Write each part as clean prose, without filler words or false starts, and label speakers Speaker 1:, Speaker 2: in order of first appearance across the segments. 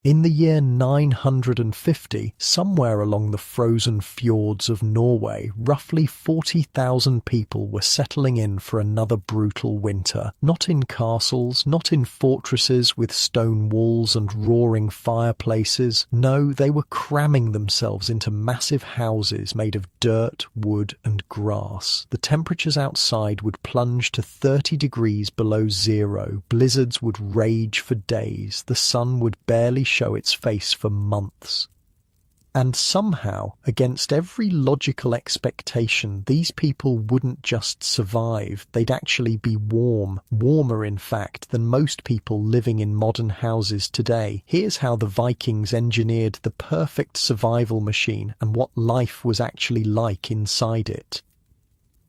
Speaker 1: In the year 950, somewhere along the frozen fjords of Norway, roughly 40,000 people were settling in for another brutal winter. Not in castles, not in fortresses with stone walls and roaring fireplaces. No, they were cramming themselves into massive houses made of dirt, wood and grass. The temperatures outside would plunge to 30 degrees below zero. Blizzards would rage for days. The sun would barely show its face for months. And somehow, against every logical expectation, these people wouldn't just survive, they'd actually be warm, warmer in fact than most people living in modern houses today. Here's how the Vikings engineered the perfect survival machine and what life was actually like inside it.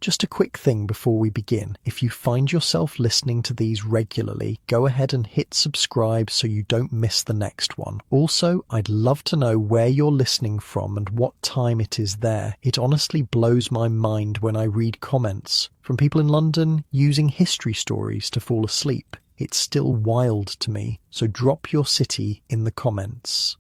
Speaker 1: Just a quick thing before we begin. If you find yourself listening to these regularly, go ahead and hit subscribe so you don't miss the next one. Also, I'd love to know where you're listening from and what time it is there. It honestly blows my mind when I read comments from people in London using history stories to fall asleep. It's still wild to me, so drop your city in the comments.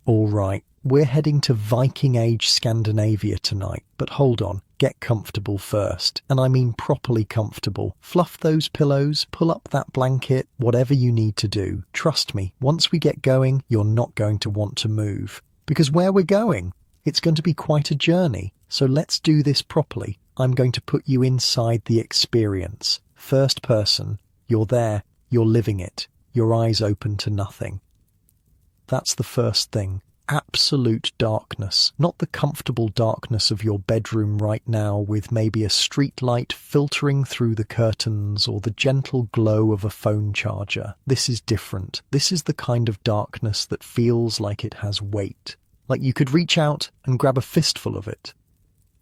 Speaker 1: All right. We're heading to Viking Age Scandinavia tonight, but hold on, get comfortable first, and I mean properly comfortable. Fluff those pillows, pull up that blanket, whatever you need to do. Trust me, once we get going, you're not going to want to move. Because where we're going, it's going to be quite a journey, so let's do this properly. I'm going to put you inside the experience. First person, you're there, you're living it, your eyes open to nothing. That's the first thing. Absolute darkness, not the comfortable darkness of your bedroom right now with maybe a street light filtering through the curtains or the gentle glow of a phone charger. This is different. This is the kind of darkness that feels like it has weight, like you could reach out and grab a fistful of it.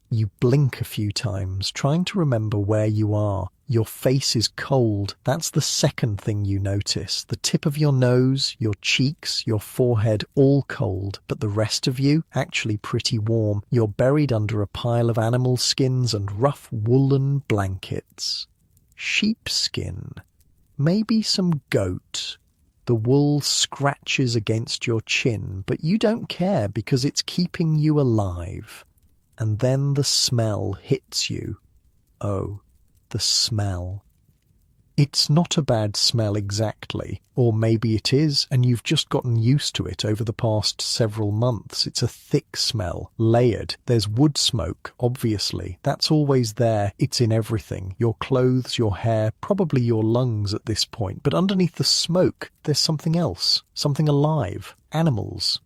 Speaker 1: You blink a few times, trying to remember where you are. Your face is cold. That's the second thing you notice. The tip of your nose, your cheeks, your forehead, all cold, but the rest of you actually pretty warm. You're buried under a pile of animal skins and rough woolen blankets. Sheepskin. Maybe some goat. The wool scratches against your chin, but you don't care because it's keeping you alive. And then the smell hits you. Oh, the smell. It's not a bad smell exactly, or maybe it is, and you've just gotten used to it over the past several months. It's a thick smell, layered. There's wood smoke, obviously. That's always there. It's in everything. Your clothes, your hair, probably your lungs at this point. But underneath the smoke, there's something else, something alive. Animals.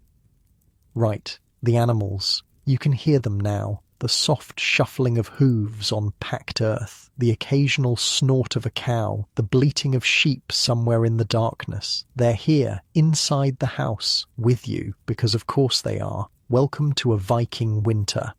Speaker 1: Right, the animals. You can hear them now, the soft shuffling of hooves on packed earth, the occasional snort of a cow, the bleating of sheep somewhere in the darkness. They're here, inside the house, with you, because of course they are. Welcome to a Viking winter.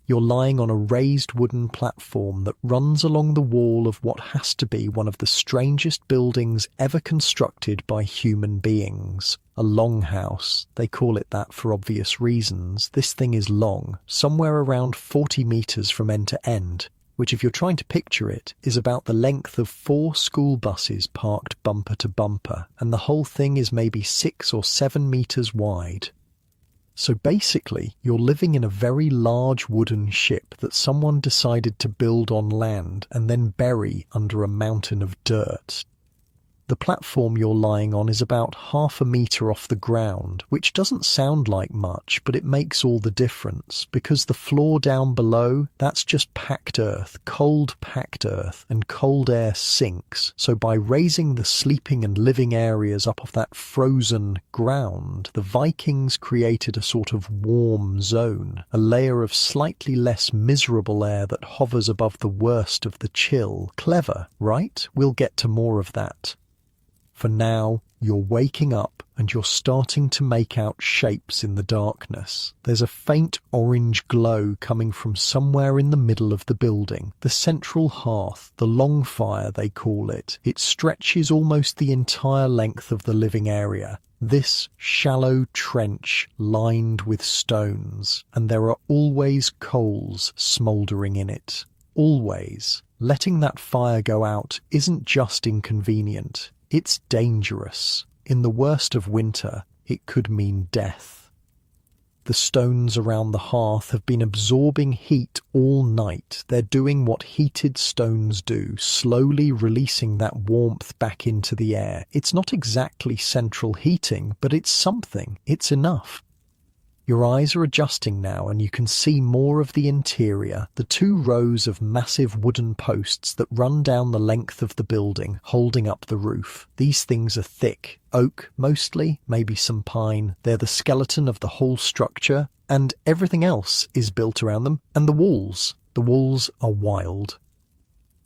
Speaker 1: You're lying on a raised wooden platform that runs along the wall of what has to be one of the strangest buildings ever constructed by human beings. A longhouse. They call it that for obvious reasons. This thing is long, somewhere around 40 meters from end to end, which if you're trying to picture it, is about the length of 4 school buses parked bumper to bumper, and the whole thing is maybe 6 or 7 meters wide. So basically, you're living in a very large wooden ship that someone decided to build on land and then bury under a mountain of dirt. The platform you're lying on is about half a metre off the ground, which doesn't sound like much, but it makes all the difference, because the floor down below, that's just packed earth, cold packed earth, and cold air sinks. So by raising the sleeping and living areas up off that frozen ground, the Vikings created a sort of warm zone, a layer of slightly less miserable air that hovers above the worst of the chill. Clever, right? We'll get to more of that. For now, you're waking up and you're starting to make out shapes in the darkness. There's a faint orange glow coming from somewhere in the middle of the building. The central hearth, the long fire they call it. It stretches almost the entire length of the living area. This shallow trench lined with stones, and there are always coals smouldering in it. Always. Letting that fire go out isn't just inconvenient. It's dangerous. In the worst of winter, it could mean death. The stones around the hearth have been absorbing heat all night. They're doing what heated stones do, slowly releasing that warmth back into the air. It's not exactly central heating, but it's something. It's enough. Your eyes are adjusting now and you can see more of the interior, the 2 rows of massive wooden posts that run down the length of the building, holding up the roof. These things are thick, oak mostly, maybe some pine. They're the skeleton of the whole structure, and everything else is built around them. And the walls are wild.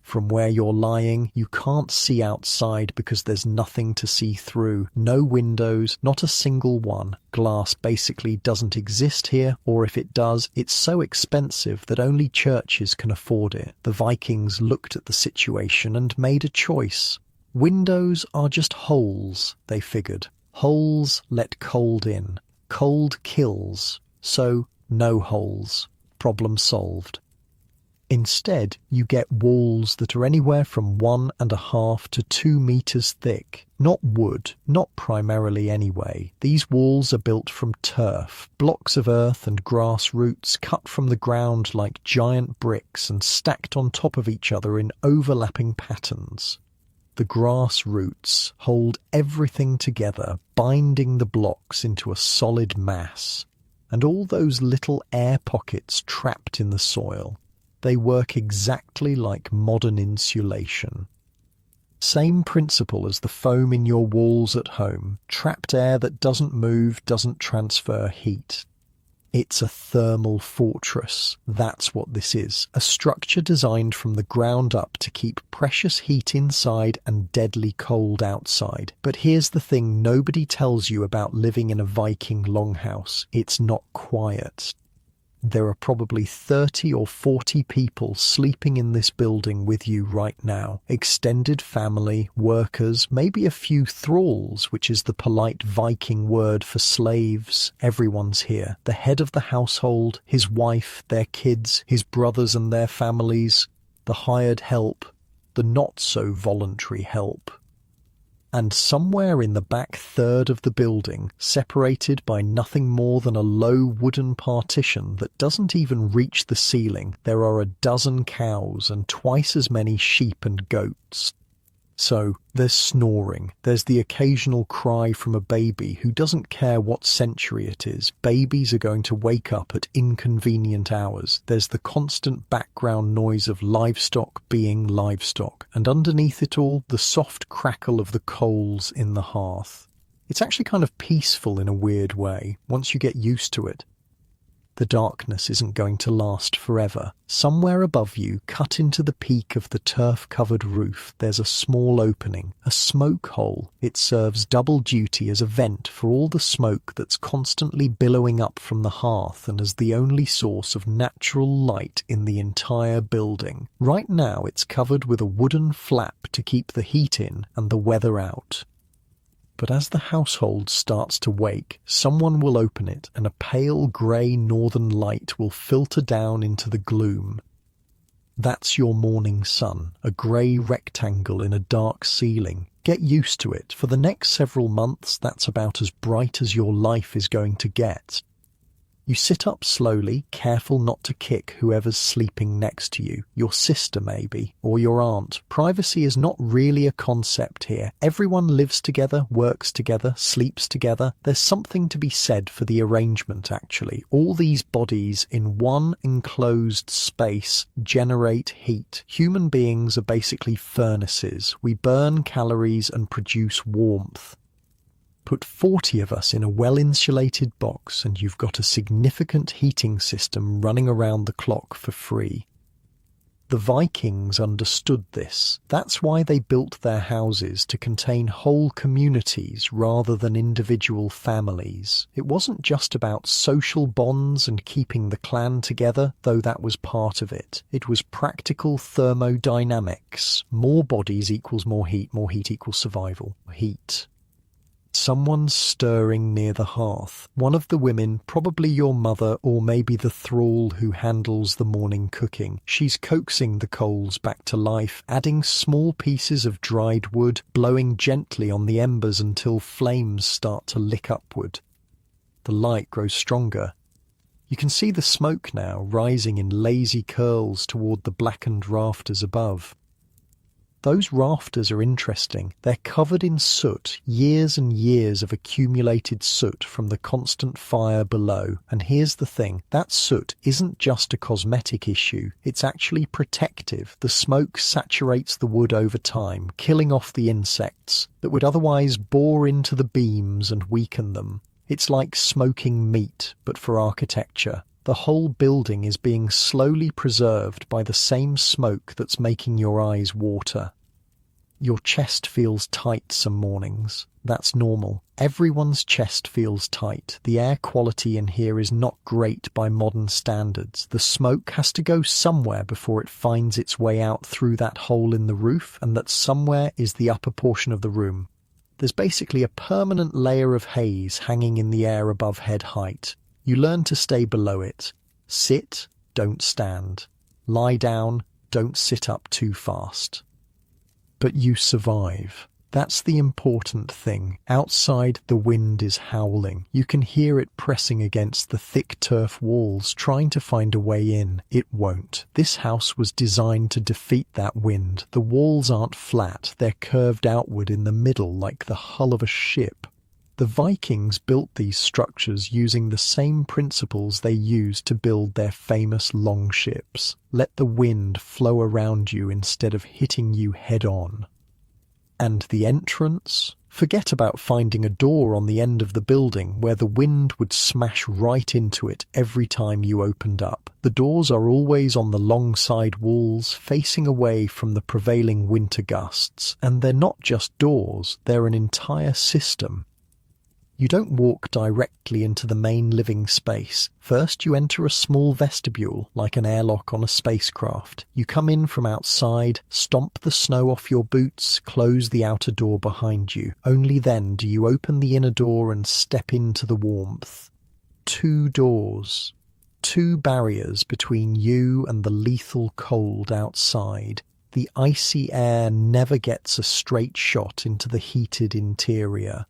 Speaker 1: From where you're lying, you can't see outside because there's nothing to see through. No windows, not a single one. Glass basically doesn't exist here, or if it does, it's so expensive that only churches can afford it. The Vikings looked at the situation and made a choice. Windows are just holes, they figured. Holes let cold in. Cold kills. So, no holes. Problem solved. Instead, you get walls that are anywhere from 1.5 to 2 meters thick. Not wood, not primarily anyway. These walls are built from turf, blocks of earth and grass roots cut from the ground like giant bricks and stacked on top of each other in overlapping patterns. The grass roots hold everything together, binding the blocks into a solid mass. And all those little air pockets trapped in the soil. They work exactly like modern insulation. Same principle as the foam in your walls at home. Trapped air that doesn't move, doesn't transfer heat. It's a thermal fortress. That's what this is. A structure designed from the ground up to keep precious heat inside and deadly cold outside. But here's the thing nobody tells you about living in a Viking longhouse. It's not quiet. There are probably 30 or 40 people sleeping in this building with you right now. Extended family, workers, maybe a few thralls, which is the polite Viking word for slaves. Everyone's here. The head of the household, his wife, their kids, his brothers and their families, the hired help, the not-so-voluntary help. And somewhere in the back third of the building, separated by nothing more than a low wooden partition that doesn't even reach the ceiling, there are a dozen cows and twice as many sheep and goats. So, there's snoring, there's the occasional cry from a baby who doesn't care what century it is. Babies are going to wake up at inconvenient hours. There's the constant background noise of livestock being livestock, and underneath it all, the soft crackle of the coals in the hearth. It's actually kind of peaceful in a weird way, once you get used to it. The darkness isn't going to last forever. Somewhere above you, cut into the peak of the turf-covered roof, there's a small opening, a smoke hole. It serves double duty as a vent for all the smoke that's constantly billowing up from the hearth and as the only source of natural light in the entire building. Right now, it's covered with a wooden flap to keep the heat in and the weather out. But as the household starts to wake, someone will open it and a pale grey northern light will filter down into the gloom. That's your morning sun, a grey rectangle in a dark ceiling. Get used to it. For the next several months, that's about as bright as your life is going to get. You sit up slowly, careful not to kick whoever's sleeping next to you, your sister maybe, or your aunt. Privacy is not really a concept here. Everyone lives together, works together, sleeps together. There's something to be said for the arrangement, actually. All these bodies in one enclosed space generate heat. Human beings are basically furnaces. We burn calories and produce warmth. Put 40 of us in a well-insulated box and you've got a significant heating system running around the clock for free. The Vikings understood this. That's why they built their houses to contain whole communities rather than individual families. It wasn't just about social bonds and keeping the clan together, though that was part of it. It was practical thermodynamics. More bodies equals more heat equals survival. Heat. Someone's stirring near the hearth. One of the women, probably your mother or maybe the thrall who handles the morning cooking. She's coaxing the coals back to life, adding small pieces of dried wood, blowing gently on the embers until flames start to lick upward. The light grows stronger. You can see the smoke now rising in lazy curls toward the blackened rafters above. Those rafters are interesting. They're covered in soot, years and years of accumulated soot from the constant fire below. And here's the thing, that soot isn't just a cosmetic issue, it's actually protective. The smoke saturates the wood over time, killing off the insects that would otherwise bore into the beams and weaken them. It's like smoking meat, but for architecture. The whole building is being slowly preserved by the same smoke that's making your eyes water. Your chest feels tight some mornings. That's normal. Everyone's chest feels tight. The air quality in here is not great by modern standards. The smoke has to go somewhere before it finds its way out through that hole in the roof, and that somewhere is the upper portion of the room. There's basically a permanent layer of haze hanging in the air above head height. You learn to stay below it. Sit, don't stand. Lie down, don't sit up too fast. But you survive. That's the important thing. Outside, the wind is howling. You can hear it pressing against the thick turf walls, trying to find a way in. It won't. This house was designed to defeat that wind. The walls aren't flat. They're curved outward in the middle like the hull of a ship. The Vikings built these structures using the same principles they used to build their famous longships. Let the wind flow around you instead of hitting you head on. And the entrance? Forget about finding a door on the end of the building where the wind would smash right into it every time you opened up. The doors are always on the long side walls, facing away from the prevailing winter gusts. And they're not just doors, they're an entire system. You don't walk directly into the main living space. First, you enter a small vestibule, like an airlock on a spacecraft. You come in from outside, stomp the snow off your boots, close the outer door behind you. Only then do you open the inner door and step into the warmth. 2 doors. 2 barriers between you and the lethal cold outside. The icy air never gets a straight shot into the heated interior.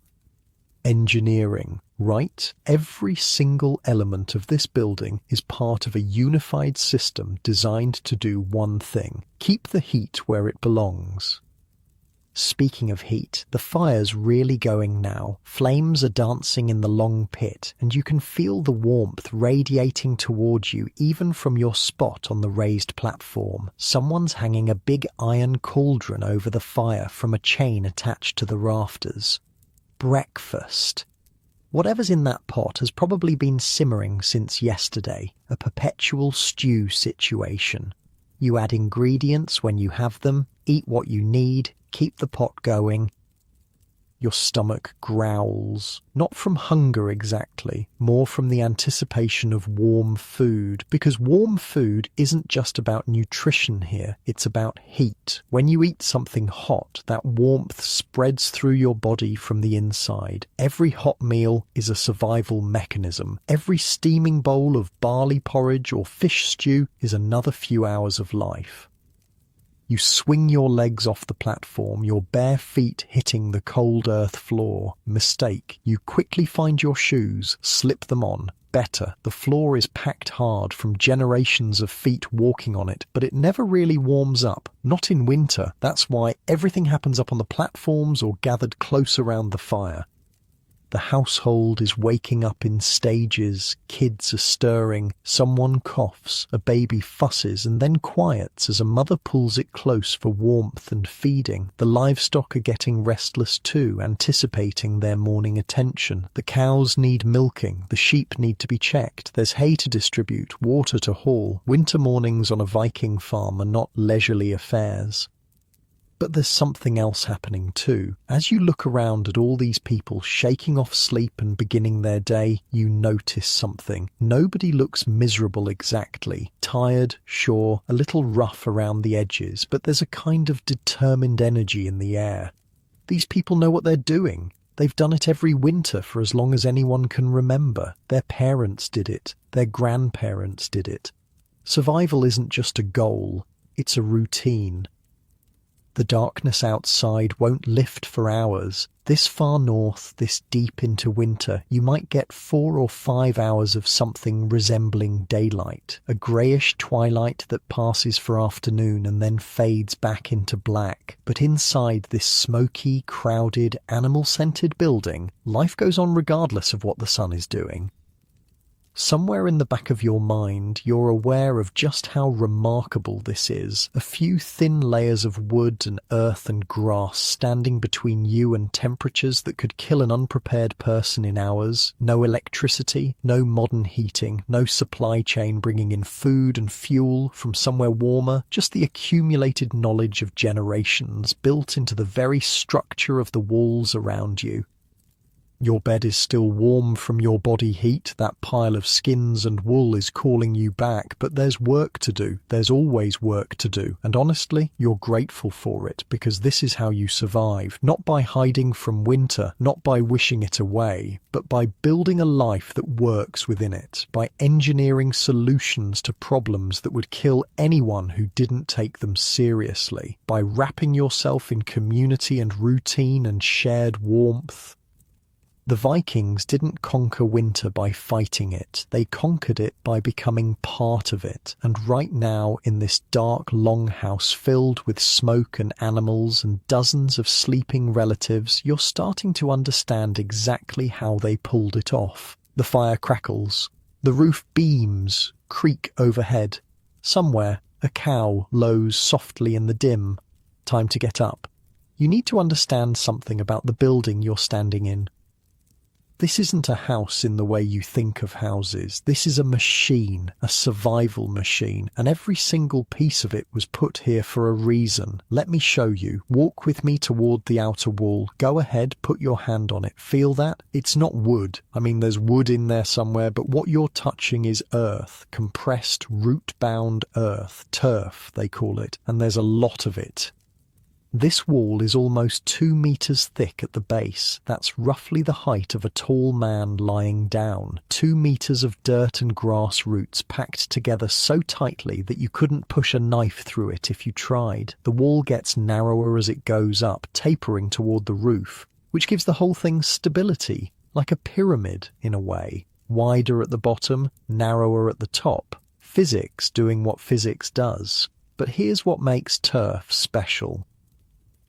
Speaker 1: Engineering, right? Every single element of this building is part of a unified system designed to do one thing: keep the heat where it belongs. Speaking of heat, the fire's really going now. Flames are dancing in the long pit, and you can feel the warmth radiating towards you even from your spot on the raised platform. Someone's hanging a big iron cauldron over the fire from a chain attached to the rafters. Breakfast. Whatever's in that pot has probably been simmering since yesterday, a perpetual stew situation. You add ingredients when you have them, eat what you need, keep the pot going. Your stomach growls, not from hunger exactly, more from the anticipation of warm food, because warm food isn't just about nutrition here, it's about heat. When you eat something hot, that warmth spreads through your body from the inside. Every hot meal is a survival mechanism. Every steaming bowl of barley porridge or fish stew is another few hours of life. You swing your legs off the platform, your bare feet hitting the cold earth floor. Mistake. You quickly find your shoes, slip them on. Better. The floor is packed hard from generations of feet walking on it, but it never really warms up. Not in winter. That's why everything happens up on the platforms or gathered close around the fire. The household is waking up in stages, kids are stirring, someone coughs, a baby fusses and then quiets as a mother pulls it close for warmth and feeding. The livestock are getting restless too, anticipating their morning attention. The cows need milking, the sheep need to be checked, there's hay to distribute, water to haul. Winter mornings on a Viking farm are not leisurely affairs. But there's something else happening too. As you look around at all these people shaking off sleep and beginning their day, you notice something. Nobody looks miserable exactly. Tired, sure, a little rough around the edges, but there's a kind of determined energy in the air. These people know what they're doing. They've done it every winter for as long as anyone can remember. Their parents did it. Their grandparents did it. Survival isn't just a goal, it's a routine. The darkness outside won't lift for hours. This far north, this deep into winter, you might get 4 or 5 hours of something resembling daylight, a greyish twilight that passes for afternoon and then fades back into black. But inside this smoky, crowded, animal-scented building, life goes on regardless of what the sun is doing. Somewhere in the back of your mind, you're aware of just how remarkable this is. A few thin layers of wood and earth and grass standing between you and temperatures that could kill an unprepared person in hours. No electricity, no modern heating, no supply chain bringing in food and fuel from somewhere warmer. Just the accumulated knowledge of generations built into the very structure of the walls around you. Your bed is still warm from your body heat, that pile of skins and wool is calling you back, but there's work to do. There's always work to do. And honestly, you're grateful for it, because this is how you survive. Not by hiding from winter, not by wishing it away, but by building a life that works within it, by engineering solutions to problems that would kill anyone who didn't take them seriously, by wrapping yourself in community and routine and shared warmth. The Vikings didn't conquer winter by fighting it, they conquered it by becoming part of it. And right now, in this dark longhouse filled with smoke and animals and dozens of sleeping relatives, you're starting to understand exactly how they pulled it off. The fire crackles, the roof beams, creak overhead. Somewhere, a cow lows softly in the dim. Time to get up. You need to understand something about the building you're standing in. This isn't a house in the way you think of houses. This is a machine, a survival machine, and every single piece of it was put here for a reason. Let me show you. Walk with me toward the outer wall. Go ahead, put your hand on it. Feel that? It's not wood. I mean, there's wood in there somewhere, but what you're touching is earth, compressed, root-bound earth, turf, they call it, and there's a lot of it. This wall is almost 2 meters thick at the base. That's roughly the height of a tall man lying down. 2 meters of dirt and grass roots packed together so tightly that you couldn't push a knife through it if you tried. The wall gets narrower as it goes up, tapering toward the roof, which gives the whole thing stability, like a pyramid in a way. Wider at the bottom, narrower at the top. Physics doing what physics does. But here's what makes turf special.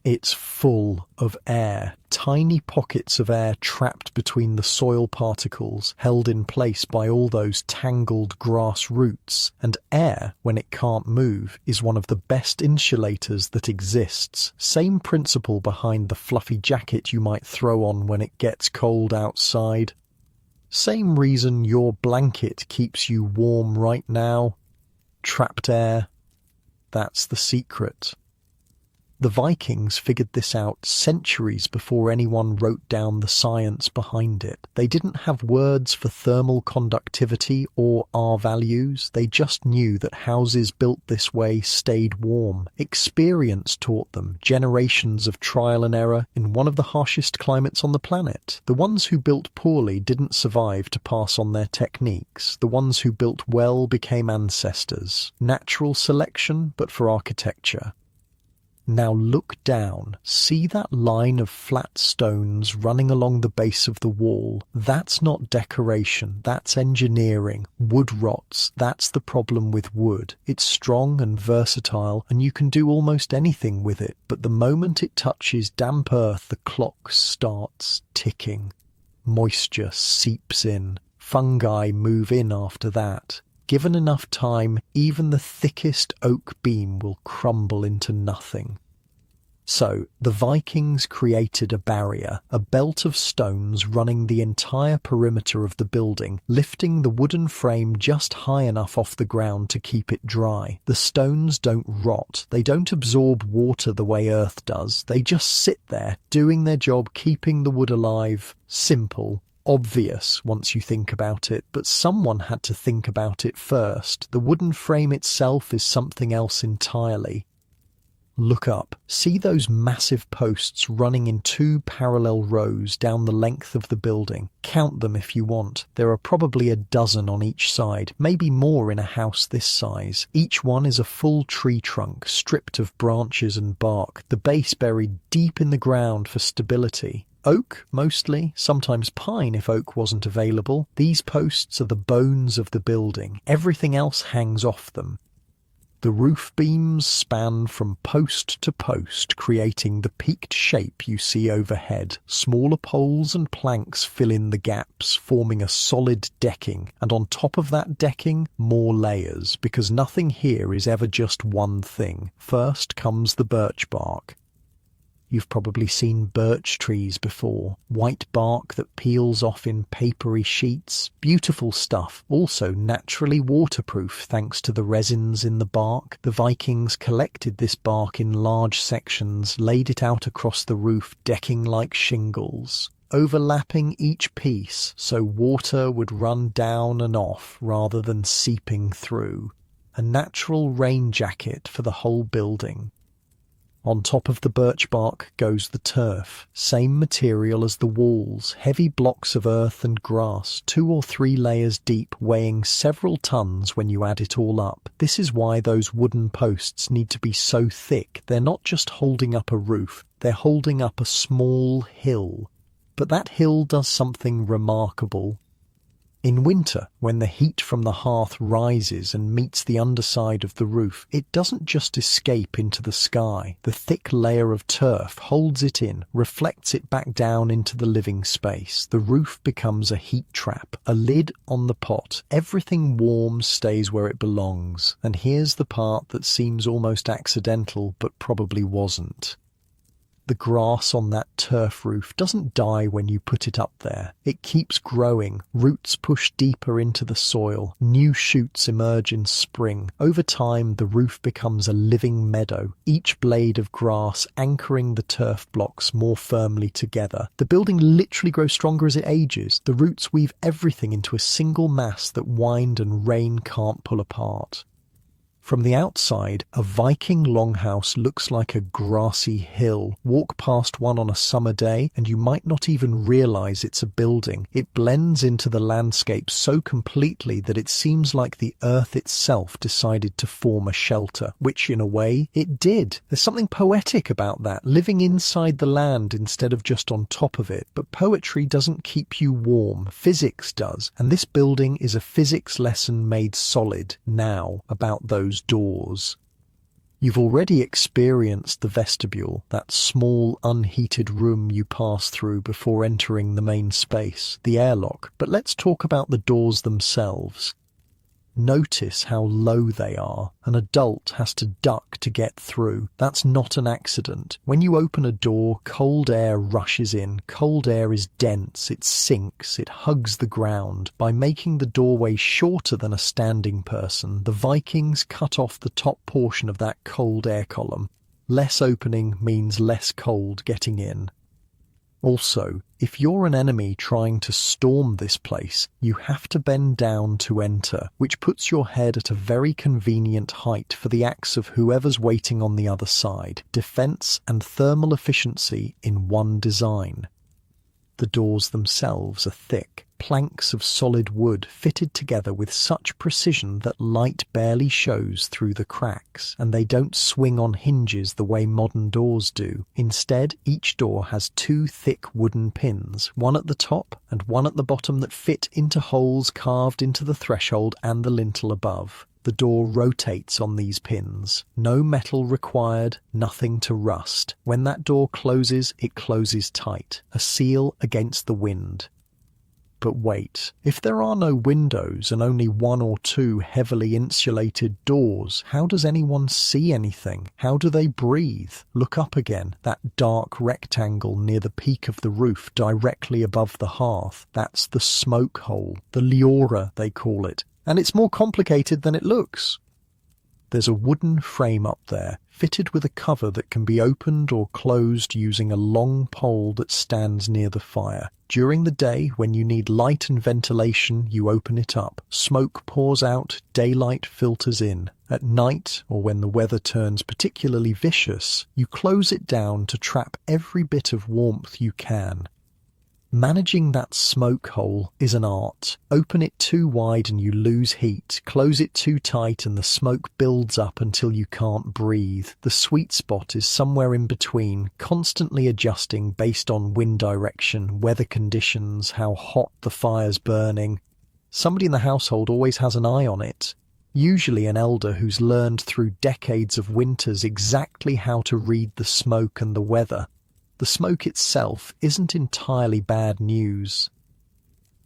Speaker 1: It's full of air, tiny pockets of air trapped between the soil particles, held in place by all those tangled grass roots. And air, when it can't move, is one of the best insulators that exists. Same principle behind the fluffy jacket you might throw on when it gets cold outside. Same reason your blanket keeps you warm right now. Trapped air. That's the secret. The Vikings figured this out centuries before anyone wrote down the science behind it. They didn't have words for thermal conductivity or R values. They just knew that houses built this way stayed warm. Experience taught them, generations of trial and error in one of the harshest climates on the planet. The ones who built poorly didn't survive to pass on their techniques. The ones who built well became ancestors. Natural selection, but for architecture. Now look down. See that line of flat stones running along the base of the wall? That's not decoration, that's engineering. Wood rots, that's the problem with wood. It's strong and versatile, and you can do almost anything with it, but the moment it touches damp earth, the clock starts ticking. Moisture seeps in. Fungi move in after that. Given enough time, even the thickest oak beam will crumble into nothing. So, the Vikings created a barrier, a belt of stones running the entire perimeter of the building, lifting the wooden frame just high enough off the ground to keep it dry. The stones don't rot, they don't absorb water the way earth does, they just sit there, doing their job, keeping the wood alive. Simple. Obvious once you think about it, but someone had to think about it first. The wooden frame itself is something else entirely. Look up. See those massive posts running in 2 parallel rows down the length of the building. Count them if you want. There are probably a dozen on each side, maybe more in a house this size. Each one is a full tree trunk, stripped of branches and bark, the base buried deep in the ground for stability. Oak, mostly, sometimes pine if oak wasn't available. These posts are the bones of the building. Everything else hangs off them. The roof beams span from post to post, creating the peaked shape you see overhead. Smaller poles and planks fill in the gaps, forming a solid decking, and on top of that decking, more layers, because nothing here is ever just one thing. First comes the birch bark. You've probably seen birch trees before. White bark that peels off in papery sheets. Beautiful stuff. Also naturally waterproof thanks to the resins in the bark. The Vikings collected this bark in large sections, laid it out across the roof, decking like shingles, overlapping each piece so water would run down and off rather than seeping through. A natural rain jacket for the whole building. On top of the birch bark goes the turf, same material as the walls, heavy blocks of earth and grass, 2 or 3 layers deep, weighing several tons when you add it all up. This is why those wooden posts need to be so thick. They're not just holding up a roof, they're holding up a small hill. But that hill does something remarkable. In winter, when the heat from the hearth rises and meets the underside of the roof, it doesn't just escape into the sky. The thick layer of turf holds it in, reflects it back down into the living space. The roof becomes a heat trap, a lid on the pot. Everything warm stays where it belongs. And here's the part that seems almost accidental, but probably wasn't. The grass on that turf roof doesn't die when you put it up there. It keeps growing, roots push deeper into the soil, new shoots emerge in spring. Over time, the roof becomes a living meadow, each blade of grass anchoring the turf blocks more firmly together. The building literally grows stronger as it ages. The roots weave everything into a single mass that wind and rain can't pull apart. From the outside, a Viking longhouse looks like a grassy hill. Walk past one on a summer day and you might not even realize it's a building. It blends into the landscape so completely that it seems like the earth itself decided to form a shelter, which in a way it did. There's something poetic about that, living inside the land instead of just on top of it. But poetry doesn't keep you warm, physics does. And this building is a physics lesson made solid now about those doors. You've already experienced the vestibule, that small unheated room you pass through before entering the main space, the airlock, but let's talk about the doors themselves. Notice how low they are. An adult has to duck to get through. That's not an accident. When you open a door, cold air rushes in. Cold air is dense, it sinks, it hugs the ground. By making the doorway shorter than a standing person, the Vikings cut off the top portion of that cold air column. Less opening means less cold getting in. Also, if you're an enemy trying to storm this place, you have to bend down to enter, which puts your head at a very convenient height for the axe of whoever's waiting on the other side. Defense and thermal efficiency in one design. The doors themselves are thick, planks of solid wood fitted together with such precision that light barely shows through the cracks, and they don't swing on hinges the way modern doors do. Instead, each door has 2 thick wooden pins, one at the top and one at the bottom that fit into holes carved into the threshold and the lintel above. The door rotates on these pins. No metal required, nothing to rust. When that door closes, it closes tight, a seal against the wind. But wait, if there are no windows and only 1 or 2 heavily insulated doors, how does anyone see anything? How do they breathe? Look up again, that dark rectangle near the peak of the roof directly above the hearth. That's the smoke hole, the leora they call it. And it's more complicated than it looks. There's a wooden frame up there, fitted with a cover that can be opened or closed using a long pole that stands near the fire. During the day, when you need light and ventilation, you open it up. Smoke pours out, daylight filters in. At night, or when the weather turns particularly vicious, you close it down to trap every bit of warmth you can. Managing that smoke hole is an art. Open it too wide and you lose heat. Close it too tight and the smoke builds up until you can't breathe. The sweet spot is somewhere in between, constantly adjusting based on wind direction, weather conditions, how hot the fire's burning. Somebody in the household always has an eye on it. Usually an elder who's learned through decades of winters exactly how to read the smoke and the weather. The smoke itself isn't entirely bad news.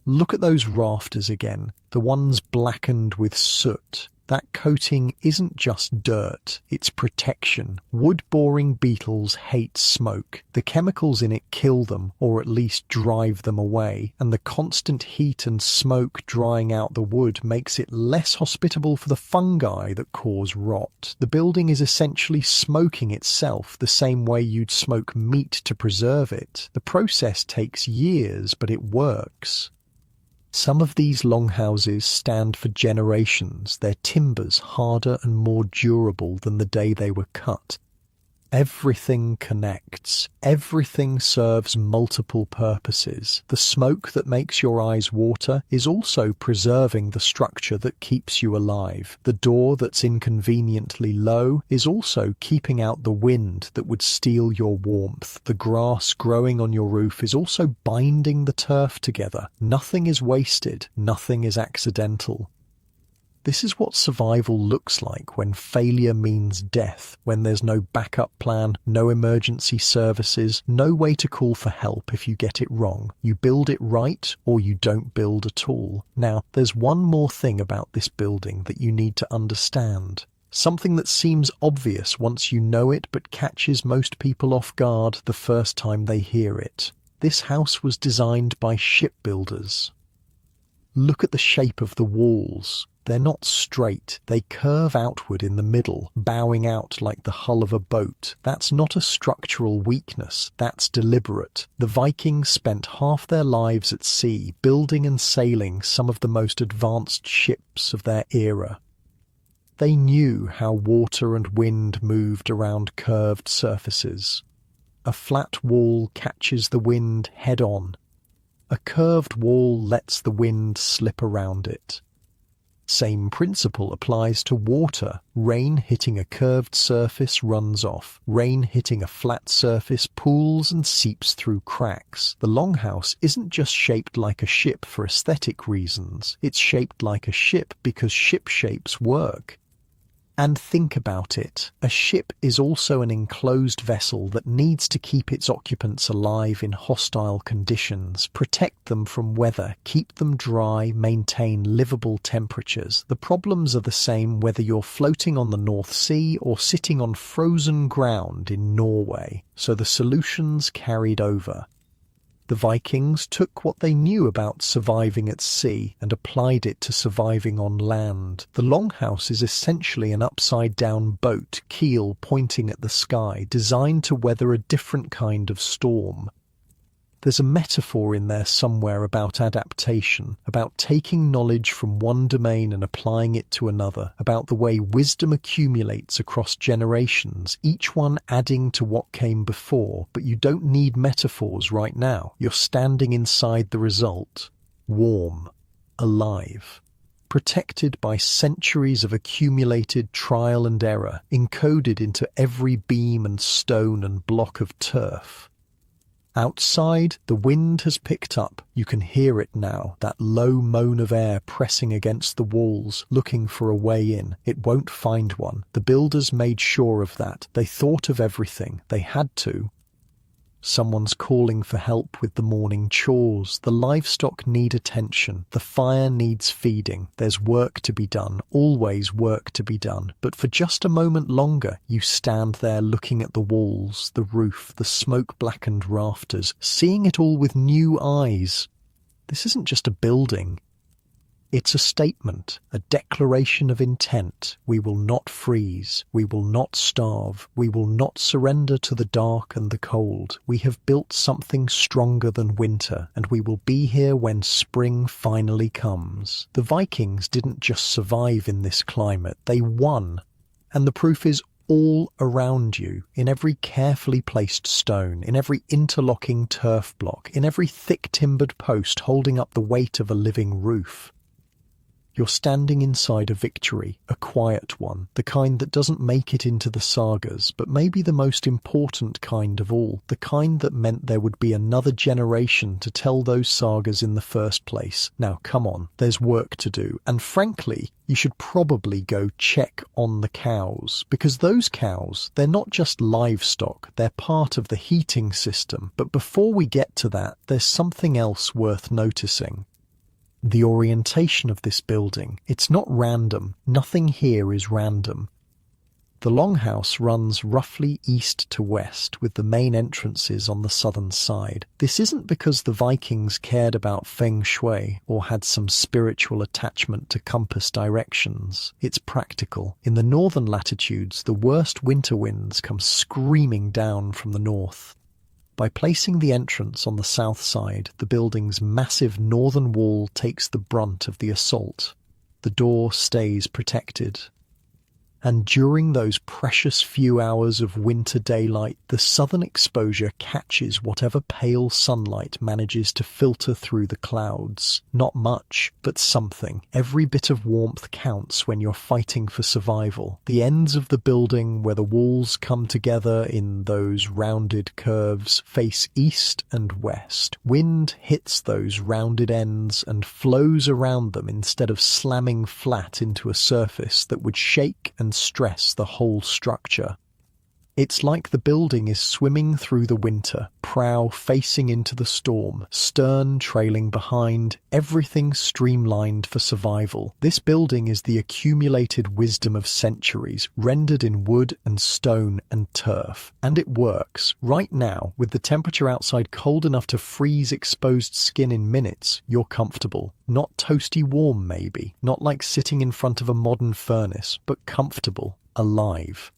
Speaker 1: Look at those rafters again, the ones blackened with soot. That coating isn't just dirt, it's protection. Wood-boring beetles hate smoke. The chemicals in it kill them, or at least drive them away, and the constant heat and smoke drying out the wood makes it less hospitable for the fungi that cause rot. The building is essentially smoking itself the same way you'd smoke meat to preserve it. The process takes years, but it works. Some of these longhouses stand for generations, their timbers harder and more durable than the day they were cut. Everything connects. Everything serves multiple purposes. The smoke that makes your eyes water is also preserving the structure that keeps you alive. The door that's inconveniently low is also keeping out the wind that would steal your warmth. The grass growing on your roof is also binding the turf together. Nothing is wasted. Nothing is accidental. This is what survival looks like when failure means death, when there's no backup plan, no emergency services, no way to call for help if you get it wrong. You build it right or you don't build at all. Now, there's one more thing about this building that you need to understand. Something that seems obvious once you know it but catches most people off guard the first time they hear it. This house was designed by shipbuilders. Look at the shape of the walls. They're not straight, they curve outward in the middle, bowing out like the hull of a boat. That's not a structural weakness, that's deliberate. The Vikings spent half their lives at sea, building and sailing some of the most advanced ships of their era. They knew how water and wind moved around curved surfaces. A flat wall catches the wind head-on. A curved wall lets the wind slip around it. Same principle applies to water. Rain hitting a curved surface runs off. Rain hitting a flat surface pools and seeps through cracks. The longhouse isn't just shaped like a ship for aesthetic reasons. It's shaped like a ship because ship shapes work. And think about it. A ship is also an enclosed vessel that needs to keep its occupants alive in hostile conditions, protect them from weather, keep them dry, maintain livable temperatures. The problems are the same whether you're floating on the North Sea or sitting on frozen ground in Norway, so the solutions carried over. The Vikings took what they knew about surviving at sea and applied it to surviving on land. The longhouse is essentially an upside-down boat, keel pointing at the sky, designed to weather a different kind of storm. There's a metaphor in there somewhere about adaptation, about taking knowledge from one domain and applying it to another, about the way wisdom accumulates across generations, each one adding to what came before. But you don't need metaphors right now. You're standing inside the result. Warm. Alive. Protected by centuries of accumulated trial and error, encoded into every beam and stone and block of turf. Outside, the wind has picked up. You can hear it now, that low moan of air pressing against the walls, looking for a way in. It won't find one. The builders made sure of that. They thought of everything. They had to. Someone's calling for help with the morning chores. The livestock need attention. The fire needs feeding. There's work to be done. Always work to be done. But for just a moment longer, you stand there looking at the walls, the roof, the smoke-blackened rafters, seeing it all with new eyes. This isn't just a building. It's a statement, a declaration of intent. We will not freeze. We will not starve. We will not surrender to the dark and the cold. We have built something stronger than winter, and we will be here when spring finally comes. The Vikings didn't just survive in this climate, they won. And the proof is all around you, in every carefully placed stone, in every interlocking turf block, in every thick timbered post holding up the weight of a living roof. You're standing inside a victory, a quiet one, the kind that doesn't make it into the sagas, but maybe the most important kind of all, the kind that meant there would be another generation to tell those sagas in the first place. Now, come on, there's work to do, and frankly, you should probably go check on the cows, because those cows, they're not just livestock, they're part of the heating system. But before we get to that, there's something else worth noticing. The orientation of this building, it's not random. Nothing here is random. The longhouse runs roughly east to west, with the main entrances on the southern side. This isn't because the Vikings cared about feng shui or had some spiritual attachment to compass directions. It's practical. In the northern latitudes, the worst winter winds come screaming down from the north. By placing the entrance on the south side, the building's massive northern wall takes the brunt of the assault. The door stays protected. And during those precious few hours of winter daylight, the southern exposure catches whatever pale sunlight manages to filter through the clouds. Not much, but something. Every bit of warmth counts when you're fighting for survival. The ends of the building, where the walls come together in those rounded curves, face east and west. Wind hits those rounded ends and flows around them instead of slamming flat into a surface that would shake and stress the whole structure. It's like the building is swimming through the winter, prow facing into the storm, stern trailing behind, everything streamlined for survival. This building is the accumulated wisdom of centuries, rendered in wood and stone and turf. And it works. Right now, with the temperature outside cold enough to freeze exposed skin in minutes, you're comfortable. Not toasty warm, maybe. Not like sitting in front of a modern furnace, but comfortable, alive.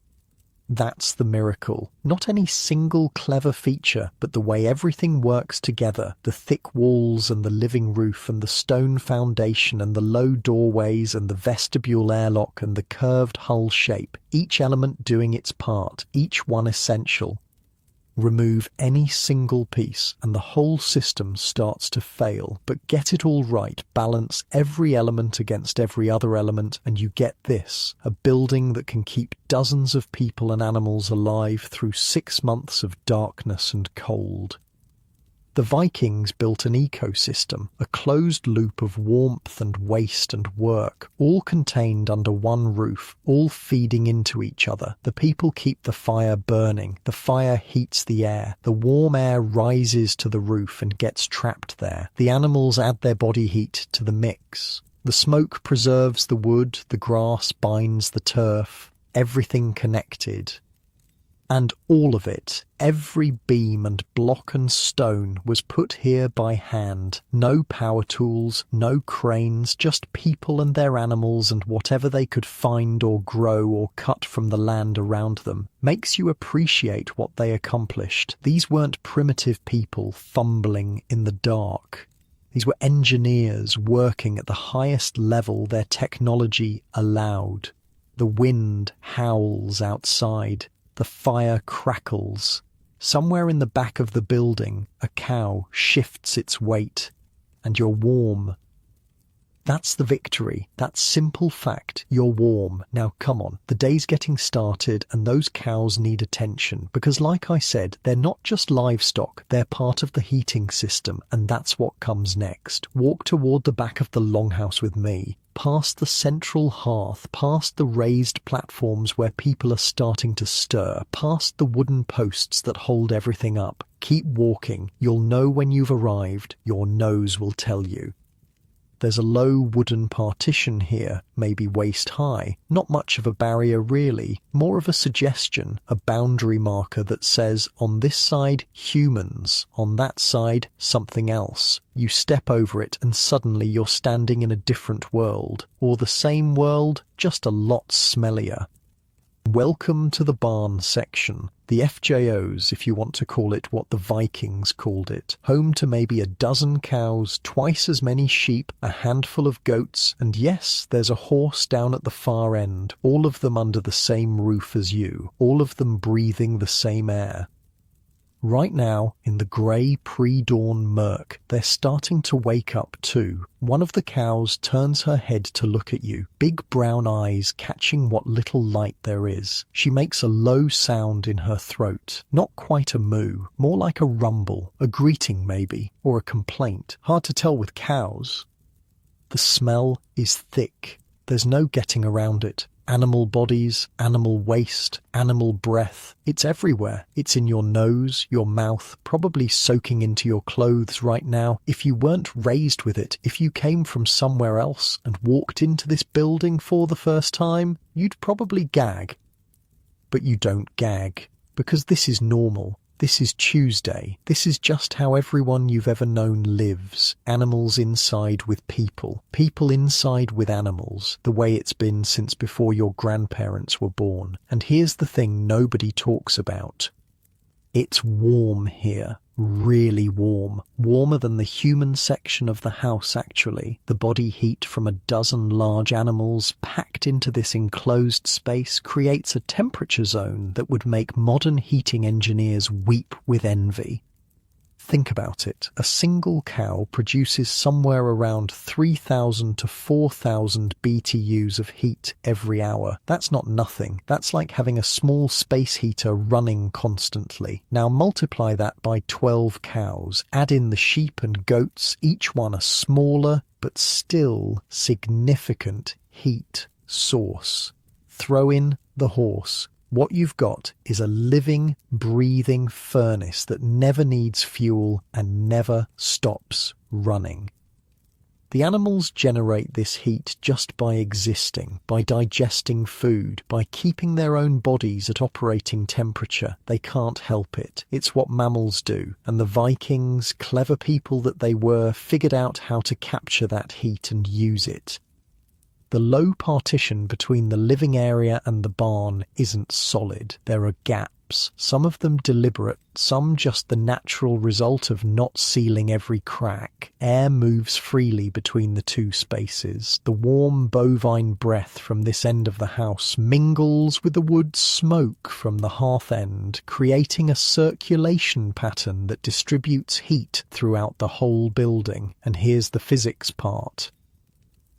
Speaker 1: That's the miracle. Not any single clever feature, but the way everything works together. The thick walls and the living roof and the stone foundation and the low doorways and the vestibule airlock and the curved hull shape. Each element doing its part, each one essential. Remove any single piece and the whole system starts to fail, but get it all right, balance every element against every other element, and you get this, a building that can keep dozens of people and animals alive through 6 months of darkness and cold. The Vikings built an ecosystem, a closed loop of warmth and waste and work, all contained under one roof, all feeding into each other. The people keep the fire burning, the fire heats the air, the warm air rises to the roof and gets trapped there. The animals add their body heat to the mix. The smoke preserves the wood, the grass binds the turf, everything connected. And all of it, every beam and block and stone was put here by hand. No power tools, no cranes, just people and their animals and whatever they could find or grow or cut from the land around them. Makes you appreciate what they accomplished. These weren't primitive people fumbling in the dark. These were engineers working at the highest level their technology allowed. The wind howls outside. The fire crackles. Somewhere in the back of the building, a cow shifts its weight, and you're warm. That's the victory. That simple fact. You're warm. Now come on. The day's getting started and those cows need attention because like I said, they're not just livestock. They're part of the heating system and that's what comes next. Walk toward the back of the longhouse with me. Past the central hearth, past the raised platforms where people are starting to stir, past the wooden posts that hold everything up. Keep walking. You'll know when you've arrived. Your nose will tell you. There's a low wooden partition here, maybe waist high. Not much of a barrier really, more of a suggestion, a boundary marker that says, on this side, humans, on that side, something else. You step over it and suddenly you're standing in a different world, or the same world, just a lot smellier. Welcome to the barn section, the FJOs if you want to call it what the Vikings called it, home to maybe a dozen cows, twice as many sheep, a handful of goats, and yes, there's a horse down at the far end, all of them under the same roof as you, all of them breathing the same air. Right now, in the grey pre-dawn murk, they're starting to wake up too. One of the cows turns her head to look at you, big brown eyes catching what little light there is. She makes a low sound in her throat, not quite a moo, more like a rumble, a greeting maybe, or a complaint. Hard to tell with cows. The smell is thick. There's no getting around it. Animal bodies, animal waste, animal breath. It's everywhere. It's in your nose, your mouth, probably soaking into your clothes right now. If you weren't raised with it, if you came from somewhere else and walked into this building for the first time, you'd probably gag. But you don't gag, because this is normal. This is Tuesday. This is just how everyone you've ever known lives. Animals inside with people. People inside with animals. The way it's been since before your grandparents were born. And here's the thing nobody talks about. It's warm here. Really warm. Warmer than the human section of the house, actually. The body heat from a dozen large animals packed into this enclosed space creates a temperature zone that would make modern heating engineers weep with envy. Think about it. A single cow produces somewhere around 3,000 to 4,000 BTUs of heat every hour. That's not nothing. That's like having a small space heater running constantly. Now multiply that by 12 cows. Add in the sheep and goats, each one a smaller but still significant heat source. Throw in the horse. What you've got is a living, breathing furnace that never needs fuel and never stops running. The animals generate this heat just by existing, by digesting food, by keeping their own bodies at operating temperature. They can't help it. It's what mammals do. And the Vikings, clever people that they were, figured out how to capture that heat and use it. The low partition between the living area and the barn isn't solid. There are gaps, some of them deliberate, some just the natural result of not sealing every crack. Air moves freely between the two spaces. The warm bovine breath from this end of the house mingles with the wood smoke from the hearth end, creating a circulation pattern that distributes heat throughout the whole building. And here's the physics part.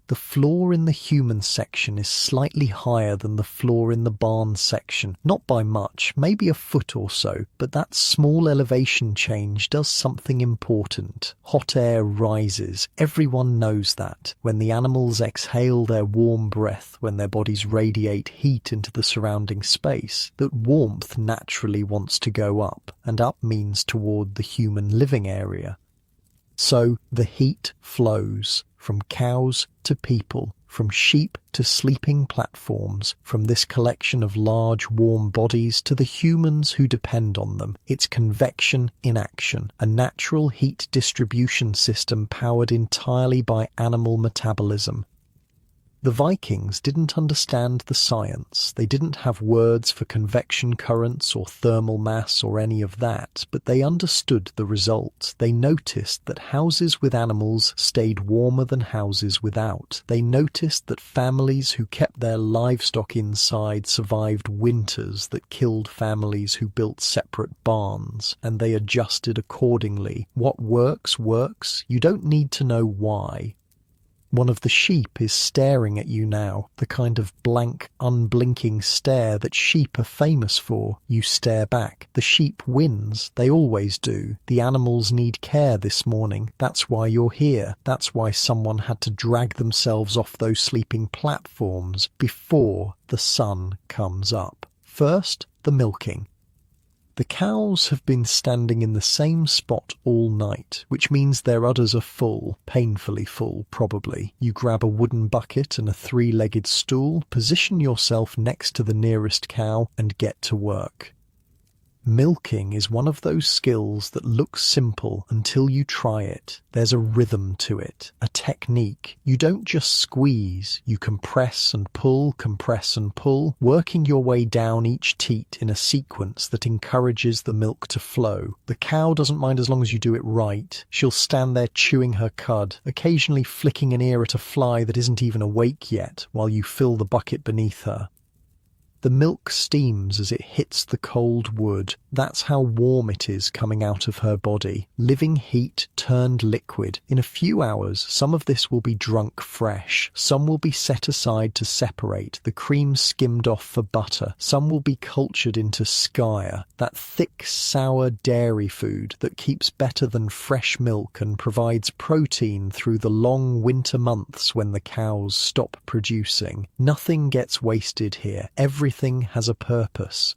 Speaker 1: The floor in the human section is slightly higher than the floor in the barn section. Not by much, maybe a foot or so, but that small elevation change does something important. Hot air rises. Everyone knows that. When the animals exhale their warm breath, when their bodies radiate heat into the surrounding space, that warmth naturally wants to go up, and up means toward the human living area. So the heat flows from cows to people, from sheep to sleeping platforms, from this collection of large warm bodies to the humans who depend on them. It's convection in action, a natural heat distribution system powered entirely by animal metabolism. The Vikings didn't understand the science. They didn't have words for convection currents or thermal mass or any of that, but they understood the result. They noticed that houses with animals stayed warmer than houses without. They noticed that families who kept their livestock inside survived winters that killed families who built separate barns, and they adjusted accordingly. What works, works. You don't need to know why. One of the sheep is staring at you now, the kind of blank, unblinking stare that sheep are famous for. You stare back. The sheep wins. They always do. The animals need care this morning. That's why you're here. That's why someone had to drag themselves off those sleeping platforms before the sun comes up. First, the milking. The cows have been standing in the same spot all night, which means their udders are full, painfully full, probably. You grab a wooden bucket and a three-legged stool, position yourself next to the nearest cow, and get to work. Milking is one of those skills that looks simple until you try it. There's a rhythm to it, a technique. You don't just squeeze, you compress and pull, working your way down each teat in a sequence that encourages the milk to flow. The cow doesn't mind as long as you do it right. She'll stand there chewing her cud, occasionally flicking an ear at a fly that isn't even awake yet, while you fill the bucket beneath her. The milk steams as it hits the cold wood. That's how warm it is coming out of her body. Living heat turned liquid. In a few hours, some of this will be drunk fresh. Some will be set aside to separate, the cream skimmed off for butter. Some will be cultured into skyr, that thick, sour dairy food that keeps better than fresh milk and provides protein through the long winter months when the cows stop producing. Nothing gets wasted here. Everything has a purpose.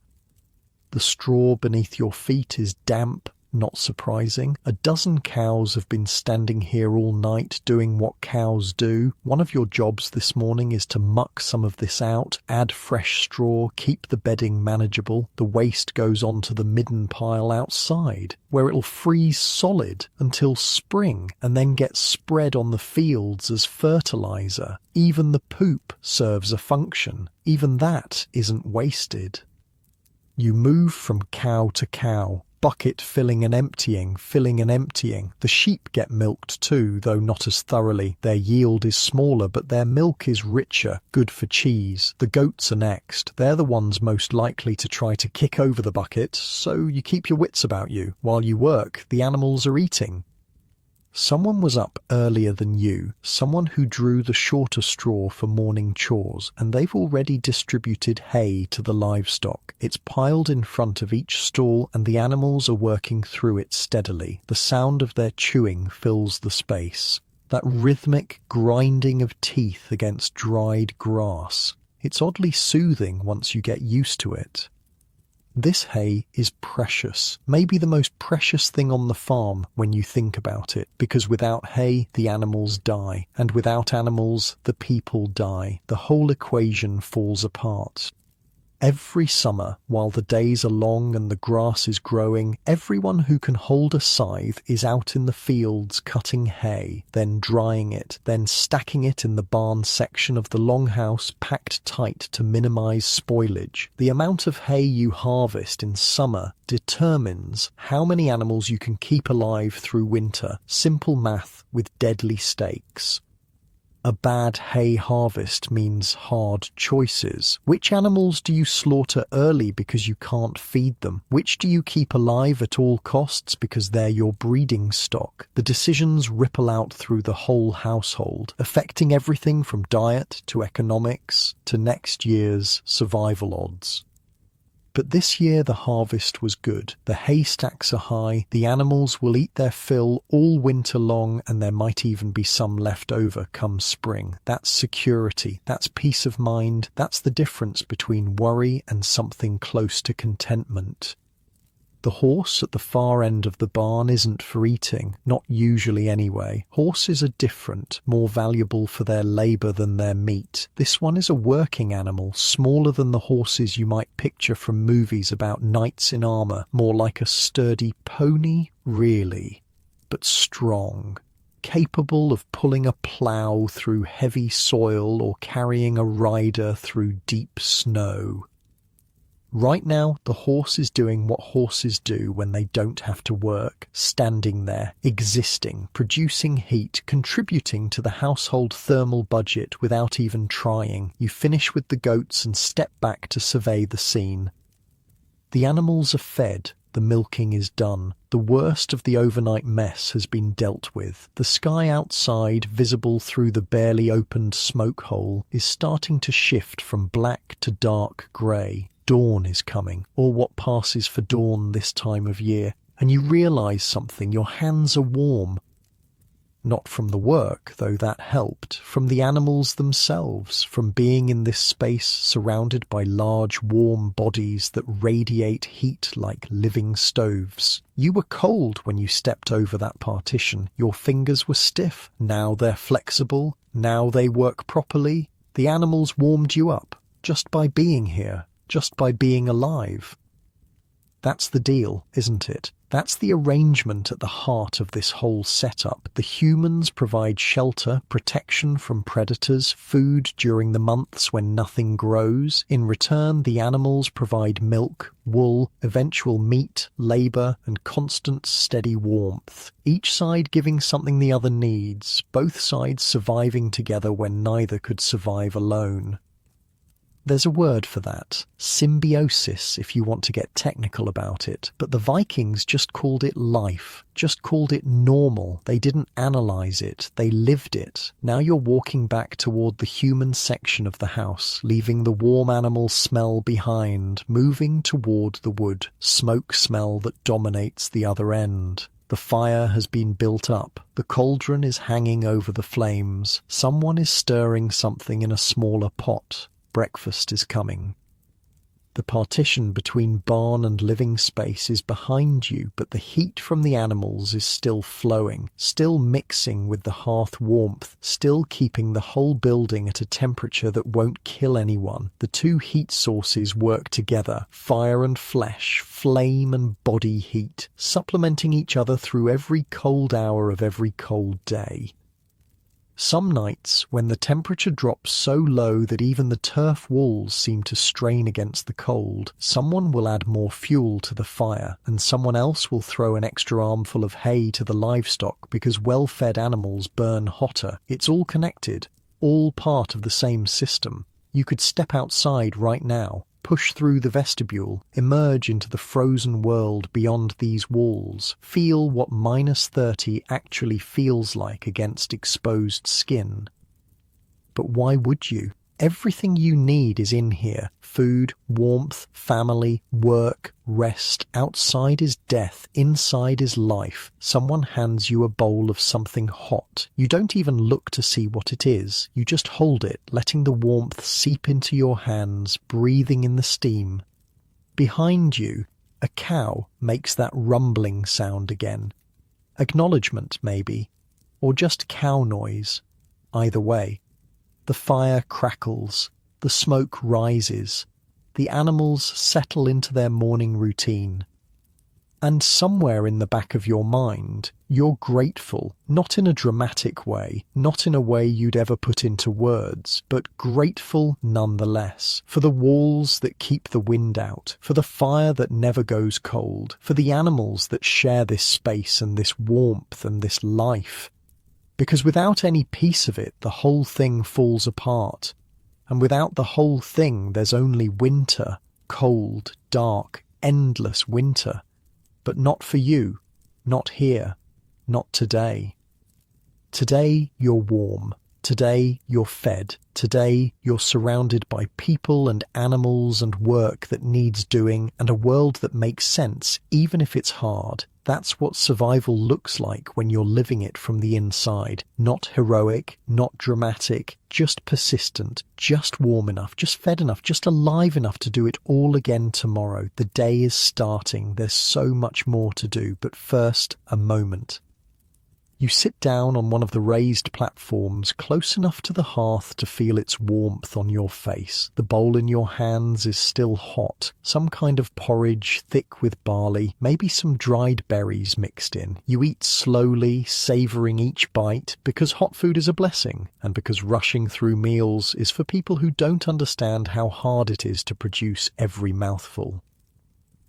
Speaker 1: The straw beneath your feet is damp, not surprising. A dozen cows have been standing here all night doing what cows do. One of your jobs this morning is to muck some of this out, add fresh straw, keep the bedding manageable. The waste goes onto the midden pile outside, where it'll freeze solid until spring and then get spread on the fields as fertilizer. Even the poop serves a function. Even that isn't wasted. You move from cow to cow, bucket filling and emptying. The sheep get milked too, though not as thoroughly. Their yield is smaller, but their milk is richer, good for cheese. The goats are next. They're the ones most likely to try to kick over the bucket, so you keep your wits about you. While you work, the animals are eating. Someone was up earlier than you, someone who drew the shorter straw for morning chores, and they've already distributed hay to the livestock. It's piled in front of each stall, and the animals are working through it steadily. The sound of their chewing fills the space. That rhythmic grinding of teeth against dried grass. It's oddly soothing once you get used to it. This hay is precious, maybe the most precious thing on the farm when you think about it, because without hay, the animals die, and without animals, the people die. The whole equation falls apart. Every summer, while the days are long and the grass is growing, everyone who can hold a scythe is out in the fields cutting hay, then drying it, then stacking it in the barn section of the longhouse packed tight to minimize spoilage. The amount of hay you harvest in summer determines how many animals you can keep alive through winter. Simple math with deadly stakes. A bad hay harvest means hard choices. Which animals do you slaughter early because you can't feed them? Which do you keep alive at all costs because they're your breeding stock? The decisions ripple out through the whole household, affecting everything from diet to economics to next year's survival odds. But this year the harvest was good. The haystacks are high, the animals will eat their fill all winter long, and there might even be some left over come spring. That's security, that's peace of mind, that's the difference between worry and something close to contentment. The horse at the far end of the barn isn't for eating, not usually anyway. Horses are different, more valuable for their labour than their meat. This one is a working animal, smaller than the horses you might picture from movies about knights in armour, more like a sturdy pony, really, but strong. Capable of pulling a plough through heavy soil or carrying a rider through deep snow. Right now, the horse is doing what horses do when they don't have to work, standing there, existing, producing heat, contributing to the household thermal budget without even trying. You finish with the goats and step back to survey the scene. The animals are fed, the milking is done. The worst of the overnight mess has been dealt with. The sky outside, visible through the barely opened smoke hole, is starting to shift from black to dark grey. Dawn is coming, or what passes for dawn this time of year, and you realise something. Your hands are warm. Not from the work, though that helped, from the animals themselves, from being in this space surrounded by large warm bodies that radiate heat like living stoves. You were cold when you stepped over that partition. Your fingers were stiff. Now they're flexible. Now they work properly. The animals warmed you up just by being here, just by being alive. That's the deal, isn't it? That's the arrangement at the heart of this whole setup. The humans provide shelter, protection from predators, food during the months when nothing grows. In return, the animals provide milk, wool, eventual meat, labor, and constant steady warmth. Each side giving something the other needs, both sides surviving together when neither could survive alone. There's a word for that, symbiosis if you want to get technical about it, but the Vikings just called it life, just called it normal. They didn't analyze it, they lived it. Now you're walking back toward the human section of the house, leaving the warm animal smell behind, moving toward the wood, smoke smell that dominates the other end. The fire has been built up. The cauldron is hanging over the flames. Someone is stirring something in a smaller pot. Breakfast is coming. The partition between barn and living space is behind you, but the heat from the animals is still flowing, still mixing with the hearth warmth, still keeping the whole building at a temperature that won't kill anyone. The two heat sources work together, fire and flesh, flame and body heat, supplementing each other through every cold hour of every cold day. Some nights, when the temperature drops so low that even the turf walls seem to strain against the cold, someone will add more fuel to the fire, and someone else will throw an extra armful of hay to the livestock because well-fed animals burn hotter. It's all connected, all part of the same system. You could step outside right now, push through the vestibule, emerge into the frozen world beyond these walls, feel what -30 actually feels like against exposed skin. But why would you? Everything you need is in here. Food, warmth, family, work, rest. Outside is death. Inside is life. Someone hands you a bowl of something hot. You don't even look to see what it is. You just hold it, letting the warmth seep into your hands, breathing in the steam. Behind you, a cow makes that rumbling sound again. Acknowledgement, maybe. Or just cow noise. Either way. The fire crackles, the smoke rises, the animals settle into their morning routine. And somewhere in the back of your mind, you're grateful, not in a dramatic way, not in a way you'd ever put into words, but grateful nonetheless, for the walls that keep the wind out, for the fire that never goes cold, for the animals that share this space and this warmth and this life. Because without any piece of it, the whole thing falls apart. And without the whole thing, there's only winter, cold, dark, endless winter. But not for you, not here, not today. Today, you're warm. Today, you're fed. Today, you're surrounded by people and animals and work that needs doing and a world that makes sense, even if it's hard. That's what survival looks like when you're living it from the inside. Not heroic, not dramatic, just persistent, just warm enough, just fed enough, just alive enough to do it all again tomorrow. The day is starting. There's so much more to do. But first, a moment. You sit down on one of the raised platforms close enough to the hearth to feel its warmth on your face. The bowl in your hands is still hot, some kind of porridge thick with barley, maybe some dried berries mixed in. You eat slowly, savouring each bite, because hot food is a blessing, and because rushing through meals is for people who don't understand how hard it is to produce every mouthful.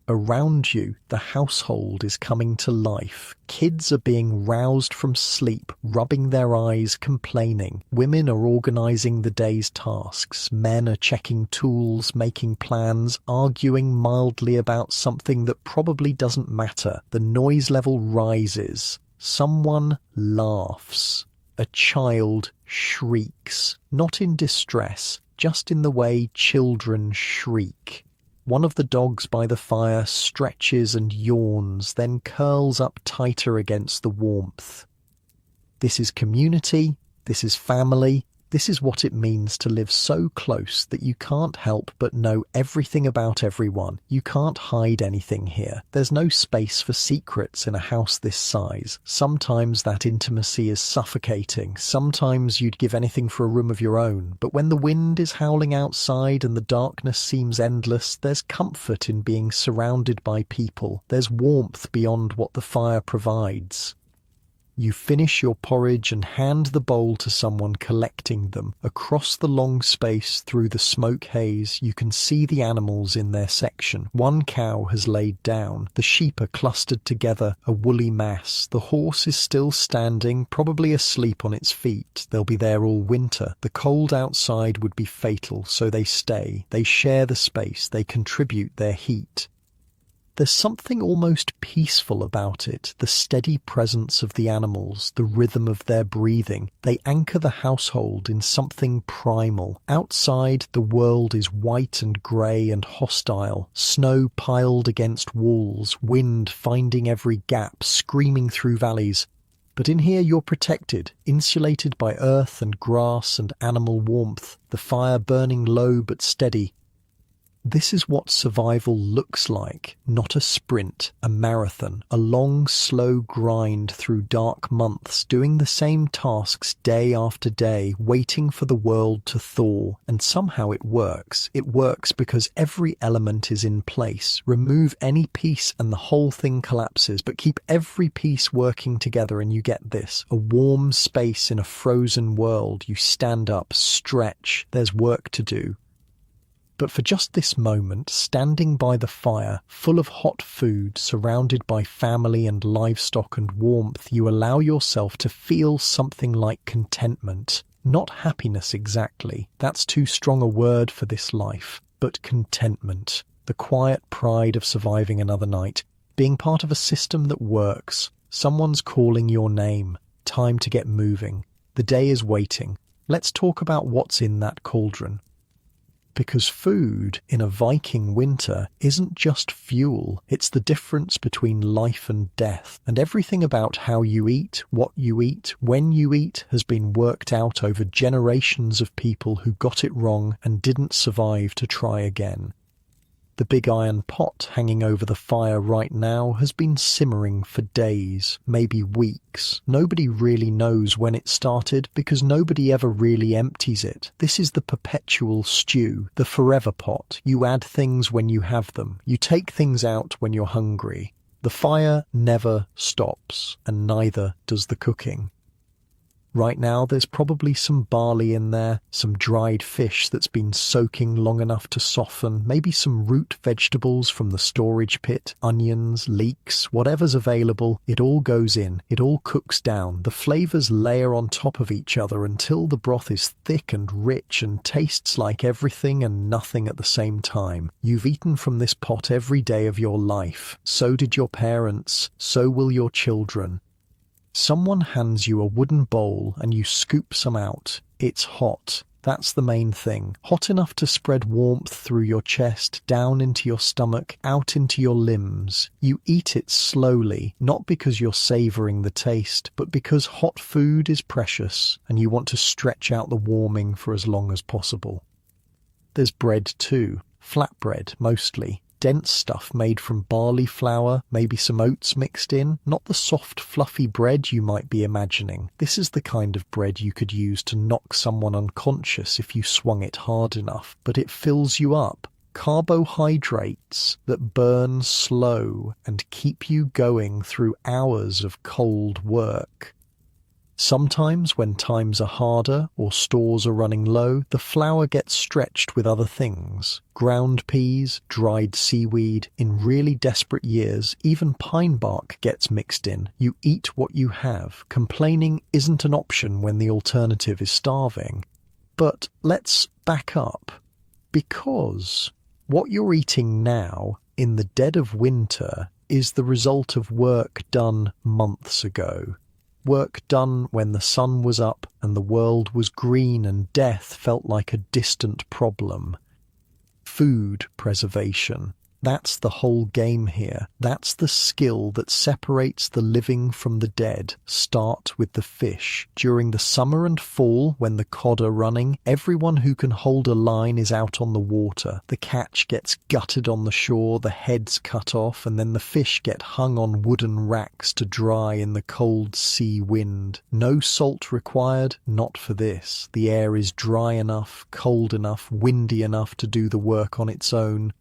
Speaker 1: Around you, the household is coming to life. Kids are being roused from sleep, rubbing their eyes, complaining. Women are organising the day's tasks. Men are checking tools, making plans, arguing mildly about something that probably doesn't matter. The noise level rises. Someone laughs. A child shrieks. Not in distress, just in the way children shriek. One of the dogs by the fire stretches and yawns, then curls up tighter against the warmth. This is community, this is family, this is what it means to live so close that you can't help but know everything about everyone. You can't hide anything here. There's no space for secrets in a house this size. Sometimes that intimacy is suffocating. Sometimes you'd give anything for a room of your own. But when the wind is howling outside and the darkness seems endless, there's comfort in being surrounded by people. There's warmth beyond what the fire provides. You finish your porridge and hand the bowl to someone collecting them. Across the long space through the smoke haze, you can see the animals in their section. One cow has laid down. The sheep are clustered together, a woolly mass. The horse is still standing, probably asleep on its feet. They'll be there all winter. The cold outside would be fatal, so they stay. They share the space. They contribute their heat. There's something almost peaceful about it, the steady presence of the animals, the rhythm of their breathing. They anchor the household in something primal. Outside, the world is white and grey and hostile, snow piled against walls, wind finding every gap, screaming through valleys. But in here you're protected, insulated by earth and grass and animal warmth, the fire burning low but steady. This is what survival looks like, not a sprint, a marathon, a long, slow grind through dark months, doing the same tasks day after day, waiting for the world to thaw. And somehow it works. It works because every element is in place. Remove any piece and the whole thing collapses, but keep every piece working together and you get this, a warm space in a frozen world. You stand up, stretch, there's work to do. But for just this moment, standing by the fire, full of hot food, surrounded by family and livestock and warmth, you allow yourself to feel something like contentment. Not happiness exactly, that's too strong a word for this life, but contentment. The quiet pride of surviving another night, being part of a system that works. Someone's calling your name. Time to get moving. The day is waiting. Let's talk about what's in that cauldron. Because food in a Viking winter isn't just fuel, it's the difference between life and death. And everything about how you eat, what you eat, when you eat has been worked out over generations of people who got it wrong and didn't survive to try again. The big iron pot hanging over the fire right now has been simmering for days, maybe weeks. Nobody really knows when it started because nobody ever really empties it. This is the perpetual stew, the forever pot. You add things when you have them. You take things out when you're hungry. The fire never stops, and neither does the cooking. Right now there's probably some barley in there, some dried fish that's been soaking long enough to soften, maybe some root vegetables from the storage pit, onions, leeks, whatever's available. It all goes in, it all cooks down. The flavours layer on top of each other until the broth is thick and rich and tastes like everything and nothing at the same time. You've eaten from this pot every day of your life. So did your parents, so will your children. Someone hands you a wooden bowl and you scoop some out. It's hot. That's the main thing. Hot enough to spread warmth through your chest, down into your stomach, out into your limbs. You eat it slowly, not because you're savouring the taste, but because hot food is precious and you want to stretch out the warming for as long as possible. There's bread too. Flatbread, mostly. Dense stuff made from barley flour, maybe some oats mixed in, not the soft fluffy bread you might be imagining. This is the kind of bread you could use to knock someone unconscious if you swung it hard enough, but it fills you up. Carbohydrates that burn slow and keep you going through hours of cold work. Sometimes when times are harder or stores are running low, the flour gets stretched with other things. Ground peas, dried seaweed. In really desperate years, even pine bark gets mixed in. You eat what you have. Complaining isn't an option when the alternative is starving. But let's back up. Because what you're eating now, in the dead of winter, is the result of work done months ago. Work done when the sun was up and the world was green and death felt like a distant problem. Food preservation. That's the whole game here. That's the skill that separates the living from the dead. Start with the fish. During the summer and fall, when the cod are running, everyone who can hold a line is out on the water. The catch gets gutted on the shore, the heads cut off, and then the fish get hung on wooden racks to dry in the cold sea wind. No salt required, not for this. The air is dry enough, cold enough, windy enough to do the work on its own.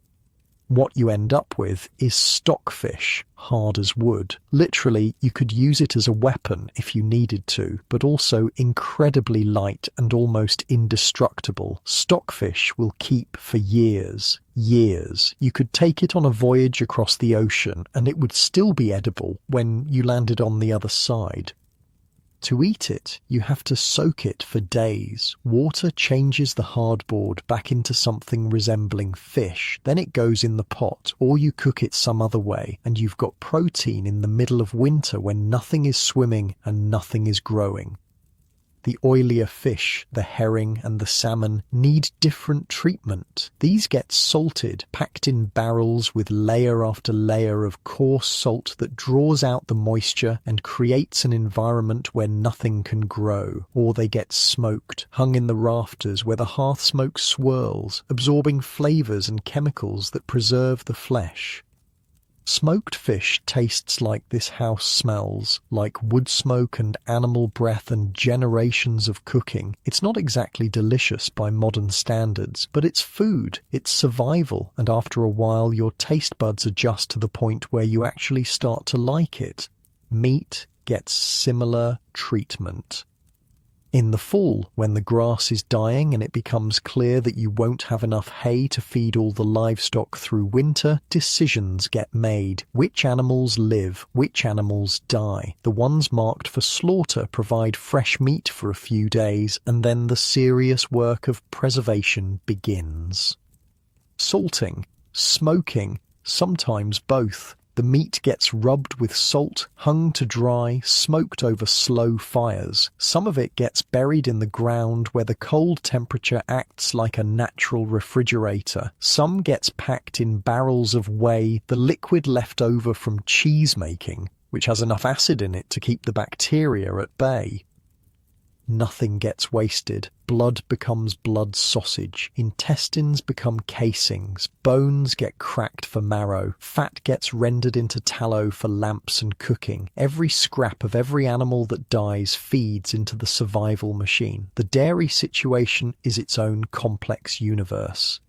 Speaker 1: What you end up with is stockfish, hard as wood. Literally, you could use it as a weapon if you needed to, but also incredibly light and almost indestructible. Stockfish will keep for years. Years. You could take it on a voyage across the ocean and it would still be edible when you landed on the other side. To eat it, you have to soak it for days. Water changes the hardboard back into something resembling fish. Then it goes in the pot, or you cook it some other way, and you've got protein in the middle of winter when nothing is swimming and nothing is growing. The oilier fish, the herring and the salmon, need different treatment. These get salted, packed in barrels with layer after layer of coarse salt that draws out the moisture and creates an environment where nothing can grow. Or they get smoked, hung in the rafters where the hearth smoke swirls, absorbing flavors and chemicals that preserve the flesh. Smoked fish tastes like this house smells, like wood smoke and animal breath and generations of cooking. It's not exactly delicious by modern standards, but it's food, it's survival, and after a while your taste buds adjust to the point where you actually start to like it. Meat gets similar treatment. In the fall, when the grass is dying and it becomes clear that you won't have enough hay to feed all the livestock through winter, decisions get made. Which animals live? Which animals die? The ones marked for slaughter provide fresh meat for a few days, and then the serious work of preservation begins. Salting, smoking, sometimes both. The meat gets rubbed with salt, hung to dry, smoked over slow fires. Some of it gets buried in the ground where the cold temperature acts like a natural refrigerator. Some gets packed in barrels of whey, the liquid left over from cheese making, which has enough acid in it to keep the bacteria at bay. Nothing gets wasted. Blood becomes blood sausage. Intestines become casings. Bones get cracked for marrow. Fat gets rendered into tallow for lamps and cooking. Every scrap of every animal that dies feeds into the survival machine. The dairy situation is its own complex universe.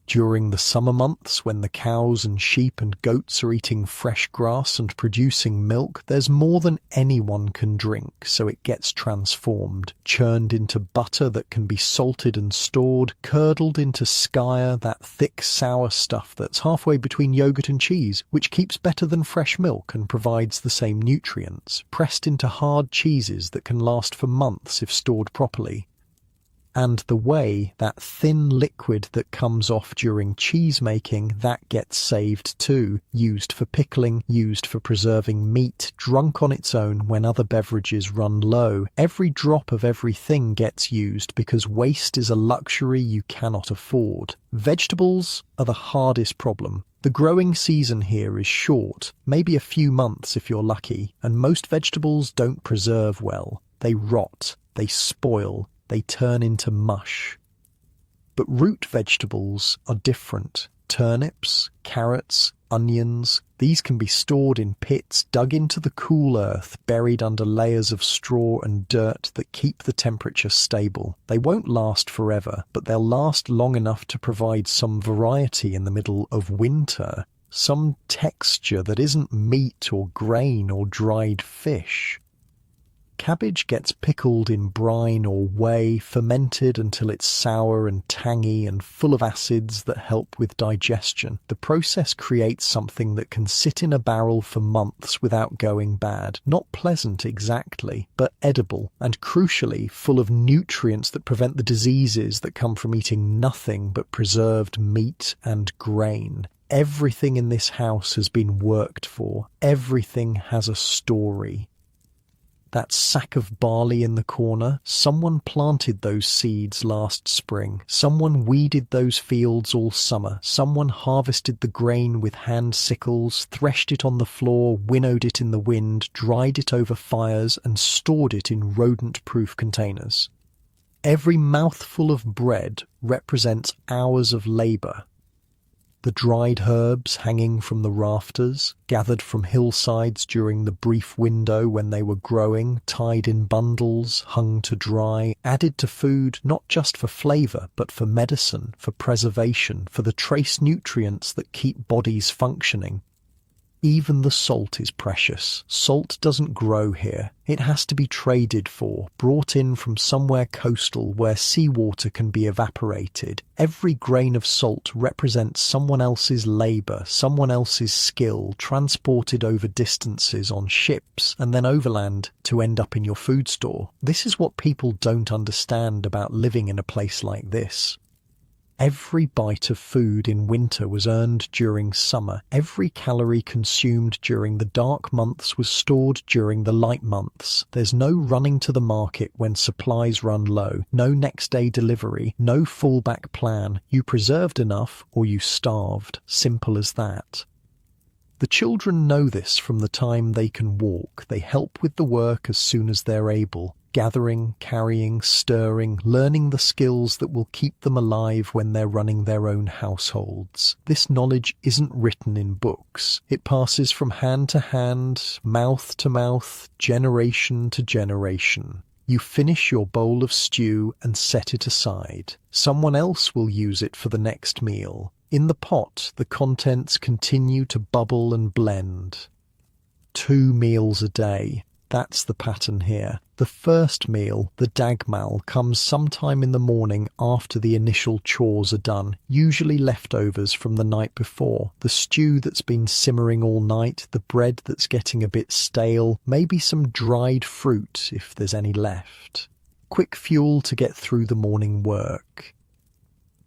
Speaker 1: During the summer months, when the cows and sheep and goats are eating fresh grass and producing milk, there's more than anyone can drink, so it gets transformed, churned into butter that can be salted and stored, curdled into skyr, that thick sour stuff that's halfway between yogurt and cheese, which keeps better than fresh milk and provides the same nutrients, pressed into hard cheeses that can last for months if stored properly. And the whey, that thin liquid that comes off during cheese making, that gets saved too, used for pickling, used for preserving meat, drunk on its own when other beverages run low. Every drop of everything gets used because waste is a luxury you cannot afford. Vegetables are the hardest problem. The growing season here is short, maybe a few months if you're lucky, and most vegetables don't preserve well. They rot, they spoil, they turn into mush. But root vegetables are different. Turnips, carrots, onions, these can be stored in pits dug into the cool earth, buried under layers of straw and dirt that keep the temperature stable. They won't last forever, but they'll last long enough to provide some variety in the middle of winter, some texture that isn't meat or grain or dried fish. Cabbage gets pickled in brine or whey, fermented until it's sour and tangy and full of acids that help with digestion. The process creates something that can sit in a barrel for months without going bad. Not pleasant exactly, but edible, and crucially full of nutrients that prevent the diseases that come from eating nothing but preserved meat and grain. Everything in this house has been worked for. Everything has a story. That sack of barley in the corner, someone planted those seeds last spring. Someone weeded those fields all summer. Someone harvested the grain with hand sickles, threshed it on the floor, winnowed it in the wind, dried it over fires, and stored it in rodent-proof containers. Every mouthful of bread represents hours of labor. The dried herbs hanging from the rafters, gathered from hillsides during the brief window when they were growing, tied in bundles, hung to dry, added to food not just for flavor, but for medicine, for preservation, for the trace nutrients that keep bodies functioning. Even the salt is precious. Salt doesn't grow here. It has to be traded for, brought in from somewhere coastal where seawater can be evaporated. Every grain of salt represents someone else's labor, someone else's skill, transported over distances on ships and then overland to end up in your food store. This is what people don't understand about living in a place like this. Every bite of food in winter was earned during summer. Every calorie consumed during the dark months was stored during the light months. There's no running to the market when supplies run low, no next day delivery, no fallback plan. You preserved enough or you starved. Simple as that. The children know this from the time they can walk. They help with the work as soon as they're able. Gathering, carrying, stirring, learning the skills that will keep them alive when they're running their own households. This knowledge isn't written in books. It passes from hand to hand, mouth to mouth, generation to generation. You finish your bowl of stew and set it aside. Someone else will use it for the next meal. In the pot, the contents continue to bubble and blend. 2 meals a day. That's the pattern here. The first meal, the dagmal, comes sometime in the morning after the initial chores are done, usually leftovers from the night before. The stew that's been simmering all night, the bread that's getting a bit stale, maybe some dried fruit if there's any left. Quick fuel to get through the morning work.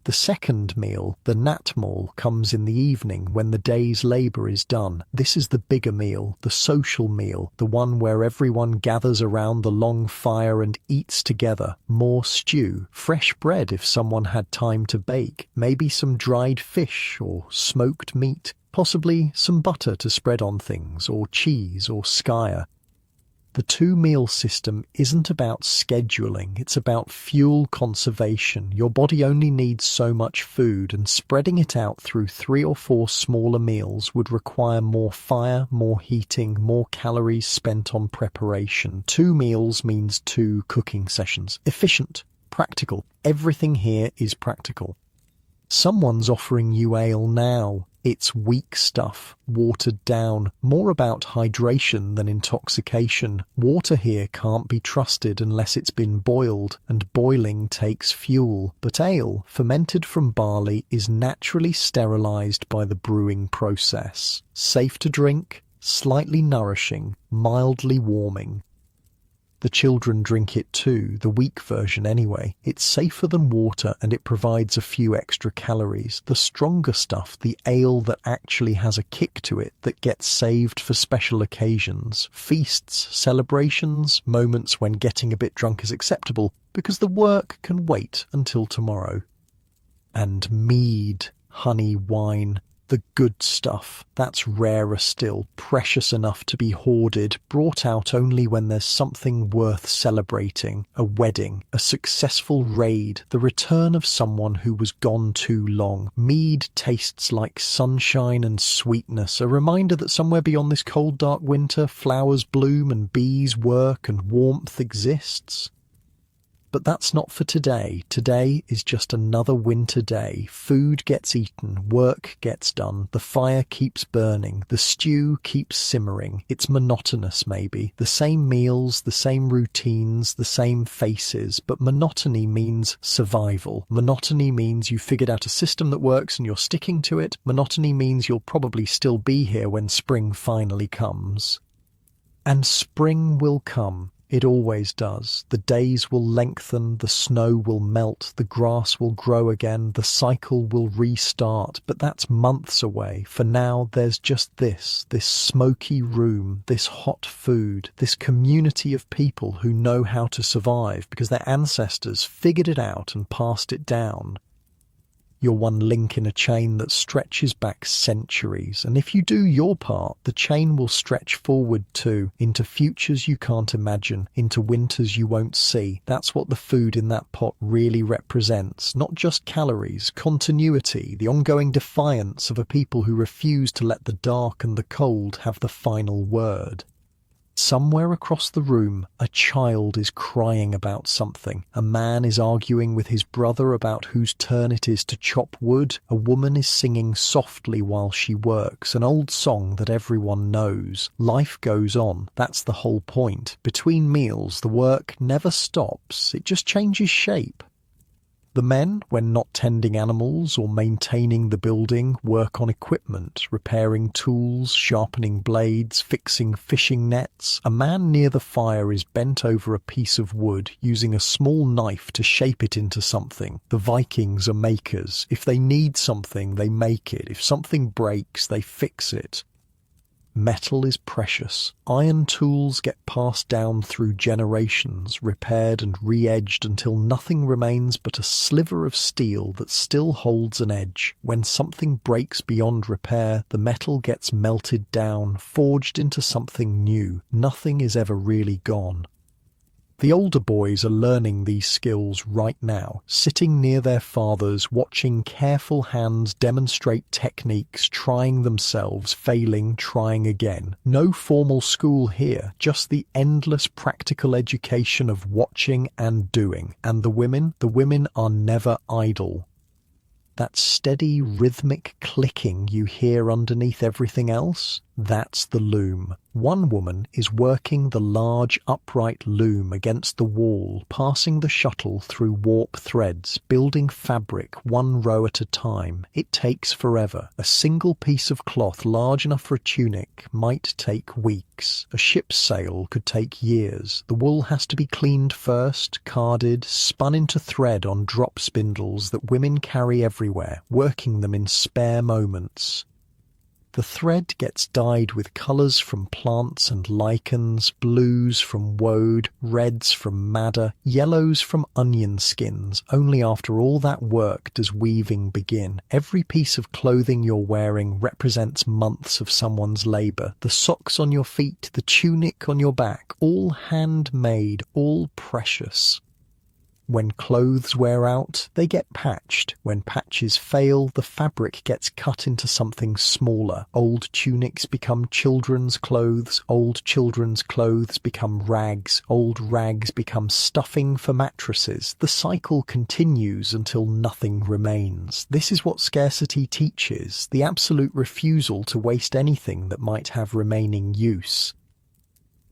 Speaker 1: The second meal, the natmal, comes in the evening when the day's labour is done. This is the bigger meal, the social meal, the one where everyone gathers around the long fire and eats together. More stew, fresh bread if someone had time to bake, maybe some dried fish or smoked meat, possibly some butter to spread on things, or cheese or skyer. The 2-meal system isn't about scheduling, it's about fuel conservation. Your body only needs so much food, and spreading it out through 3 or 4 smaller meals would require more fire, more heating, more calories spent on preparation. 2 meals means 2 cooking sessions. Efficient, practical. Everything here is practical. Someone's offering you ale now. It's weak stuff, watered down, more about hydration than intoxication. Water here can't be trusted unless it's been boiled, and boiling takes fuel. But ale, fermented from barley, is naturally sterilized by the brewing process. Safe to drink, slightly nourishing, mildly warming. The children drink it too, the weak version anyway. It's safer than water and it provides a few extra calories. The stronger stuff, the ale that actually has a kick to it, that gets saved for special occasions, feasts, celebrations, moments when getting a bit drunk is acceptable, because the work can wait until tomorrow. And mead, honey, wine. The good stuff, that's rarer still, precious enough to be hoarded, brought out only when there's something worth celebrating, a wedding, a successful raid, the return of someone who was gone too long. Mead tastes like sunshine and sweetness, a reminder that somewhere beyond this cold, dark winter, flowers bloom and bees work and warmth exists. But that's not for today. Today is just another winter day. Food gets eaten, work gets done, the fire keeps burning, the stew keeps simmering. It's monotonous maybe, the same meals, the same routines, the same faces, but monotony means survival. Monotony means you figured out a system that works and you're sticking to it. Monotony means you'll probably still be here when spring finally comes. And spring will come. It always does. The days will lengthen, the snow will melt, the grass will grow again, the cycle will restart, but that's months away. For now, there's just this smoky room, this hot food, this community of people who know how to survive because their ancestors figured it out and passed it down. You're one link in a chain that stretches back centuries, and if you do your part, the chain will stretch forward too, into futures you can't imagine, into winters you won't see. That's what the food in that pot really represents, not just calories, continuity, the ongoing defiance of a people who refuse to let the dark and the cold have the final word. Somewhere across the room, a child is crying about something. A man is arguing with his brother about whose turn it is to chop wood. A woman is singing softly while she works, an old song that everyone knows. Life goes on, that's the whole point. Between meals, the work never stops, it just changes shape. The men, when not tending animals or maintaining the building, work on equipment, repairing tools, sharpening blades, fixing fishing nets. A man near the fire is bent over a piece of wood, using a small knife to shape it into something. The Vikings are makers. If they need something, they make it. If something breaks, they fix it. Metal is precious. Iron tools get passed down through generations, repaired and re-edged until nothing remains but a sliver of steel that still holds an edge. When something breaks beyond repair, the metal gets melted down, forged into something new. Nothing is ever really gone. The older boys are learning these skills right now, sitting near their fathers, watching careful hands demonstrate techniques, trying themselves, failing, trying again. No formal school here, just the endless practical education of watching and doing. And the women are never idle. That steady, rhythmic clicking you hear underneath everything else, that's the loom. One woman is working the large upright loom against the wall, passing the shuttle through warp threads, building fabric one row at a time. It takes forever. A single piece of cloth large enough for a tunic might take weeks. A ship's sail could take years. The wool has to be cleaned first, carded, spun into thread on drop spindles that women carry everywhere, working them in spare moments. The thread gets dyed with colours from plants and lichens, blues from woad, reds from madder, yellows from onion skins. Only after all that work does weaving begin. Every piece of clothing you're wearing represents months of someone's labour. The socks on your feet, the tunic on your back, all handmade, all precious. When clothes wear out, they get patched. When patches fail, the fabric gets cut into something smaller. Old tunics become children's clothes. Old children's clothes become rags. Old rags become stuffing for mattresses. The cycle continues until nothing remains. This is what scarcity teaches, the absolute refusal to waste anything that might have remaining use.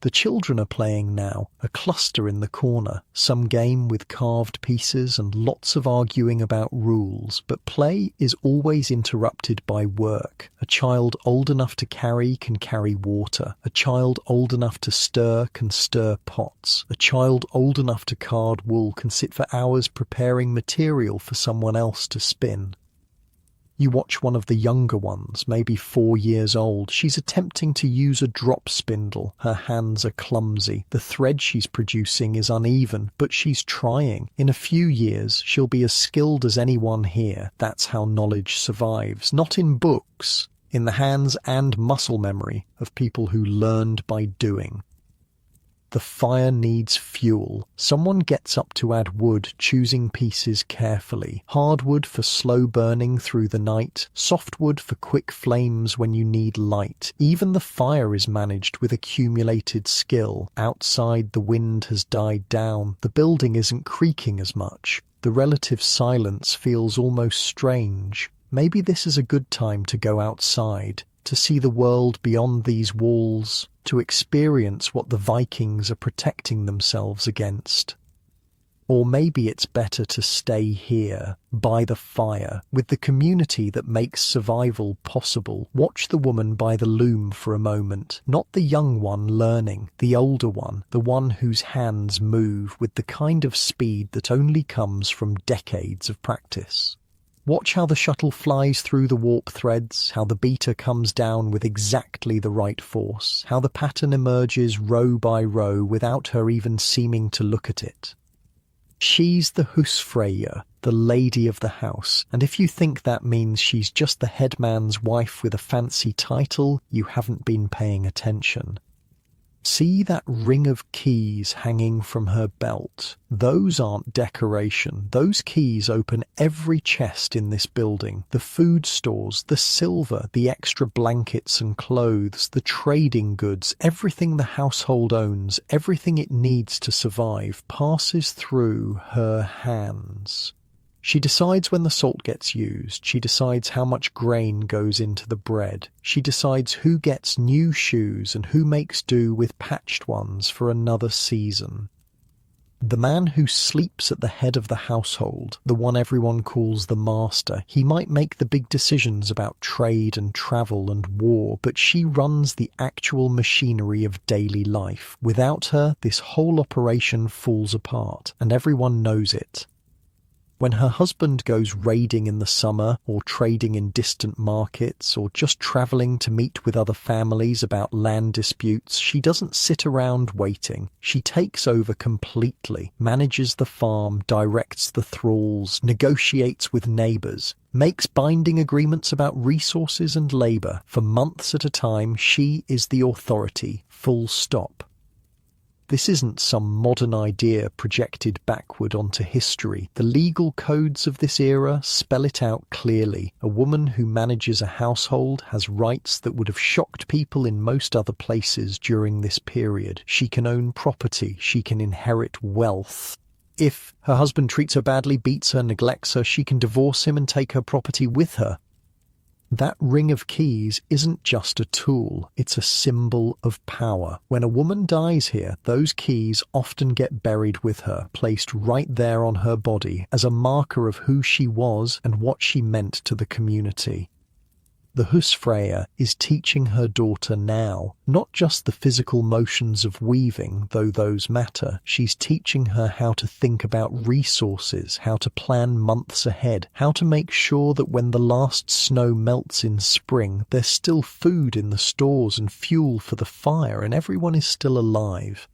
Speaker 1: The children are playing now, a cluster in the corner, some game with carved pieces and lots of arguing about rules, but play is always interrupted by work. A child old enough to carry can carry water. A child old enough to stir can stir pots. A child old enough to card wool can sit for hours preparing material for someone else to spin. You watch one of the younger ones, maybe 4 years old. She's attempting to use a drop spindle. Her hands are clumsy. The thread she's producing is uneven, but she's trying. In a few years, she'll be as skilled as anyone here. That's how knowledge survives. Not in books, in the hands and muscle memory of people who learned by doing. The fire needs fuel. Someone gets up to add wood, choosing pieces carefully. Hardwood for slow burning through the night, softwood for quick flames when you need light. Even the fire is managed with accumulated skill. Outside, the wind has died down. The building isn't creaking as much. The relative silence feels almost strange. Maybe this is a good time to go outside, to see the world beyond these walls, to experience what the Vikings are protecting themselves against. Or maybe it's better to stay here, by the fire, with the community that makes survival possible. Watch the woman by the loom for a moment, not the young one learning, the older one, the one whose hands move with the kind of speed that only comes from decades of practice. Watch how the shuttle flies through the warp threads, how the beater comes down with exactly the right force, how the pattern emerges row by row without her even seeming to look at it. She's the husfreyja, the lady of the house, and if you think that means she's just the headman's wife with a fancy title, you haven't been paying attention. See that ring of keys hanging from her belt? Those aren't decoration. Those keys open every chest in this building. The food stores, the silver, the extra blankets and clothes, the trading goods, everything the household owns, everything it needs to survive, passes through her hands. She decides when the salt gets used. She decides how much grain goes into the bread. She decides who gets new shoes and who makes do with patched ones for another season. The man who sleeps at the head of the household, the one everyone calls the master, he might make the big decisions about trade and travel and war, but she runs the actual machinery of daily life. Without her, this whole operation falls apart, and everyone knows it. When her husband goes raiding in the summer, or trading in distant markets, or just travelling to meet with other families about land disputes, she doesn't sit around waiting. She takes over completely, manages the farm, directs the thralls, negotiates with neighbours, makes binding agreements about resources and labour. For months at a time, she is the authority, full stop. This isn't some modern idea projected backward onto history. The legal codes of this era spell it out clearly. A woman who manages a household has rights that would have shocked people in most other places during this period. She can own property. She can inherit wealth. If her husband treats her badly, beats her, neglects her, she can divorce him and take her property with her. That ring of keys isn't just a tool, it's a symbol of power. When a woman dies here, those keys often get buried with her, placed right there on her body as a marker of who she was and what she meant to the community. The husfreyja is teaching her daughter now, not just the physical motions of weaving, though those matter. She's teaching her how to think about resources, how to plan months ahead, how to make sure that when the last snow melts in spring, there's still food in the stores and fuel for the fire, and everyone is still alive.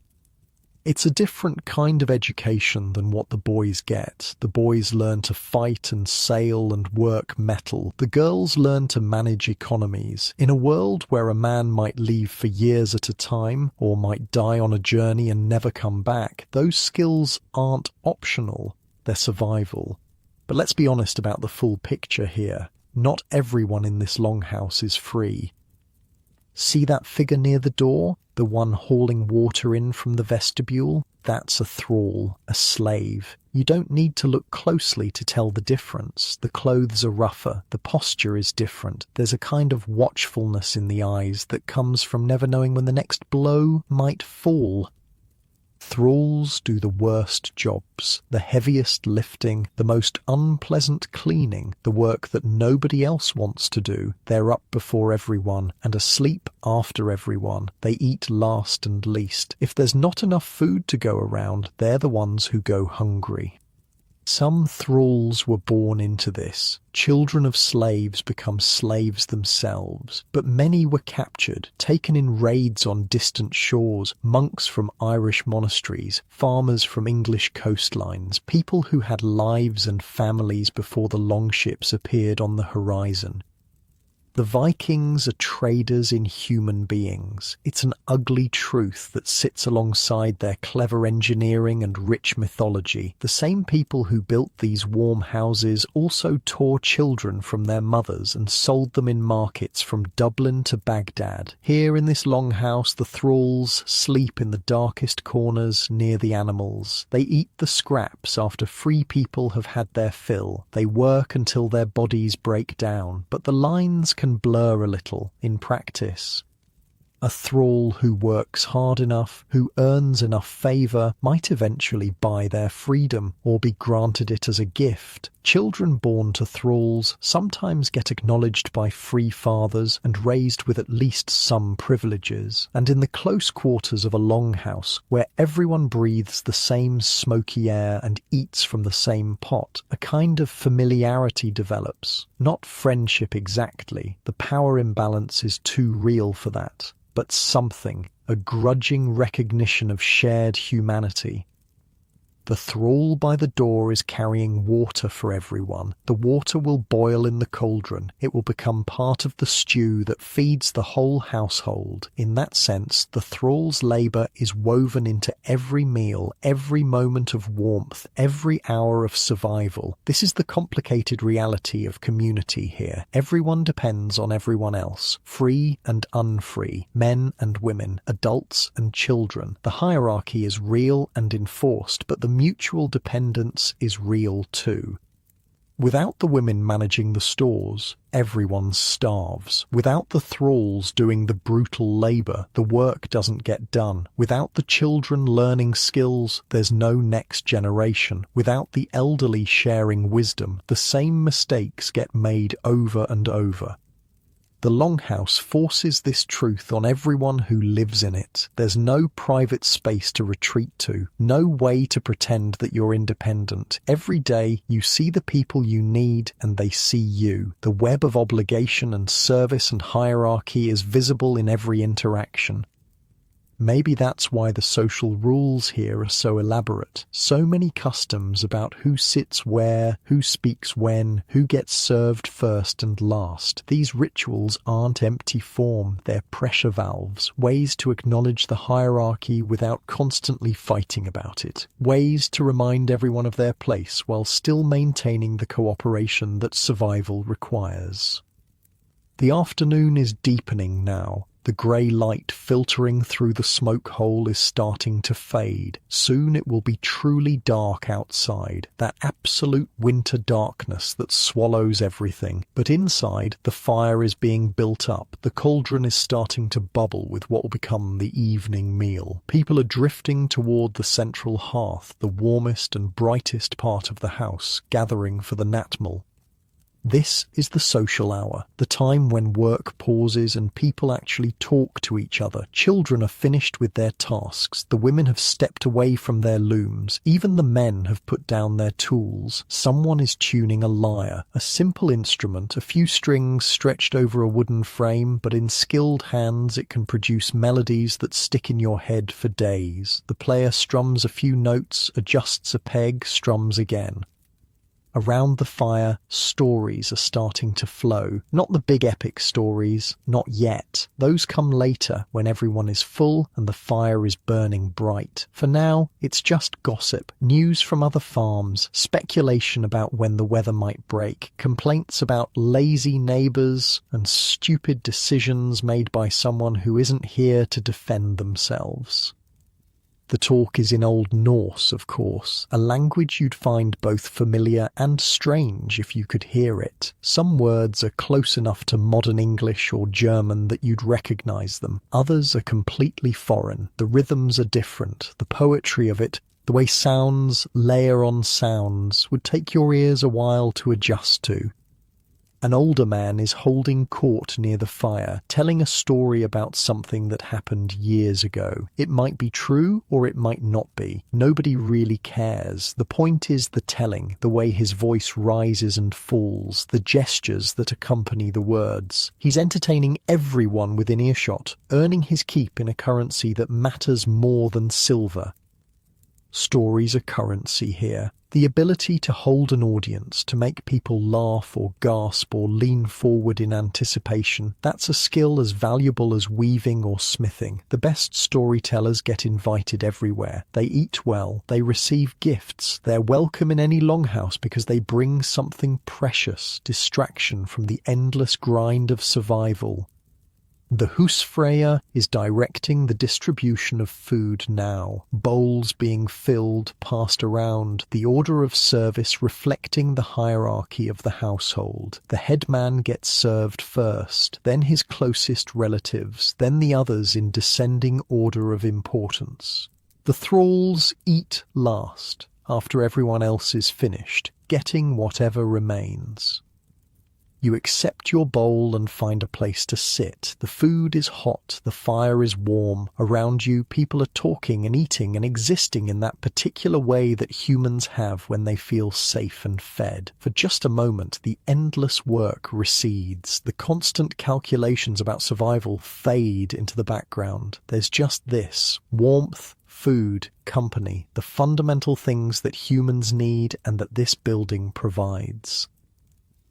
Speaker 1: It's a different kind of education than what the boys get. The boys learn to fight and sail and work metal. The girls learn to manage economies. In a world where a man might leave for years at a time, or might die on a journey and never come back, those skills aren't optional, they're survival. But let's be honest about the full picture here. Not everyone in this longhouse is free. See that figure near the door? The one hauling water in from the vestibule? That's a thrall, a slave. You don't need to look closely to tell the difference. The clothes are rougher, the posture is different. There's a kind of watchfulness in the eyes that comes from never knowing when the next blow might fall. Thralls do the worst jobs, the heaviest lifting, the most unpleasant cleaning, the work that nobody else wants to do. They're up before everyone and asleep after everyone. They eat last and least. If there's not enough food to go around, they're the ones who go hungry. Some thralls were born into this. Children of slaves become slaves themselves. But many were captured, taken in raids on distant shores, monks from Irish monasteries, farmers from English coastlines, people who had lives and families before the longships appeared on the horizon. The Vikings are traders in human beings. It's an ugly truth that sits alongside their clever engineering and rich mythology. The same people who built these warm houses also tore children from their mothers and sold them in markets from Dublin to Baghdad. Here in this longhouse, the thralls sleep in the darkest corners near the animals. They eat the scraps after free people have had their fill. They work until their bodies break down, but the lines can blur a little in practice. A thrall who works hard enough, who earns enough favor, might eventually buy their freedom or be granted it as a gift. Children born to thralls sometimes get acknowledged by free fathers and raised with at least some privileges. And in the close quarters of a longhouse, where everyone breathes the same smoky air and eats from the same pot, a kind of familiarity develops. Not friendship exactly, the power imbalance is too real for that. But something, a grudging recognition of shared humanity. The thrall by the door is carrying water for everyone. The water will boil in the cauldron. It will become part of the stew that feeds the whole household. In that sense, the thrall's labour is woven into every meal, every moment of warmth, every hour of survival. This is the complicated reality of community here. Everyone depends on everyone else, free and unfree, men and women, adults and children. The hierarchy is real and enforced, but the mutual dependence is real too. Without the women managing the stores, everyone starves. Without the thralls doing the brutal labour, the work doesn't get done. Without the children learning skills, there's no next generation. Without the elderly sharing wisdom, the same mistakes get made over and over. The longhouse forces this truth on everyone who lives in it. There's no private space to retreat to, no way to pretend that you're independent. Every day you see the people you need and they see you. The web of obligation and service and hierarchy is visible in every interaction. Maybe that's why the social rules here are so elaborate. So many customs about who sits where, who speaks when, who gets served first and last. These rituals aren't empty form, they're pressure valves, ways to acknowledge the hierarchy without constantly fighting about it. Ways to remind everyone of their place while still maintaining the cooperation that survival requires. The afternoon is deepening now. The grey light filtering through the smoke hole is starting to fade. Soon it will be truly dark outside, that absolute winter darkness that swallows everything. But inside, the fire is being built up. The cauldron is starting to bubble with what will become the evening meal. People are drifting toward the central hearth, the warmest and brightest part of the house, gathering for the natmal. This is the social hour, the time when work pauses and people actually talk to each other. Children are finished with their tasks. The women have stepped away from their looms. Even the men have put down their tools. Someone is tuning a lyre, a simple instrument, a few strings stretched over a wooden frame, but in skilled hands it can produce melodies that stick in your head for days. The player strums a few notes, adjusts a peg, strums again. Around the fire, stories are starting to flow. Not the big epic stories, not yet. Those come later, when everyone is full and the fire is burning bright. For now, it's just gossip, news from other farms, speculation about when the weather might break, complaints about lazy neighbours, and stupid decisions made by someone who isn't here to defend themselves. The talk is in Old Norse, of course, a language you'd find both familiar and strange if you could hear it. Some words are close enough to modern English or German that you'd recognise them. Others are completely foreign. The rhythms are different. The poetry of it, the way sounds layer on sounds, would take your ears a while to adjust to. An older man is holding court near the fire, telling a story about something that happened years ago. It might be true or it might not be. Nobody really cares. The point is the telling, the way his voice rises and falls, the gestures that accompany the words. He's entertaining everyone within earshot, earning his keep in a currency that matters more than silver. Stories are currency here. The ability to hold an audience, to make people laugh or gasp or lean forward in anticipation, that's a skill as valuable as weaving or smithing. The best storytellers get invited everywhere. They eat well, they receive gifts, they're welcome in any longhouse because they bring something precious, distraction from the endless grind of survival. The husfreyja is directing the distribution of food now, bowls being filled, passed around, the order of service reflecting the hierarchy of the household. The headman gets served first, then his closest relatives, then the others in descending order of importance. The thralls eat last, after everyone else is finished, getting whatever remains. You accept your bowl and find a place to sit. The food is hot, the fire is warm. Around you, people are talking and eating and existing in that particular way that humans have when they feel safe and fed. For just a moment, the endless work recedes. The constant calculations about survival fade into the background. There's just this: warmth, food, company, the fundamental things that humans need and that this building provides.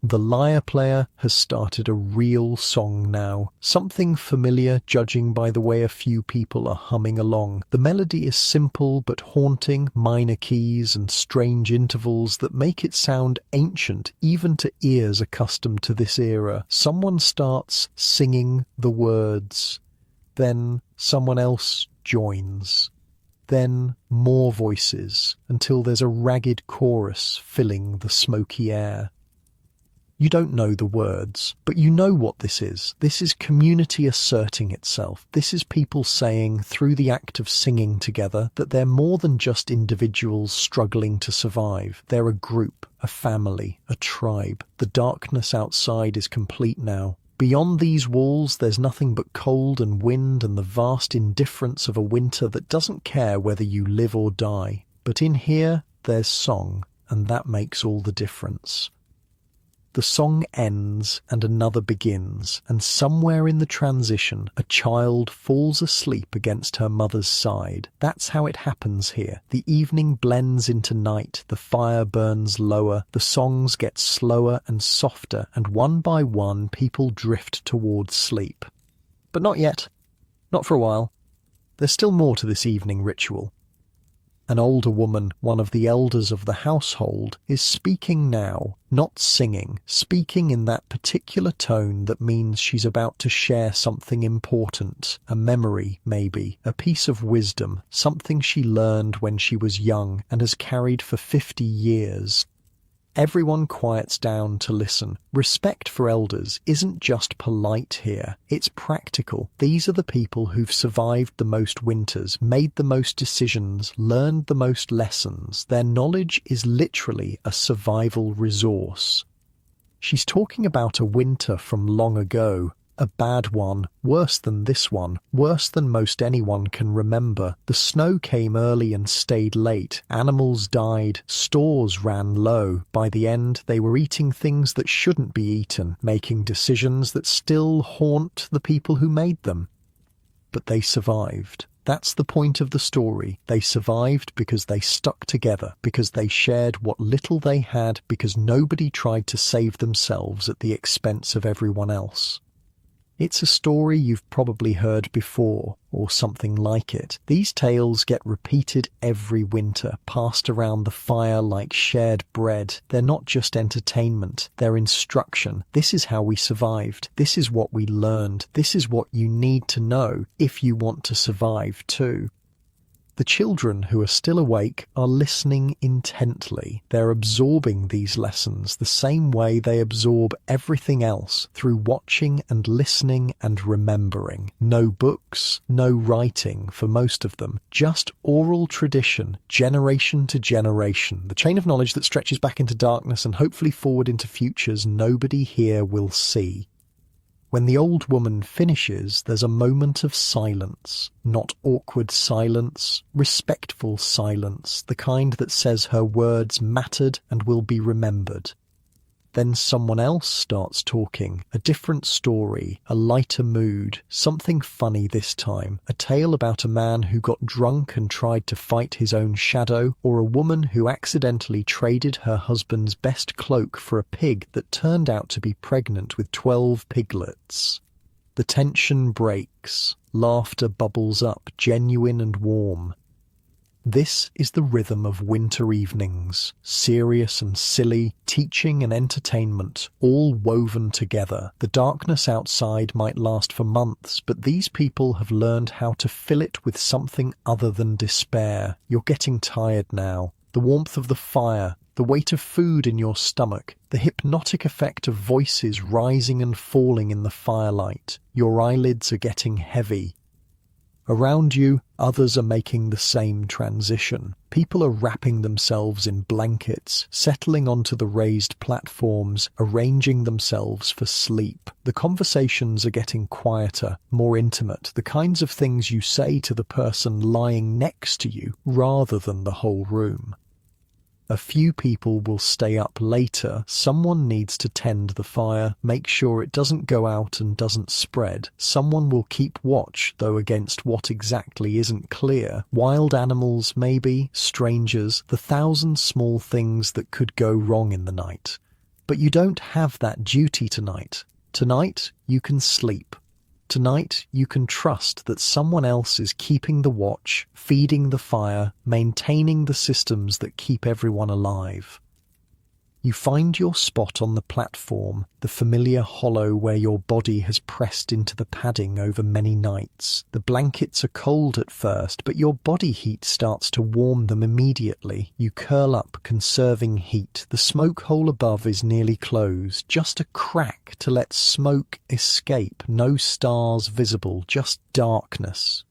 Speaker 1: The lyre player has started a real song now, something familiar judging by the way a few people are humming along. The melody is simple but haunting, minor keys and strange intervals that make it sound ancient even to ears accustomed to this era. Someone starts singing the words, then someone else joins. Then more voices, until there's a ragged chorus filling the smoky air. You don't know the words, but you know what this is. This is community asserting itself. This is people saying, through the act of singing together, that they're more than just individuals struggling to survive. They're a group, a family, a tribe. The darkness outside is complete now. Beyond these walls, there's nothing but cold and wind and the vast indifference of a winter that doesn't care whether you live or die. But in here, there's song, and that makes all the difference. The song ends and another begins, and somewhere in the transition, a child falls asleep against her mother's side. That's how it happens here. The evening blends into night, the fire burns lower, the songs get slower and softer, and one by one people drift towards sleep. But not yet. Not for a while. There's still more to this evening ritual. An older woman, one of the elders of the household, is speaking now, not singing, speaking in that particular tone that means she's about to share something important, a memory, maybe, a piece of wisdom, something she learned when she was young and has carried for 50 years. Everyone quiets down to listen. Respect for elders isn't just polite here, it's practical. These are the people who've survived the most winters, made the most decisions, learned the most lessons. Their knowledge is literally a survival resource. She's talking about a winter from long ago. A bad one, worse than this one, worse than most anyone can remember. The snow came early and stayed late. Animals died. Stores ran low. By the end, they were eating things that shouldn't be eaten, making decisions that still haunt the people who made them. But they survived. That's the point of the story. They survived because they stuck together, because they shared what little they had, because nobody tried to save themselves at the expense of everyone else. It's a story you've probably heard before, or something like it. These tales get repeated every winter, passed around the fire like shared bread. They're not just entertainment, they're instruction. This is how we survived. This is what we learned. This is what you need to know if you want to survive too. The children who are still awake are listening intently. They're absorbing these lessons the same way they absorb everything else, through watching and listening and remembering. No books, no writing for most of them, just oral tradition, generation to generation. The chain of knowledge that stretches back into darkness and hopefully forward into futures nobody here will see. When the old woman finishes, there's a moment of silence. Not awkward silence, respectful silence, the kind that says her words mattered and will be remembered. Then someone else starts talking, a different story, a lighter mood, something funny this time, a tale about a man who got drunk and tried to fight his own shadow, or a woman who accidentally traded her husband's best cloak for a pig that turned out to be pregnant with 12 piglets. The tension breaks, laughter bubbles up, genuine and warm. This is the rhythm of winter evenings, serious and silly, teaching and entertainment, all woven together. The darkness outside might last for months, but these people have learned how to fill it with something other than despair. You're getting tired now. The warmth of the fire, the weight of food in your stomach, the hypnotic effect of voices rising and falling in the firelight. Your eyelids are getting heavy. Around you, others are making the same transition. People are wrapping themselves in blankets, settling onto the raised platforms, arranging themselves for sleep. The conversations are getting quieter, more intimate, the kinds of things you say to the person lying next to you rather than the whole room. A few people will stay up later. Someone needs to tend the fire, make sure it doesn't go out and doesn't spread. Someone will keep watch, though against what exactly isn't clear. Wild animals, maybe, strangers, the thousand small things that could go wrong in the night. But you don't have that duty tonight. Tonight, you can sleep. Tonight, you can trust that someone else is keeping the watch, feeding the fire, maintaining the systems that keep everyone alive. You find your spot on the platform, the familiar hollow where your body has pressed into the padding over many nights. The blankets are cold at first, but your body heat starts to warm them immediately. You curl up, conserving heat. The smoke hole above is nearly closed, just a crack to let smoke escape. No stars visible, just darkness.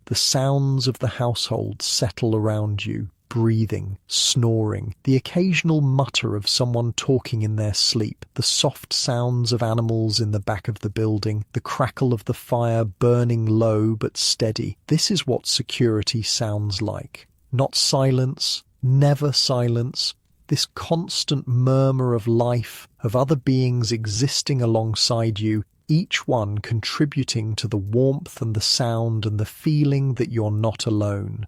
Speaker 1: The sounds of the household settle around you. Breathing, snoring, the occasional mutter of someone talking in their sleep, the soft sounds of animals in the back of the building, the crackle of the fire burning low but steady. This is what security sounds like. Not silence, never silence. This constant murmur of life, of other beings existing alongside you, each one contributing to the warmth and the sound and the feeling that you're not alone.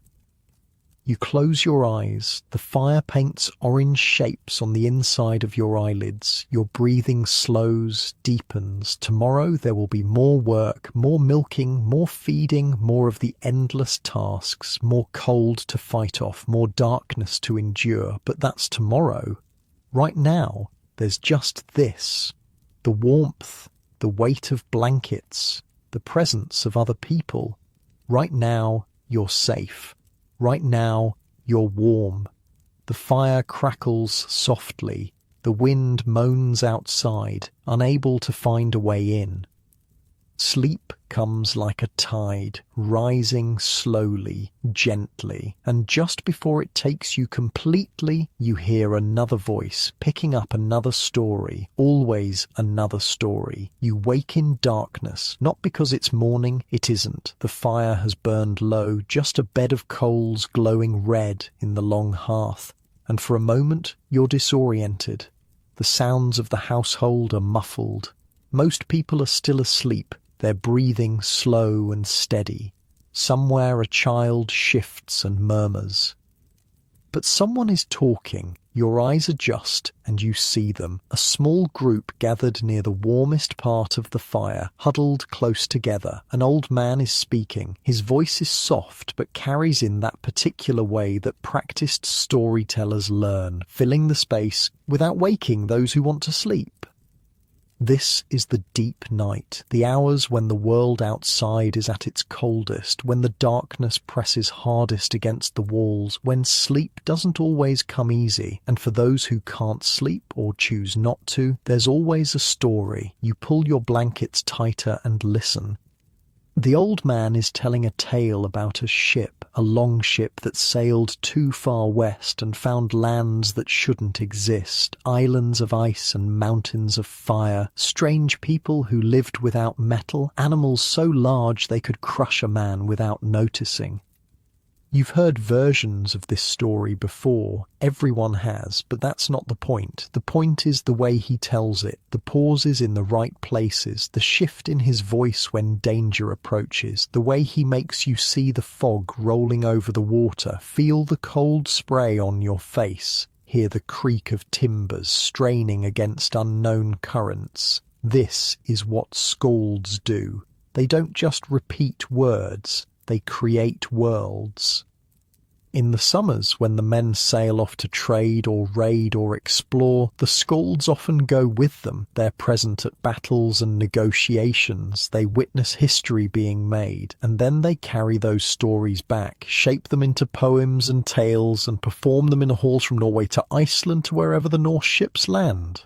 Speaker 1: You close your eyes, the fire paints orange shapes on the inside of your eyelids, your breathing slows, deepens. Tomorrow there will be more work, more milking, more feeding, more of the endless tasks, more cold to fight off, more darkness to endure, but that's tomorrow. Right now, there's just this, the warmth, the weight of blankets, the presence of other people. Right now, you're safe. Right now, you're warm. The fire crackles softly. The wind moans outside, unable to find a way in. Sleep comes like a tide, rising slowly, gently, and just before it takes you completely, you hear another voice, picking up another story, always another story. You wake in darkness, not because it's morning, it isn't. The fire has burned low, just a bed of coals glowing red in the long hearth. And for a moment, you're disoriented. The sounds of the household are muffled. Most people are still asleep. Their breathing slow and steady. Somewhere a child shifts and murmurs. But someone is talking. Your eyes adjust and you see them. A small group gathered near the warmest part of the fire, huddled close together. An old man is speaking. His voice is soft but carries in that particular way that practiced storytellers learn, filling the space without waking those who want to sleep. This is the deep night, the hours when the world outside is at its coldest, when the darkness presses hardest against the walls, when sleep doesn't always come easy, and for those who can't sleep or choose not to, there's always a story. You pull your blankets tighter and listen. The old man is telling a tale about a ship, a long ship that sailed too far west and found lands that shouldn't exist, islands of ice and mountains of fire, strange people who lived without metal, animals so large they could crush a man without noticing. You've heard versions of this story before. Everyone has, but that's not the point. The point is the way he tells it, the pauses in the right places, the shift in his voice when danger approaches, the way he makes you see the fog rolling over the water, feel the cold spray on your face, hear the creak of timbers straining against unknown currents. This is what skalds do. They don't just repeat words. They create worlds. In the summers, when the men sail off to trade or raid or explore, the skalds often go with them. They're present at battles and negotiations. They witness history being made, and then they carry those stories back, shape them into poems and tales, and perform them in halls from Norway to Iceland to wherever the Norse ships land.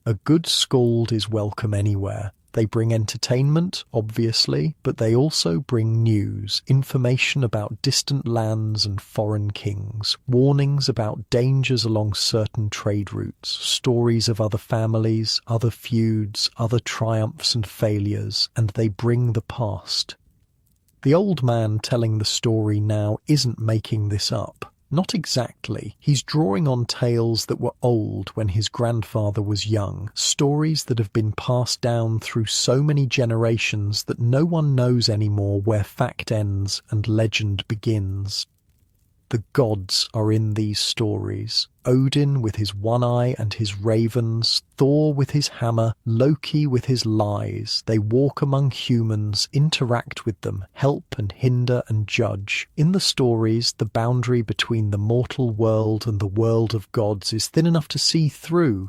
Speaker 1: A good skald is welcome anywhere. They bring entertainment, obviously, but they also bring news, information about distant lands and foreign kings, warnings about dangers along certain trade routes, stories of other families, other feuds, other triumphs and failures, and they bring the past. The old man telling the story now isn't making this up. Not exactly. He's drawing on tales that were old when his grandfather was young, stories that have been passed down through so many generations that no one knows anymore where fact ends and legend begins. The gods are in these stories. Odin with his one eye and his ravens, Thor with his hammer, Loki with his lies. They walk among humans, interact with them, help and hinder and judge. In the stories, the boundary between the mortal world and the world of gods is thin enough to see through.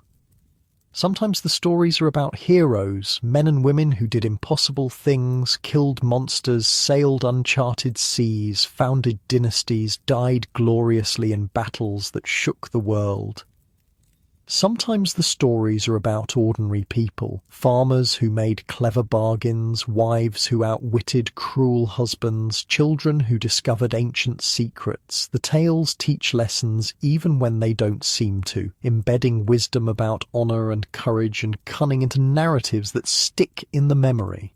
Speaker 1: Sometimes the stories are about heroes, men and women who did impossible things, killed monsters, sailed uncharted seas, founded dynasties, died gloriously in battles that shook the world. Sometimes the stories are about ordinary people, farmers who made clever bargains, wives who outwitted cruel husbands, children who discovered ancient secrets. The tales teach lessons even when they don't seem to, embedding wisdom about honor and courage and cunning into narratives that stick in the memory.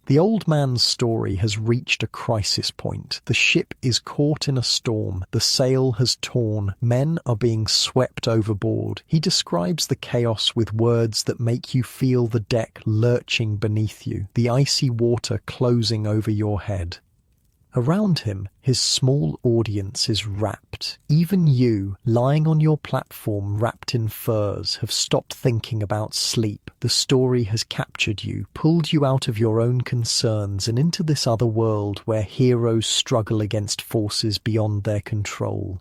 Speaker 1: The old man's story has reached a crisis point. The ship is caught in a storm. The sail has torn. Men are being swept overboard. He describes the chaos with words that make you feel the deck lurching beneath you, the icy water closing over your head. Around him, his small audience is rapt. Even you, lying on your platform wrapped in furs, have stopped thinking about sleep. The story has captured you, pulled you out of your own concerns and into this other world where heroes struggle against forces beyond their control.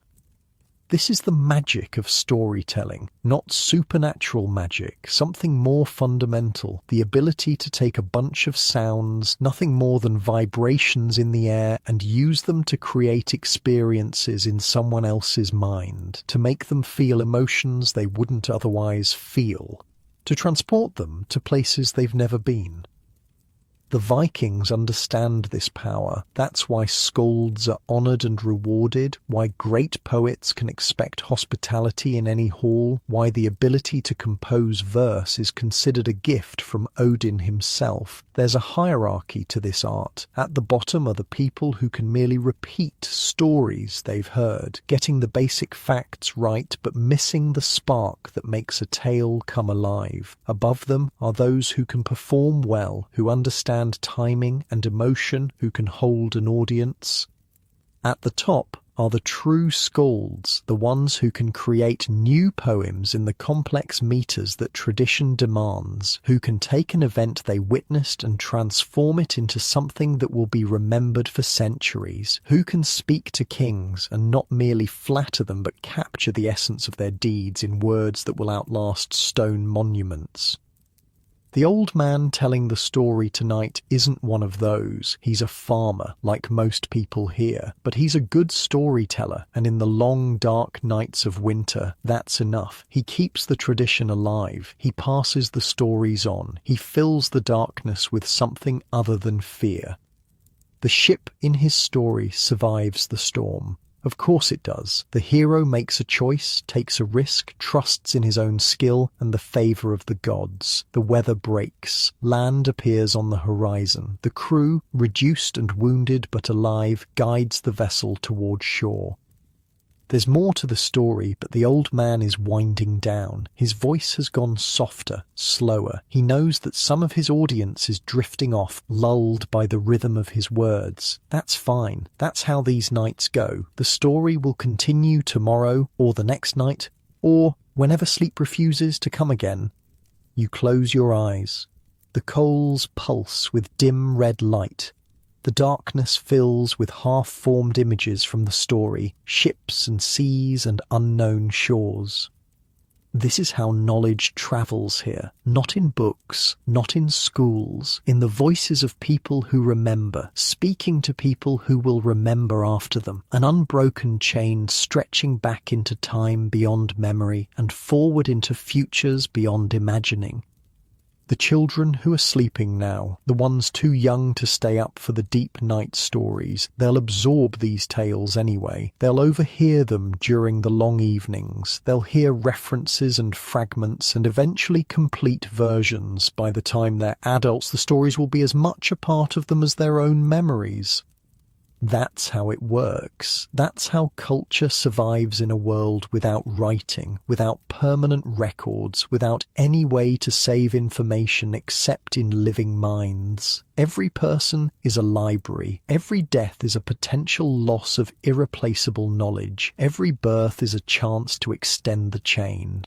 Speaker 1: This is the magic of storytelling, not supernatural magic, something more fundamental, the ability to take a bunch of sounds, nothing more than vibrations in the air, and use them to create experiences in someone else's mind, to make them feel emotions they wouldn't otherwise feel, to transport them to places they've never been. The Vikings understand this power. That's why skalds are honoured and rewarded, why great poets can expect hospitality in any hall, why the ability to compose verse is considered a gift from Odin himself. There's a hierarchy to this art. At the bottom are the people who can merely repeat stories they've heard, getting the basic facts right but missing the spark that makes a tale come alive. Above them are those who can perform well, who understand timing and emotion, who can hold an audience. At the top are the true skalds, the ones who can create new poems in the complex meters that tradition demands, who can take an event they witnessed and transform it into something that will be remembered for centuries, who can speak to kings and not merely flatter them but capture the essence of their deeds in words that will outlast stone monuments. The old man telling the story tonight isn't one of those. He's a farmer, like most people here, but he's a good storyteller, and in the long, dark nights of winter, that's enough. He keeps the tradition alive. He passes the stories on. He fills the darkness with something other than fear. The ship in his story survives the storm. Of course it does. The hero makes a choice, takes a risk, trusts in his own skill and the favour of the gods. The weather breaks. Land appears on the horizon. The crew, reduced and wounded but alive, guides the vessel towards shore. There's more to the story, but the old man is winding down. His voice has gone softer, slower. He knows that some of his audience is drifting off, lulled by the rhythm of his words. That's fine. That's how these nights go. The story will continue tomorrow, or the next night, or whenever sleep refuses to come again. You close your eyes. The coals pulse with dim red light. The darkness fills with half-formed images from the story, ships and seas and unknown shores. This is how knowledge travels here, not in books, not in schools, in the voices of people who remember, speaking to people who will remember after them, an unbroken chain stretching back into time beyond memory and forward into futures beyond imagining. The children who are sleeping now, the ones too young to stay up for the deep night stories, they'll absorb these tales anyway. They'll overhear them during the long evenings. They'll hear references and fragments and eventually complete versions. By the time they're adults, the stories will be as much a part of them as their own memories. That's how it works. That's how culture survives in a world without writing, without permanent records, without any way to save information except in living minds. Every person is a library. Every death is a potential loss of irreplaceable knowledge. Every birth is a chance to extend the chain.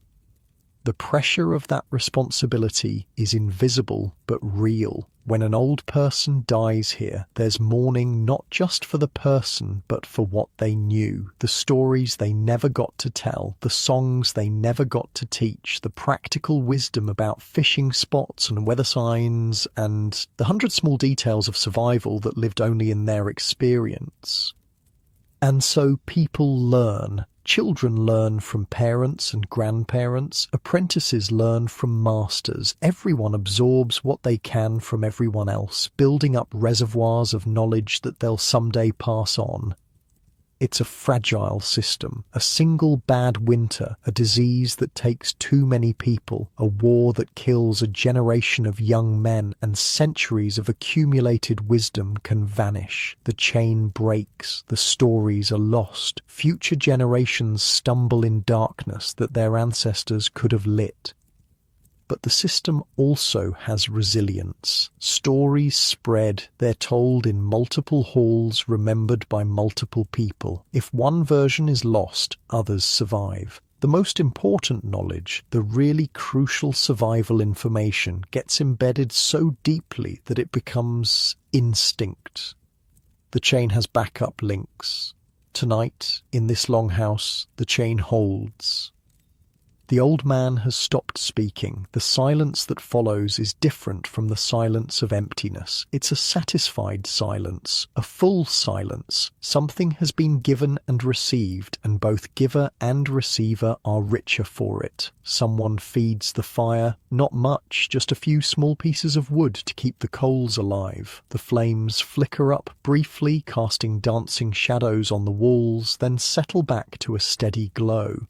Speaker 1: The pressure of that responsibility is invisible but real. When an old person dies here, there's mourning not just for the person, but for what they knew, the stories they never got to tell, the songs they never got to teach, the practical wisdom about fishing spots and weather signs, and the 100 small details of survival that lived only in their experience. And so people learn. Children learn from parents and grandparents. Apprentices learn from masters. Everyone absorbs what they can from everyone else, building up reservoirs of knowledge that they'll someday pass on. It's a fragile system. A single bad winter, a disease that takes too many people, a war that kills a generation of young men, and centuries of accumulated wisdom can vanish. The chain breaks. The stories are lost. Future generations stumble in darkness that their ancestors could have lit. But the system also has resilience. Stories spread, they're told in multiple halls, remembered by multiple people. If one version is lost, others survive. The most important knowledge, the really crucial survival information, gets embedded so deeply that it becomes instinct. The chain has backup links. Tonight, in this longhouse, the chain holds. The old man has stopped speaking. The silence that follows is different from the silence of emptiness. It's a satisfied silence, a full silence. Something has been given and received, and both giver and receiver are richer for it. Someone feeds the fire. Not much, just a few small pieces of wood to keep the coals alive. The flames flicker up briefly, casting dancing shadows on the walls, then settle back to a steady glow.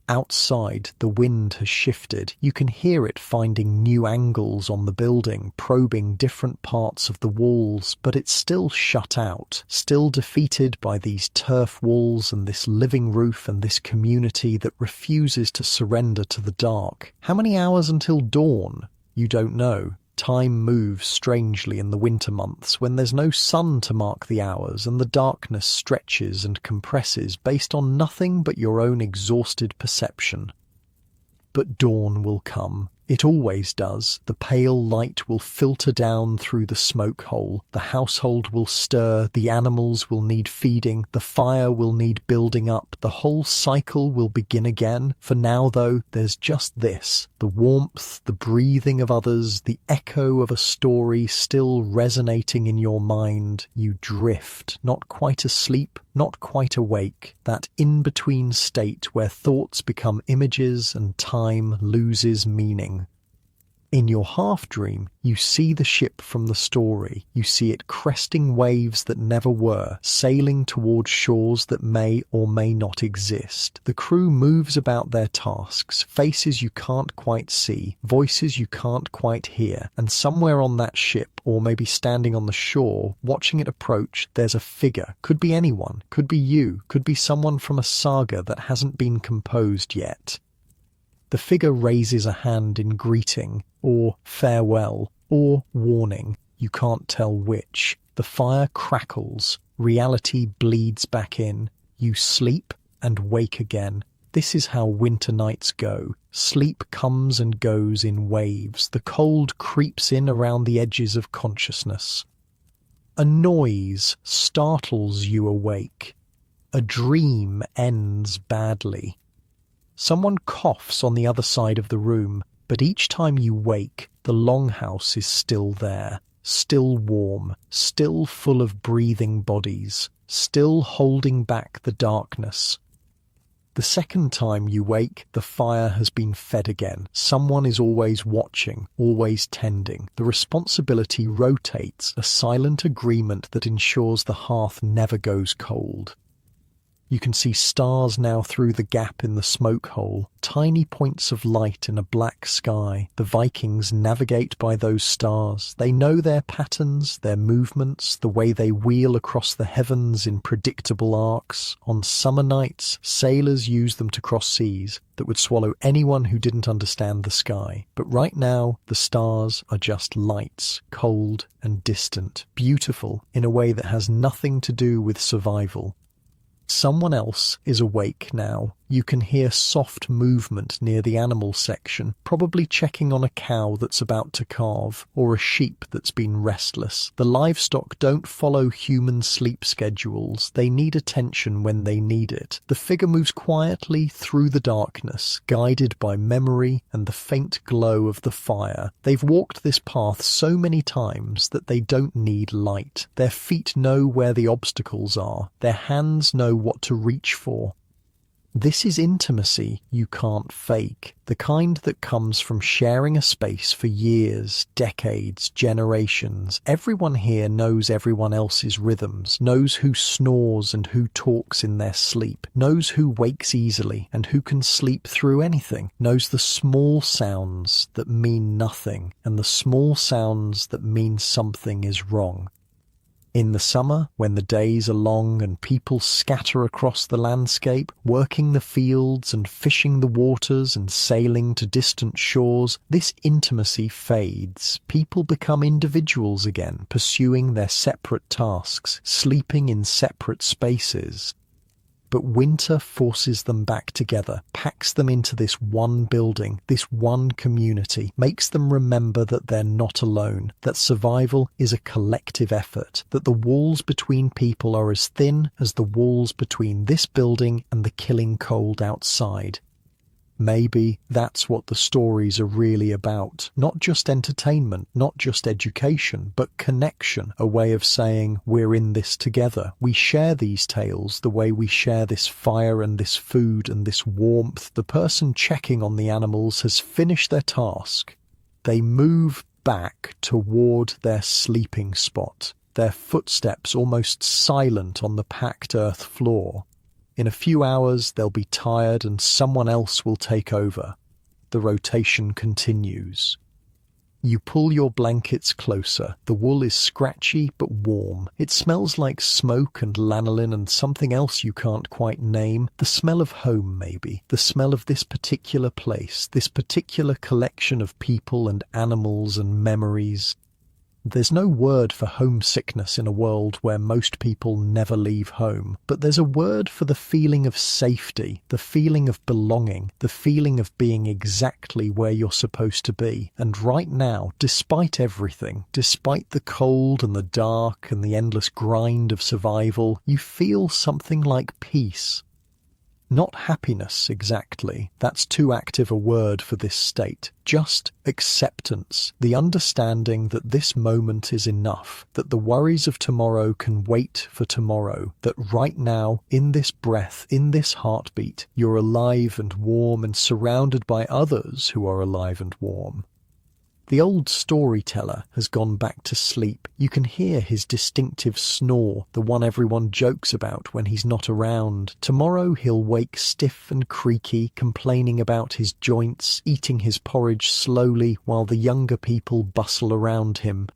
Speaker 1: Outside, the wind has shifted. You can hear it finding new angles on the building, probing different parts of the walls, but it's still shut out, still defeated by these turf walls and this living roof and this community that refuses to surrender to the dark. How many hours until dawn? You don't know. Time moves strangely in the winter months when there's no sun to mark the hours and the darkness stretches and compresses based on nothing but your own exhausted perception. But dawn will come. It always does. The pale light will filter down through the smoke hole. The household will stir. The animals will need feeding. The fire will need building up. The whole cycle will begin again. For now, though, there's just this. The warmth, the breathing of others, the echo of a story still resonating in your mind. You drift, not quite asleep, not quite awake. That in-between state where thoughts become images and time loses meaning. In your half-dream, you see the ship from the story. You see it cresting waves that never were, sailing towards shores that may or may not exist. The crew moves about their tasks, faces you can't quite see, voices you can't quite hear, and somewhere on that ship, or maybe standing on the shore, watching it approach, there's a figure. Could be anyone, could be you, could be someone from a saga that hasn't been composed yet. The figure raises a hand in greeting, or farewell, or warning. You can't tell which. The fire crackles. Reality bleeds back in. You sleep and wake again. This is how winter nights go. Sleep comes and goes in waves. The cold creeps in around the edges of consciousness. A noise startles you awake. A dream ends badly. Someone coughs on the other side of the room, but each time you wake, the longhouse is still there, still warm, still full of breathing bodies, still holding back the darkness. The second time you wake, the fire has been fed again. Someone is always watching, always tending. The responsibility rotates, a silent agreement that ensures the hearth never goes cold. You can see stars now through the gap in the smoke hole, tiny points of light in a black sky. The Vikings navigate by those stars. They know their patterns, their movements, the way they wheel across the heavens in predictable arcs. On summer nights, sailors use them to cross seas that would swallow anyone who didn't understand the sky. But right now, the stars are just lights, cold and distant, beautiful in a way that has nothing to do with survival. Someone else is awake now. You can hear soft movement near the animal section, probably checking on a cow that's about to calve, or a sheep that's been restless. The livestock don't follow human sleep schedules. They need attention when they need it. The figure moves quietly through the darkness, guided by memory and the faint glow of the fire. They've walked this path so many times that they don't need light. Their feet know where the obstacles are. Their hands know what to reach for. This is intimacy you can't fake, the kind that comes from sharing a space for years, decades, generations. Everyone here knows everyone else's rhythms, knows who snores and who talks in their sleep, knows who wakes easily and who can sleep through anything, knows the small sounds that mean nothing and the small sounds that mean something is wrong. In the summer, when the days are long and people scatter across the landscape, working the fields and fishing the waters and sailing to distant shores, this intimacy fades. People become individuals again, pursuing their separate tasks, sleeping in separate spaces. But winter forces them back together, packs them into this one building, this one community, makes them remember that they're not alone, that survival is a collective effort, that the walls between people are as thin as the walls between this building and the killing cold outside. Maybe that's what the stories are really about. Not just entertainment, not just education, but connection. A way of saying, we're in this together. We share these tales the way we share this fire and this food and this warmth. The person checking on the animals has finished their task. They move back toward their sleeping spot, their footsteps almost silent on the packed earth floor. In a few hours, they'll be tired and someone else will take over. The rotation continues. You pull your blankets closer. The wool is scratchy but warm. It smells like smoke and lanolin and something else you can't quite name. The smell of home, maybe. The smell of this particular place, this particular collection of people and animals and memories. There's no word for homesickness in a world where most people never leave home, but there's a word for the feeling of safety, the feeling of belonging, the feeling of being exactly where you're supposed to be. And right now, despite everything, despite the cold and the dark and the endless grind of survival, you feel something like peace. Not happiness, exactly. That's too active a word for this state. Just acceptance, the understanding that this moment is enough, that the worries of tomorrow can wait for tomorrow, that right now, in this breath, in this heartbeat, you're alive and warm and surrounded by others who are alive and warm. The old storyteller has gone back to sleep. You can hear his distinctive snore, the one everyone jokes about when he's not around. Tomorrow he'll wake stiff and creaky, complaining about his joints, eating his porridge slowly while the younger people bustle around him.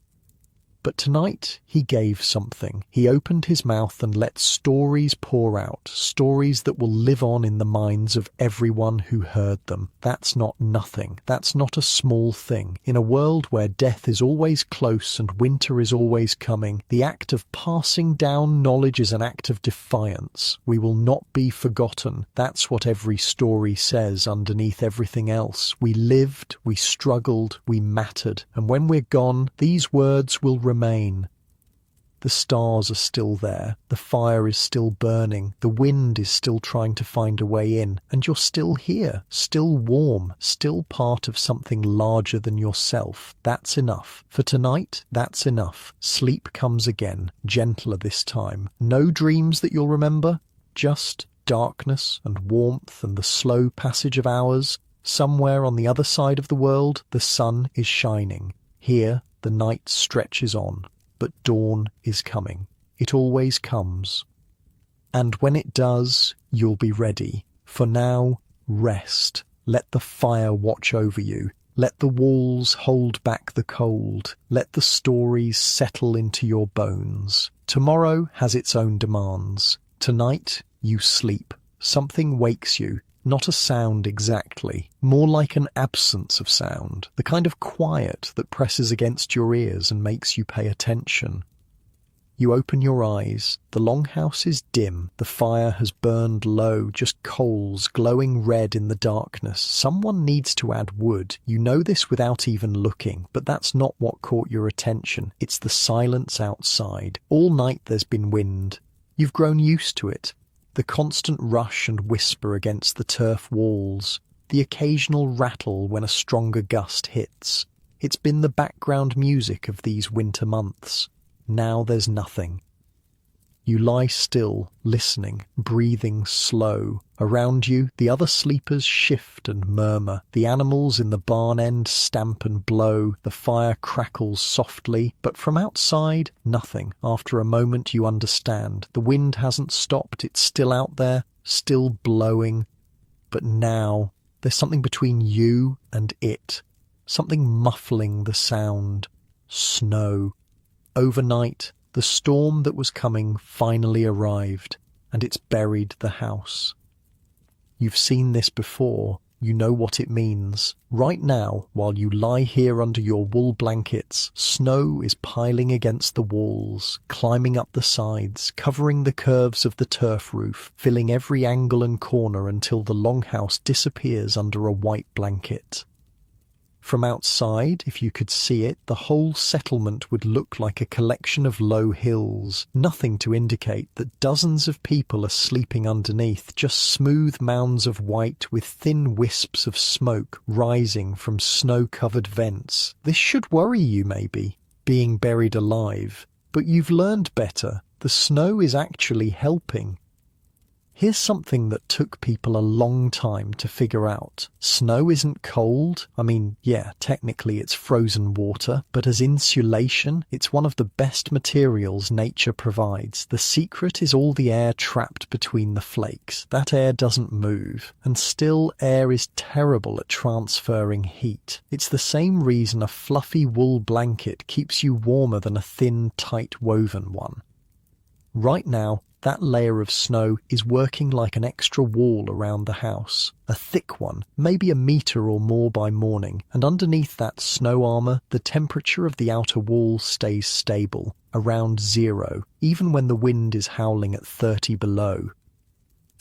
Speaker 1: But tonight he gave something. He opened his mouth and let stories pour out, stories that will live on in the minds of everyone who heard them. That's not nothing. That's not a small thing. In a world where death is always close and winter is always coming, the act of passing down knowledge is an act of defiance. We will not be forgotten. That's what every story says underneath everything else. We lived, we struggled, we mattered, and when we're gone, these words will remain. The stars are still there, the fire is still burning, the wind is still trying to find a way in, and you're still here, still warm, still part of something larger than yourself. That's enough. For tonight, that's enough. Sleep comes again, gentler this time. No dreams that you'll remember, just darkness and warmth and the slow passage of hours. Somewhere on the other side of the world, the sun is shining. Here, the night stretches on. But dawn is coming. It always comes. And when it does, you'll be ready. For now, rest. Let the fire watch over you. Let the walls hold back the cold. Let the stories settle into your bones. Tomorrow has its own demands. Tonight, you sleep. Something wakes you. Not a sound exactly, more like an absence of sound, the kind of quiet that presses against your ears and makes you pay attention. You open your eyes. The longhouse is dim. The fire has burned low, just coals glowing red in the darkness. Someone needs to add wood. You know this without even looking, but that's not what caught your attention. It's the silence outside. All night there's been wind. You've grown used to it. The constant rush and whisper against the turf walls, the occasional rattle when a stronger gust hits. It's been the background music of these winter months. Now there's nothing. You lie still, listening, breathing slow. Around you, the other sleepers shift and murmur. The animals in the barn end stamp and blow. The fire crackles softly, but from outside, nothing. After a moment you understand. The wind hasn't stopped. It's still out there, still blowing. But now, there's something between you and it. Something muffling the sound. Snow. Overnight, the storm that was coming finally arrived, and it's buried the house. You've seen this before. You know what it means. Right now, while you lie here under your wool blankets, snow is piling against the walls, climbing up the sides, covering the curves of the turf roof, filling every angle and corner until the longhouse disappears under a white blanket. From outside, if you could see it, the whole settlement would look like a collection of low hills, nothing to indicate that dozens of people are sleeping underneath, just smooth mounds of white with thin wisps of smoke rising from snow-covered vents. This should worry you maybe, being buried alive, but you've learned better. The snow is actually helping. Here's something that took people a long time to figure out. Snow isn't cold. I mean, yeah, technically it's frozen water, but as insulation, it's one of the best materials nature provides. The secret is all the air trapped between the flakes. That air doesn't move, and still air is terrible at transferring heat. It's the same reason a fluffy wool blanket keeps you warmer than a thin, tight woven one. Right now, that layer of snow is working like an extra wall around the house, a thick one, maybe a meter or more by morning, and underneath that snow armour, the temperature of the outer wall stays stable, around 0, even when the wind is howling at 30 below.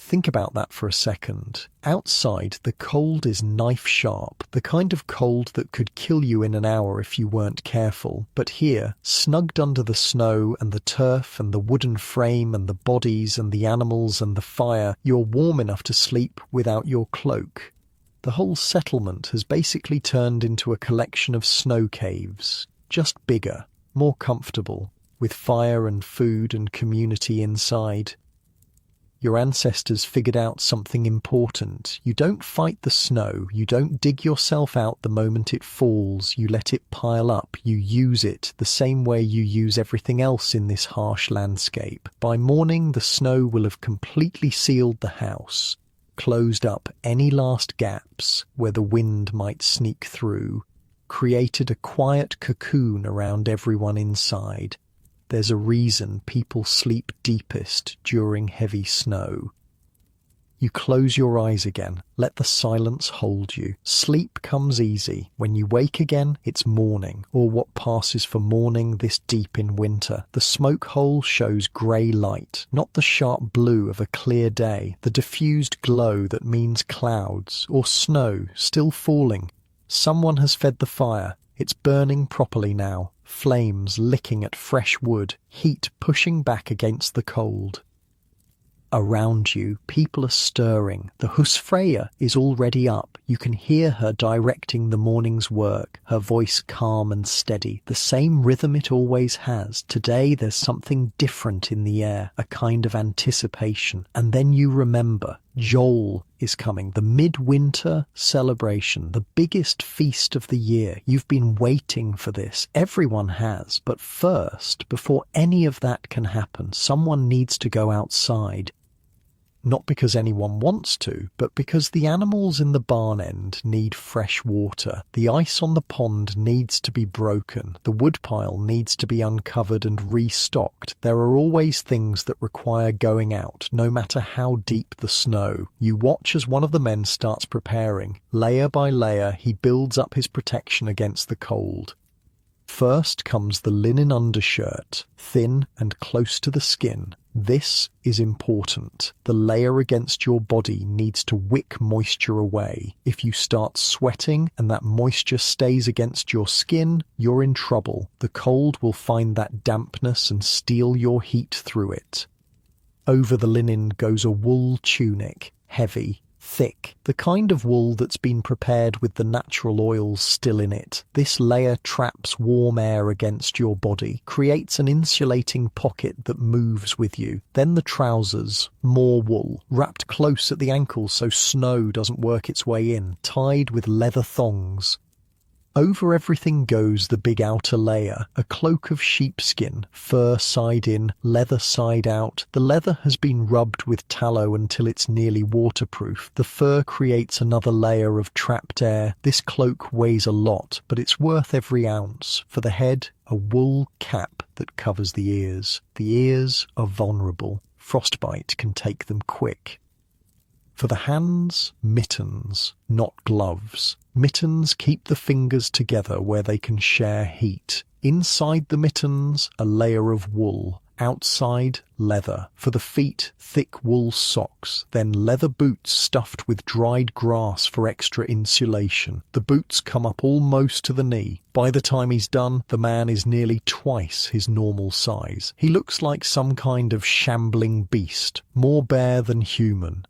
Speaker 1: Think about that for a second. Outside, the cold is knife-sharp, the kind of cold that could kill you in an hour if you weren't careful. But here, snugged under the snow and the turf and the wooden frame and the bodies and the animals and the fire, you're warm enough to sleep without your cloak. The whole settlement has basically turned into a collection of snow caves, just bigger, more comfortable, with fire and food and community inside. Your ancestors figured out something important. You don't fight the snow. You don't dig yourself out the moment it falls. You let it pile up. You use it the same way you use everything else in this harsh landscape. By morning, the snow will have completely sealed the house, closed up any last gaps where the wind might sneak through, created a quiet cocoon around everyone inside. There's a reason people sleep deepest during heavy snow. You close your eyes again. Let the silence hold you. Sleep comes easy. When you wake again, it's morning, or what passes for morning this deep in winter. The smoke hole shows grey light, not the sharp blue of a clear day, the diffused glow that means clouds, or snow still falling. Someone has fed the fire. It's burning properly now. flames licking at fresh wood, heat pushing back against the cold. Around you, people are stirring. The husfreyja is already up. You can hear her directing the morning's work, her voice calm and steady, the same rhythm it always has. Today there's something different in the air, a kind of anticipation. And then you remember, Joel is coming, the midwinter celebration, the biggest feast of the year. You've been waiting for this. Everyone has. But first, before any of that can happen, someone needs to go outside. Not because anyone wants to, but because the animals in the barn end need fresh water. The ice on the pond needs to be broken. The woodpile needs to be uncovered and restocked. There are always things that require going out, no matter how deep the snow. You watch as one of the men starts preparing. Layer by layer, he builds up his protection against the cold. First comes the linen undershirt, thin and close to the skin. This is important. The layer against your body needs to wick moisture away. If you start sweating and that moisture stays against your skin, you're in trouble. The cold will find that dampness and steal your heat through it. Over the linen goes a wool tunic, heavy, thick, the kind of wool that's been prepared with the natural oils still in it. This layer traps warm air against your body, creates an insulating pocket that moves with you. Then the trousers, more wool, wrapped close at the ankles so snow doesn't work its way in, tied with leather thongs. Over everything goes the big outer layer, a cloak of sheepskin, fur side in, leather side out. The leather has been rubbed with tallow until it's nearly waterproof. The fur creates another layer of trapped air. This cloak weighs a lot, but it's worth every ounce. For the head, a wool cap that covers the ears. The ears are vulnerable. Frostbite can take them quick. For the hands, mittens, not gloves. Mittens keep the fingers together where they can share heat. Inside the mittens, a layer of wool. Outside, leather. For the feet, thick wool socks. Then leather boots stuffed with dried grass for extra insulation. The boots come up almost to the knee. By the time he's done, the man is nearly twice his normal size. He looks like some kind of shambling beast, more bear than human.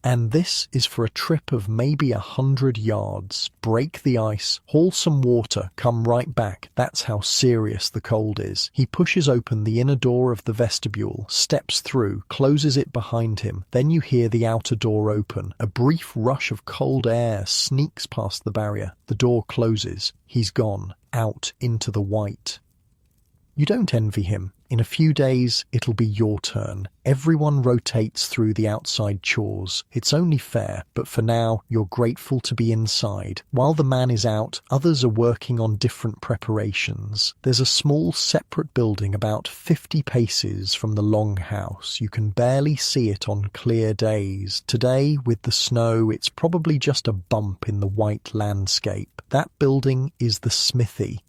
Speaker 1: And this is for a trip of maybe 100 yards. Break the ice, haul some water, come right back. That's how serious the cold is. He pushes open the inner door of the vestibule, steps through, closes it behind him. Then you hear the outer door open. A brief rush of cold air sneaks past the barrier. The door closes. He's gone, out into the white. You don't envy him. In a few days, it'll be your turn. Everyone rotates through the outside chores. It's only fair, but for now, you're grateful to be inside. While the man is out, others are working on different preparations. There's a small separate building about 50 paces from the long house. You can barely see it on clear days. Today, with the snow, it's probably just a bump in the white landscape. That building is the smithy.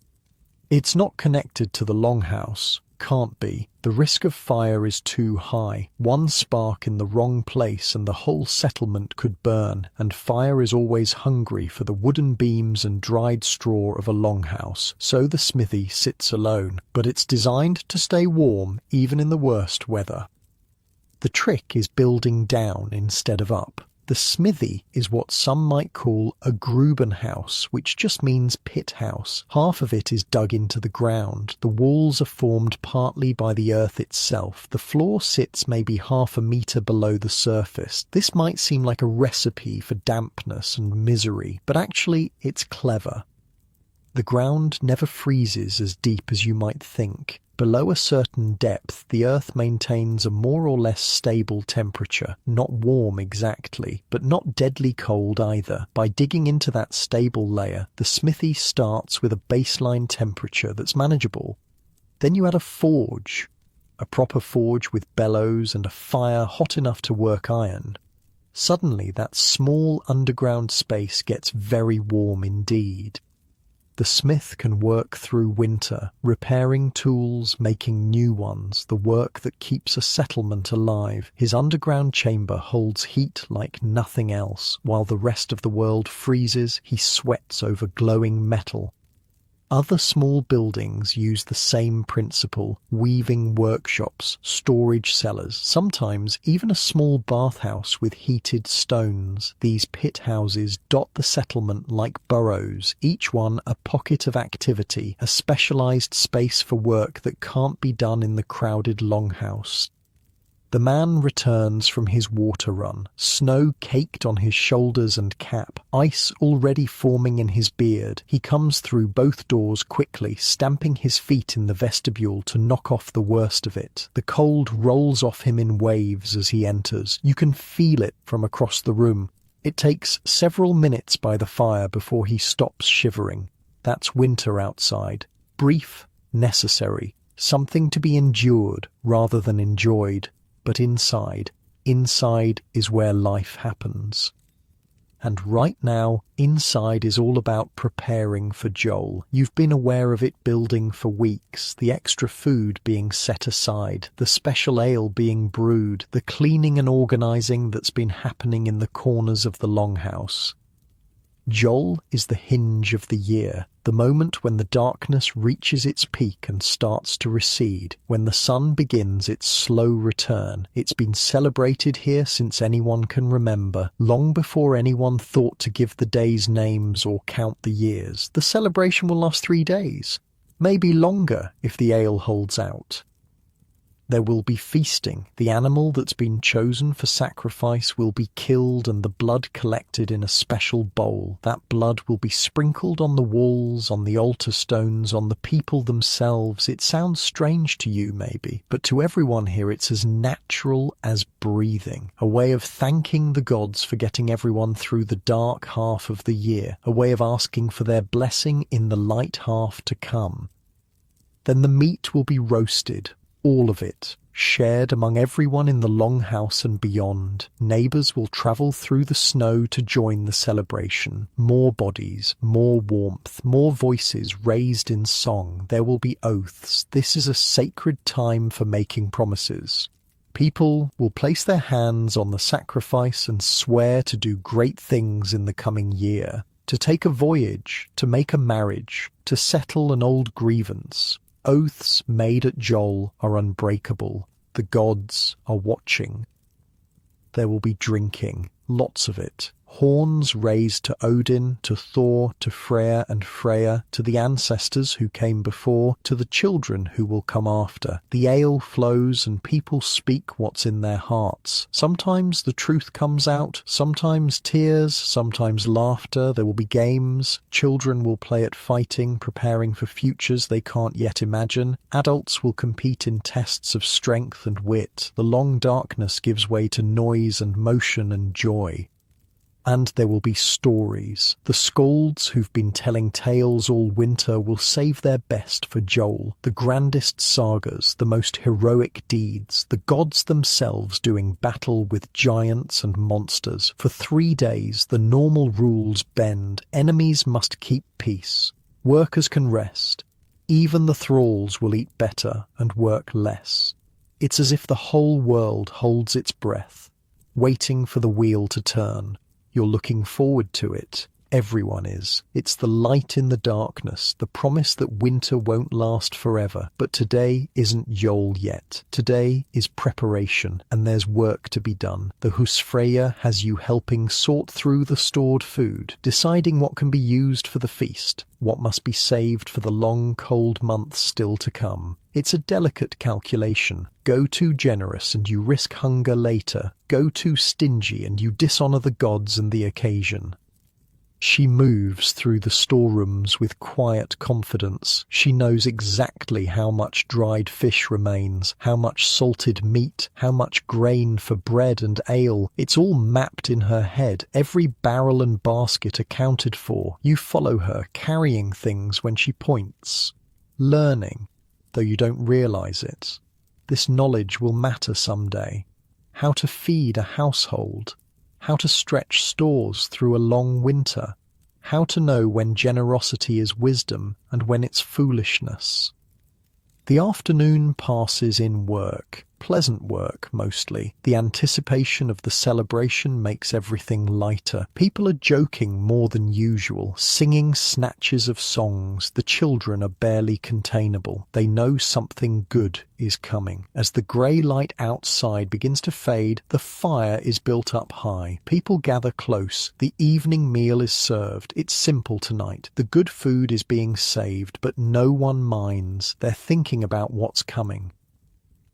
Speaker 1: It's not connected to the longhouse. Can't be. The risk of fire is too high. One spark in the wrong place and the whole settlement could burn, and fire is always hungry for the wooden beams and dried straw of a longhouse. So the smithy sits alone, but it's designed to stay warm even in the worst weather. The trick is building down instead of up. The smithy is what some might call a Grubenhaus, which just means pit house. Half of it is dug into the ground. The walls are formed partly by the earth itself. The floor sits maybe half a metre below the surface. This might seem like a recipe for dampness and misery, but actually it's clever. The ground never freezes as deep as you might think. Below a certain depth, the earth maintains a more or less stable temperature, not warm exactly, but not deadly cold either. By digging into that stable layer, the smithy starts with a baseline temperature that's manageable. Then you add a forge, a proper forge with bellows and a fire hot enough to work iron. Suddenly, that small underground space gets very warm indeed. The smith can work through winter, repairing tools, making new ones, the work that keeps a settlement alive. His underground chamber holds heat like nothing else. While the rest of the world freezes, he sweats over glowing metal. Other small buildings use the same principle: weaving workshops, storage cellars, sometimes even a small bathhouse with heated stones. These pit houses dot the settlement like burrows, each one a pocket of activity, a specialized space for work that can't be done in the crowded longhouse. The man returns from his water run, snow caked on his shoulders and cap, ice already forming in his beard. He comes through both doors quickly, stamping his feet in the vestibule to knock off the worst of it. The cold rolls off him in waves as he enters. You can feel it from across the room. It takes several minutes by the fire before he stops shivering. That's winter outside. Brief, necessary, something to be endured rather than enjoyed. But inside is where life happens. And right now, inside is all about preparing for Joel. You've been aware of it building for weeks, the extra food being set aside, the special ale being brewed, the cleaning and organising that's been happening in the corners of the longhouse. Joel is the hinge of the year, the moment when the darkness reaches its peak and starts to recede, when the sun begins its slow return. It's been celebrated here since anyone can remember, long before anyone thought to give the days names or count the years. The celebration will last 3 days, maybe longer if the ale holds out. There will be feasting. The animal that's been chosen for sacrifice will be killed and the blood collected in a special bowl. That blood will be sprinkled on the walls, on the altar stones, on the people themselves. It sounds strange to you maybe, but to everyone here it's as natural as breathing. A way of thanking the gods for getting everyone through the dark half of the year. A way of asking for their blessing in the light half to come. Then the meat will be roasted. All of it, shared among everyone in the longhouse and beyond. Neighbours will travel through the snow to join the celebration. More bodies, more warmth, more voices raised in song. There will be oaths. This is a sacred time for making promises. People will place their hands on the sacrifice and swear to do great things in the coming year. To take a voyage, to make a marriage, to settle an old grievance. Oaths made at Joel are unbreakable. The gods are watching. There will be drinking, lots of it. Horns raised to Odin, to Thor, to Freyr and Freya, to the ancestors who came before, to the children who will come after. The ale flows and people speak what's in their hearts. Sometimes the truth comes out, sometimes tears, sometimes laughter. There will be games. Children will play at fighting, preparing for futures they can't yet imagine. Adults will compete in tests of strength and wit. The long darkness gives way to noise and motion and joy. And there will be stories. The skalds who've been telling tales all winter will save their best for Joel. The grandest sagas, the most heroic deeds, the gods themselves doing battle with giants and monsters. For 3 days, the normal rules bend. Enemies must keep peace. Workers can rest. Even the thralls will eat better and work less. It's as if the whole world holds its breath, waiting for the wheel to turn. You're looking forward to it. Everyone is. It's the light in the darkness, the promise that winter won't last forever. But today isn't Joel yet. Today is preparation, and there's work to be done. The Husfreyja has you helping sort through the stored food, deciding what can be used for the feast, what must be saved for the long, cold months still to come. It's a delicate calculation. Go too generous and you risk hunger later. Go too stingy and you dishonour the gods and the occasion. She moves through the storerooms with quiet confidence. She knows exactly how much dried fish remains, how much salted meat, how much grain for bread and ale. It's all mapped in her head, every barrel and basket accounted for. You follow her, carrying things when she points. Learning, though you don't realise it. This knowledge will matter someday. How to feed a household. How to stretch stores through a long winter. How to know when generosity is wisdom and when it's foolishness. The afternoon passes in work. pleasant work mostly. The anticipation of the celebration makes everything lighter. People are joking more than usual, singing snatches of songs. The children are barely containable. They know something good is coming. As the grey light outside begins to fade, the fire is built up high. People gather close. The evening meal is served. It's simple tonight. The good food is being saved, but no one minds. They're thinking about what's coming.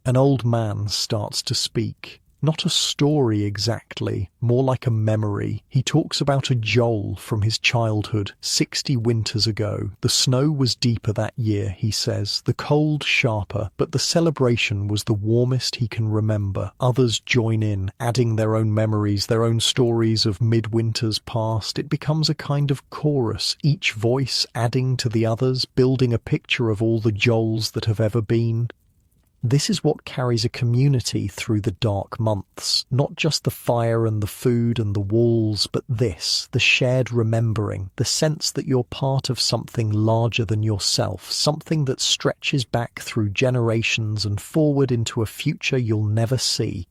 Speaker 1: An old man starts to speak. Not a story exactly, more like a memory. He talks about a Joel from his childhood, 60 winters ago. The snow was deeper that year, he says, the cold sharper, but the celebration was the warmest he can remember. Others join in, adding their own memories, their own stories of midwinters past. It becomes a kind of chorus, each voice adding to the others, building a picture of all the Joels that have ever been. This is what carries a community through the dark months. Not just the fire and the food and the walls, but this, the shared remembering, the sense that you're part of something larger than yourself, something that stretches back through generations and forward into a future you'll never see.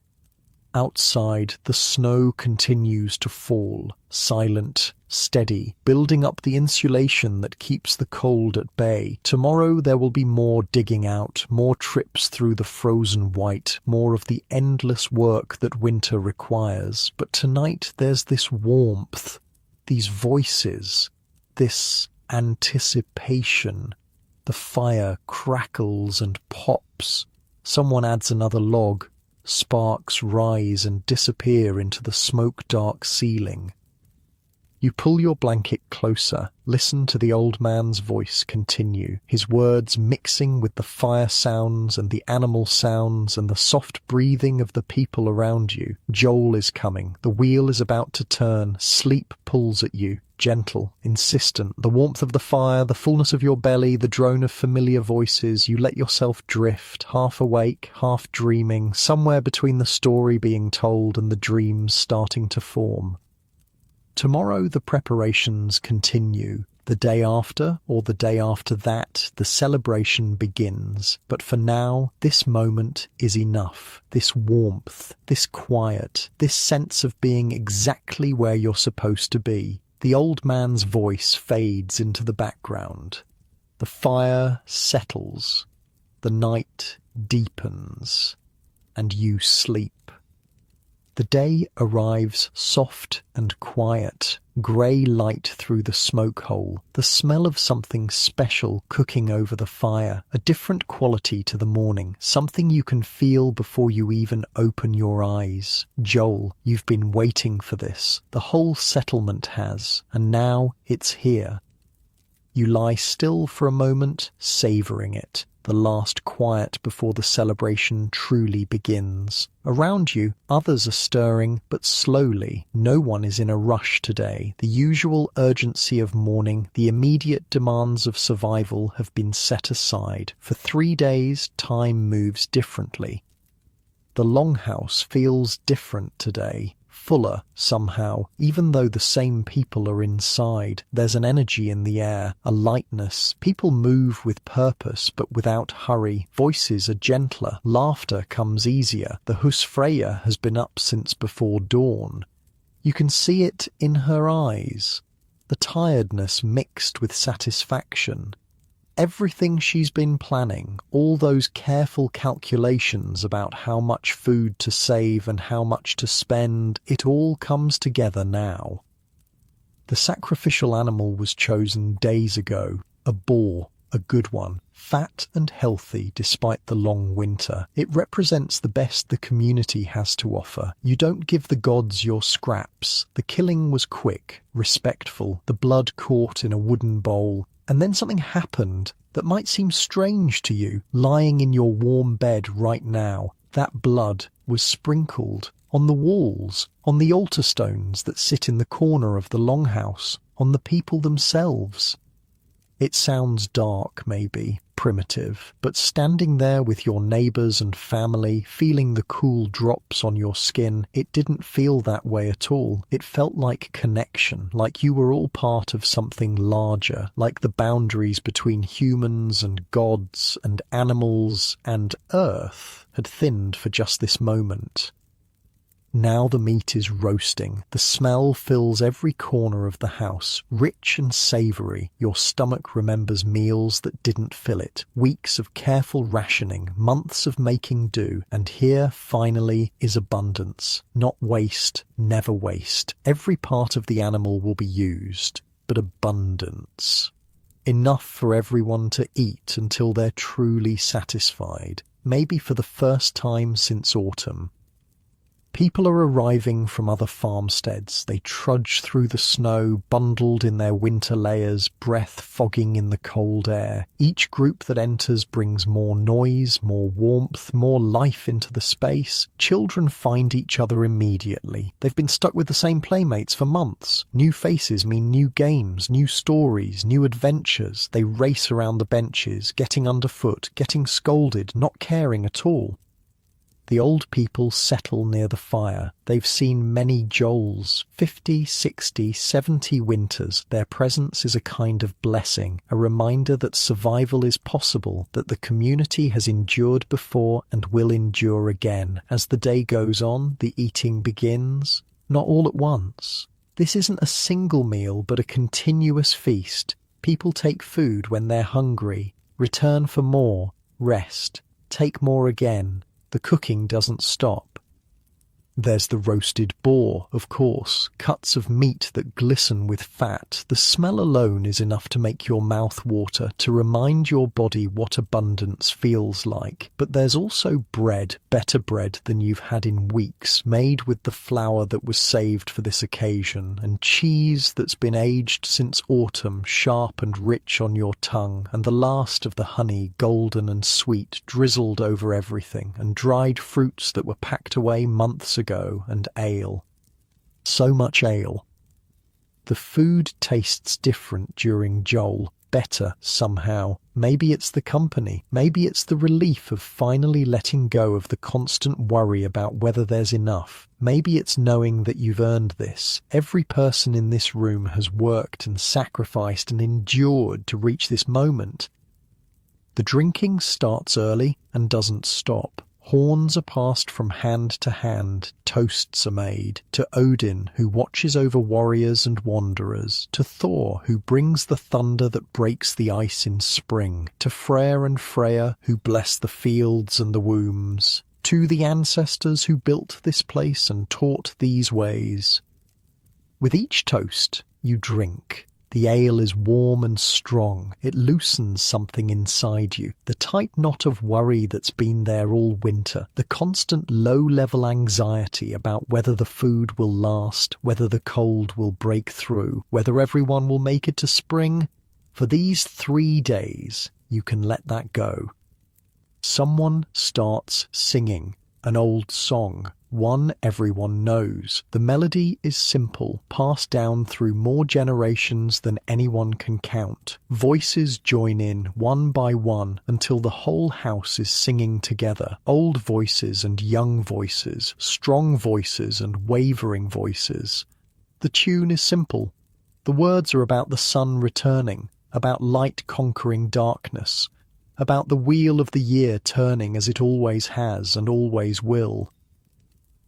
Speaker 1: Outside, the snow continues to fall, silent, steady, building up the insulation that keeps the cold at bay. Tomorrow there will be more digging out, more trips through the frozen white, more of the endless work that winter requires. But tonight there's this warmth, these voices, this anticipation. The fire crackles and pops. Someone adds another log. Sparks rise and disappear into the smoke-dark ceiling. You pull your blanket closer, listen to the old man's voice continue, his words mixing with the fire sounds and the animal sounds and the soft breathing of the people around you. Joel is coming. The wheel is about to turn. Sleep pulls at you. Gentle, insistent, the warmth of the fire, the fullness of your belly, the drone of familiar voices. You let yourself drift, half awake, half dreaming, somewhere between the story being told and the dreams starting to form. Tomorrow the preparations continue. The day after, or the day after that, the celebration begins. But for now, this moment is enough. This warmth, this quiet, this sense of being exactly where you're supposed to be. The old man's voice fades into the background. The fire settles. The night deepens. And you sleep. The day arrives soft and quiet, grey light through the smoke hole, the smell of something special cooking over the fire, a different quality to the morning, something you can feel before you even open your eyes. Joel, you've been waiting for this. The whole settlement has, and now it's here. You lie still for a moment, savouring it. The last quiet before the celebration truly begins. Around you, others are stirring, but slowly. No one is in a rush today. The usual urgency of mourning, the immediate demands of survival have been set aside. For 3 days, time moves differently. The longhouse feels different today. Fuller, somehow, even though the same people are inside. There's an energy in the air, a lightness. People move with purpose, but without hurry. Voices are gentler. Laughter comes easier. The Husfreyja has been up since before dawn. You can see it in her eyes. The tiredness mixed with satisfaction. Everything she's been planning, all those careful calculations about how much food to save and how much to spend, it all comes together now. The sacrificial animal was chosen days ago, a boar, a good one, fat and healthy despite the long winter. It represents the best the community has to offer. You don't give the gods your scraps. The killing was quick, respectful, the blood caught in a wooden bowl. And then something happened that might seem strange to you, lying in your warm bed right now. That blood was sprinkled on the walls, on the altar stones that sit in the corner of the longhouse, on the people themselves. It sounds dark, maybe, primitive, but standing there with your neighbours and family, feeling the cool drops on your skin, it didn't feel that way at all. It felt like connection, like you were all part of something larger, like the boundaries between humans and gods and animals and Earth had thinned for just this moment. Now the meat is roasting. The smell fills every corner of the house, rich and savoury. Your stomach remembers meals that didn't fill it, weeks of careful rationing, months of making do, and here, finally, is abundance. Not waste, never waste. Every part of the animal will be used, but abundance. Enough for everyone to eat until they're truly satisfied, maybe for the first time since autumn. People are arriving from other farmsteads. They trudge through the snow, bundled in their winter layers, breath fogging in the cold air. Each group that enters brings more noise, more warmth, more life into the space. Children find each other immediately. They've been stuck with the same playmates for months. New faces mean new games, new stories, new adventures. They race around the benches, getting underfoot, getting scolded, not caring at all. The old people settle near the fire. They've seen many Joels, 50, 60, 70 winters. Their presence is a kind of blessing, a reminder that survival is possible, that the community has endured before and will endure again. As the day goes on, the eating begins, not all at once. This isn't a single meal, but a continuous feast. People take food when they're hungry, return for more, rest, take more again. The cooking doesn't stop. There's the roasted boar, of course, cuts of meat that glisten with fat. The smell alone is enough to make your mouth water, to remind your body what abundance feels like. But there's also bread, better bread than you've had in weeks, made with the flour that was saved for this occasion, and cheese that's been aged since autumn, sharp and rich on your tongue, and the last of the honey, golden and sweet, drizzled over everything, and dried fruits that were packed away months ago, and ale. So much ale. The food tastes different during Joel, better somehow. Maybe it's the company. Maybe it's the relief of finally letting go of the constant worry about whether there's enough. Maybe it's knowing that you've earned this. Every person in this room has worked and sacrificed and endured to reach this moment. The drinking starts early and doesn't stop. Horns are passed from hand to hand, toasts are made, to Odin, who watches over warriors and wanderers, to Thor, who brings the thunder that breaks the ice in spring, to Freyr and Freya, who bless the fields and the wombs, to the ancestors who built this place and taught these ways. With each toast, you drink. The ale is warm and strong. It loosens something inside you. The tight knot of worry that's been there all winter. The constant low-level anxiety about whether the food will last, whether the cold will break through, whether everyone will make it to spring. For these 3 days, you can let that go. Someone starts singing an old song. One everyone knows. The melody is simple, passed down through more generations than anyone can count. Voices join in, one by one, until the whole house is singing together. Old voices and young voices, strong voices and wavering voices. The tune is simple. The words are about the sun returning, about light conquering darkness, about the wheel of the year turning as it always has and always will.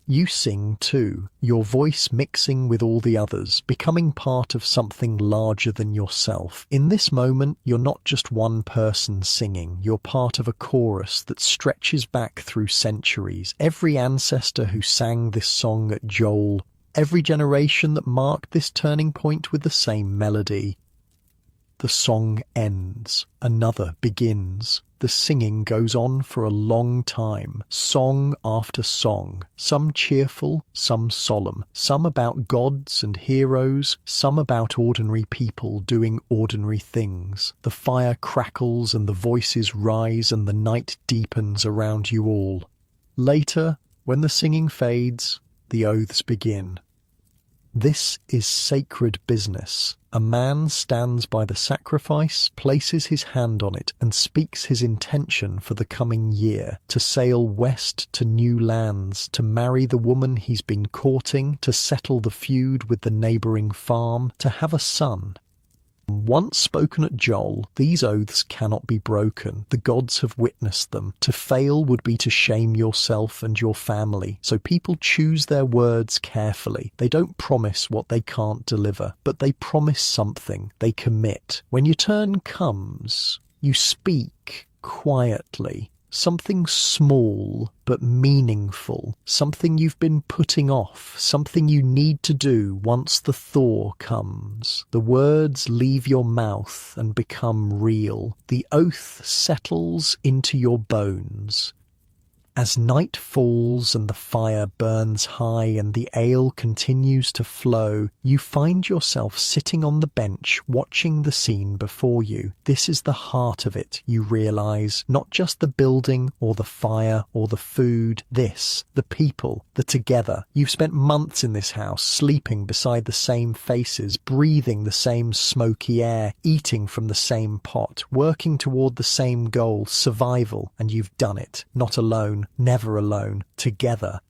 Speaker 1: You sing too, your voice mixing with all the others, becoming part of something larger than yourself. In this moment, you're not just one person singing, you're part of a chorus that stretches back through centuries. Every ancestor who sang this song at Joel, every generation that marked this turning point with the same melody. The song ends, another begins. The singing goes on for a long time, song after song, some cheerful, some solemn, some about gods and heroes, some about ordinary people doing ordinary things. The fire crackles and the voices rise and the night deepens around you all. Later, when the singing fades, the oaths begin. This is sacred business. A man stands by the sacrifice, places his hand on it, and speaks his intention for the coming year, to sail west to new lands, to marry the woman he's been courting, to settle the feud with the neighbouring farm, to have a son. Once spoken at Joel, these oaths cannot be broken. The gods have witnessed them. To fail would be to shame yourself and your family. So people choose their words carefully. They don't promise what they can't deliver, but they promise something. They commit. When your turn comes, you speak quietly. Something small but meaningful, something you've been putting off, something you need to do once the thaw comes. The words leave your mouth and become real. The oath settles into your bones. As night falls and the fire burns high and the ale continues to flow, you find yourself sitting on the bench watching the scene before you. This is the heart of it, you realise, not just the building or the fire or the food. This, the people, the together. You've spent months in this house, sleeping beside the same faces, breathing the same smoky air, eating from the same pot, working toward the same goal, survival, and you've done it, not alone. Never alone, together.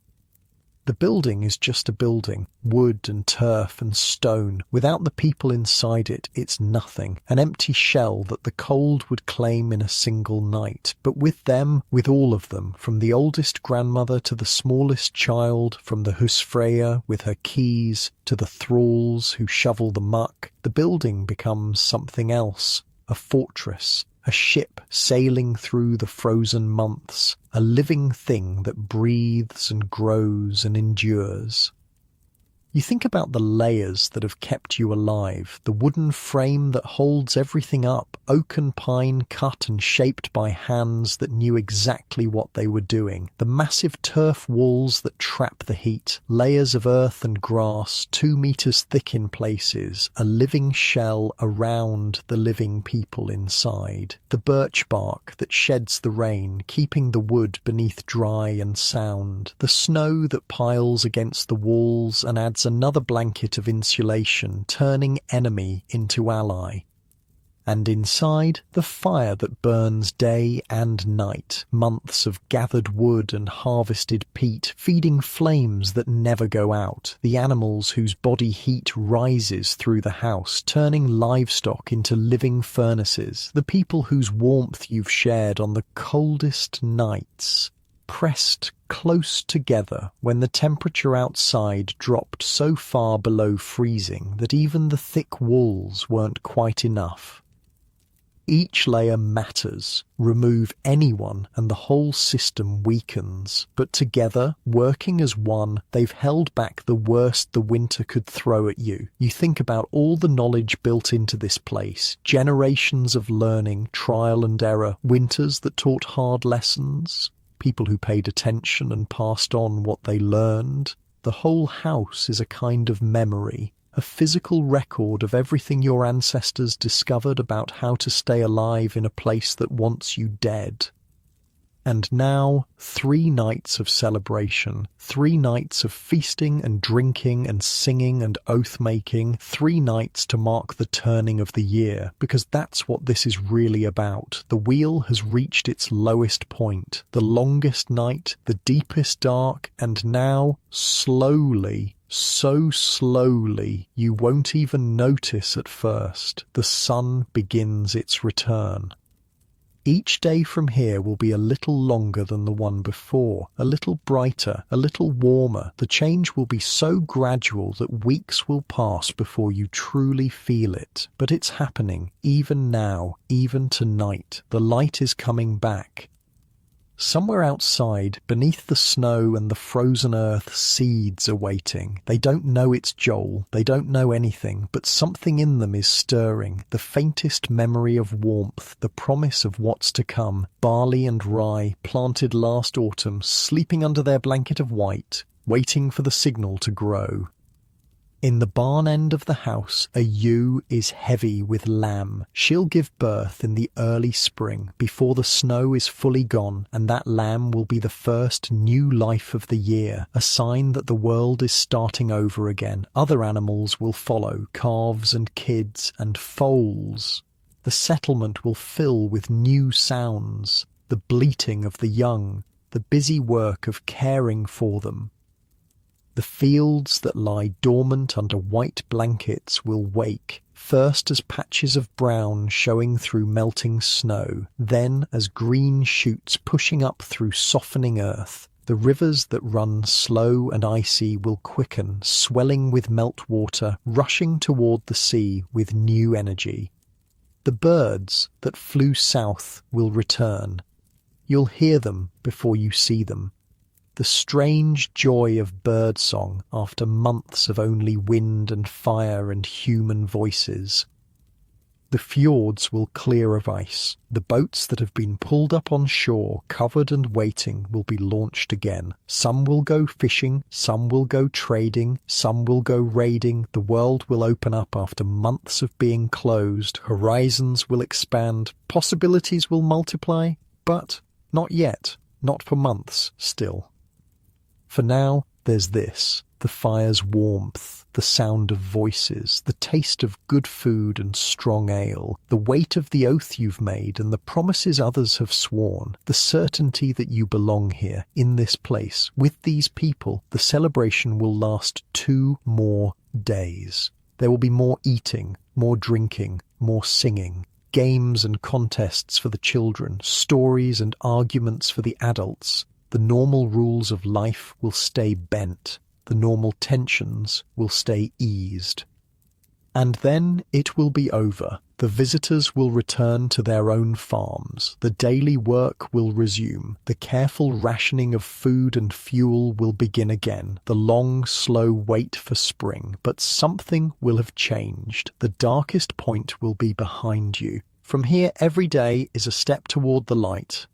Speaker 1: The building is just a building, wood and turf and stone. Without the people inside it, it's nothing, an empty shell that the cold would claim in a single night. But with them, with all of them, from the oldest grandmother to the smallest child, from the husfreyja with her keys to the thralls who shovel the muck, the building becomes something else, a fortress. A ship sailing through the frozen months, a living thing that breathes and grows and endures. You think about the layers that have kept you alive, the wooden frame that holds everything up, oak and pine cut and shaped by hands that knew exactly what they were doing, the massive turf walls that trap the heat, layers of earth and grass 2 meters thick in places, a living shell around the living people inside, the birch bark that sheds the rain, keeping the wood beneath dry and sound, the snow that piles against the walls and adds another blanket of insulation, turning enemy into ally. And inside, the fire that burns day and night, months of gathered wood and harvested peat, feeding flames that never go out, the animals whose body heat rises through the house, turning livestock into living furnaces, the people whose warmth you've shared on the coldest nights, pressed close together when the temperature outside dropped so far below freezing that even the thick walls weren't quite enough. Each layer matters. Remove anyone and the whole system weakens. But together, working as one, they've held back the worst the winter could throw at you. You think about all the knowledge built into this place, generations of learning, trial and error, winters that taught hard lessons, people who paid attention and passed on what they learned. The whole house is a kind of memory, a physical record of everything your ancestors discovered about how to stay alive in a place that wants you dead. And now, 3 nights of celebration, 3 nights of feasting and drinking and singing and oath-making, 3 nights to mark the turning of the year, because that's what this is really about. The wheel has reached its lowest point, the longest night, the deepest dark, and now, slowly, so slowly, you won't even notice at first, the sun begins its return. Each day from here will be a little longer than the one before, a little brighter, a little warmer. The change will be so gradual that weeks will pass before you truly feel it. But it's happening, even now, even tonight. The light is coming back. Somewhere outside, beneath the snow and the frozen earth, seeds are waiting. They don't know it's Joel, they don't know anything, but something in them is stirring, the faintest memory of warmth, the promise of what's to come. Barley and rye, planted last autumn, sleeping under their blanket of white, waiting for the signal to grow. In the barn end of the house, a ewe is heavy with lamb. She'll give birth in the early spring, before the snow is fully gone, and that lamb will be the first new life of the year, a sign that the world is starting over again. Other animals will follow, calves and kids and foals. The settlement will fill with new sounds, the bleating of the young, the busy work of caring for them. The fields that lie dormant under white blankets will wake, first as patches of brown showing through melting snow, then as green shoots pushing up through softening earth. The rivers that run slow and icy will quicken, swelling with meltwater, rushing toward the sea with new energy. The birds that flew south will return. You'll hear them before you see them. The strange joy of birdsong after months of only wind and fire and human voices. The fjords will clear of ice. The boats that have been pulled up on shore, covered and waiting, will be launched again. Some will go fishing, some will go trading, some will go raiding. The world will open up after months of being closed. Horizons will expand. Possibilities will multiply. But not yet. Not for months still. For now, there's this, the fire's warmth, the sound of voices, the taste of good food and strong ale, the weight of the oath you've made and the promises others have sworn, the certainty that you belong here, in this place, with these people. The celebration will last 2 more days. There will be more eating, more drinking, more singing, games and contests for the children, stories and arguments for the adults. The normal rules of life will stay bent. The normal tensions will stay eased. And then it will be over. The visitors will return to their own farms. The daily work will resume. The careful rationing of food and fuel will begin again. The long, slow wait for spring. But something will have changed. The darkest point will be behind you. From here, every day is a step toward the light.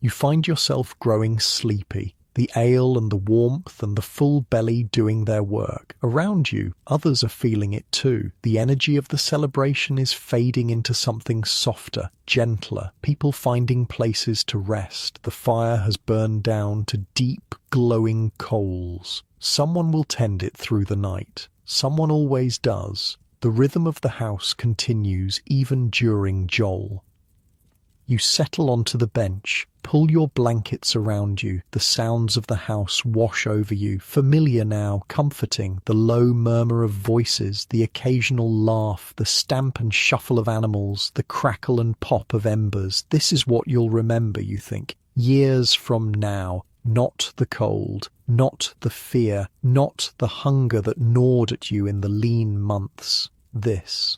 Speaker 1: You find yourself growing sleepy, the ale and the warmth and the full belly doing their work. Around you, others are feeling it too. The energy of the celebration is fading into something softer, gentler, people finding places to rest. The fire has burned down to deep, glowing coals. Someone will tend it through the night. Someone always does. The rhythm of the house continues even during Joel. You settle onto the bench, pull your blankets around you, the sounds of the house wash over you, familiar now, comforting, the low murmur of voices, the occasional laugh, the stamp and shuffle of animals, the crackle and pop of embers. This is what you'll remember, you think, years from now. Not the cold, not the fear, not the hunger that gnawed at you in the lean months. This.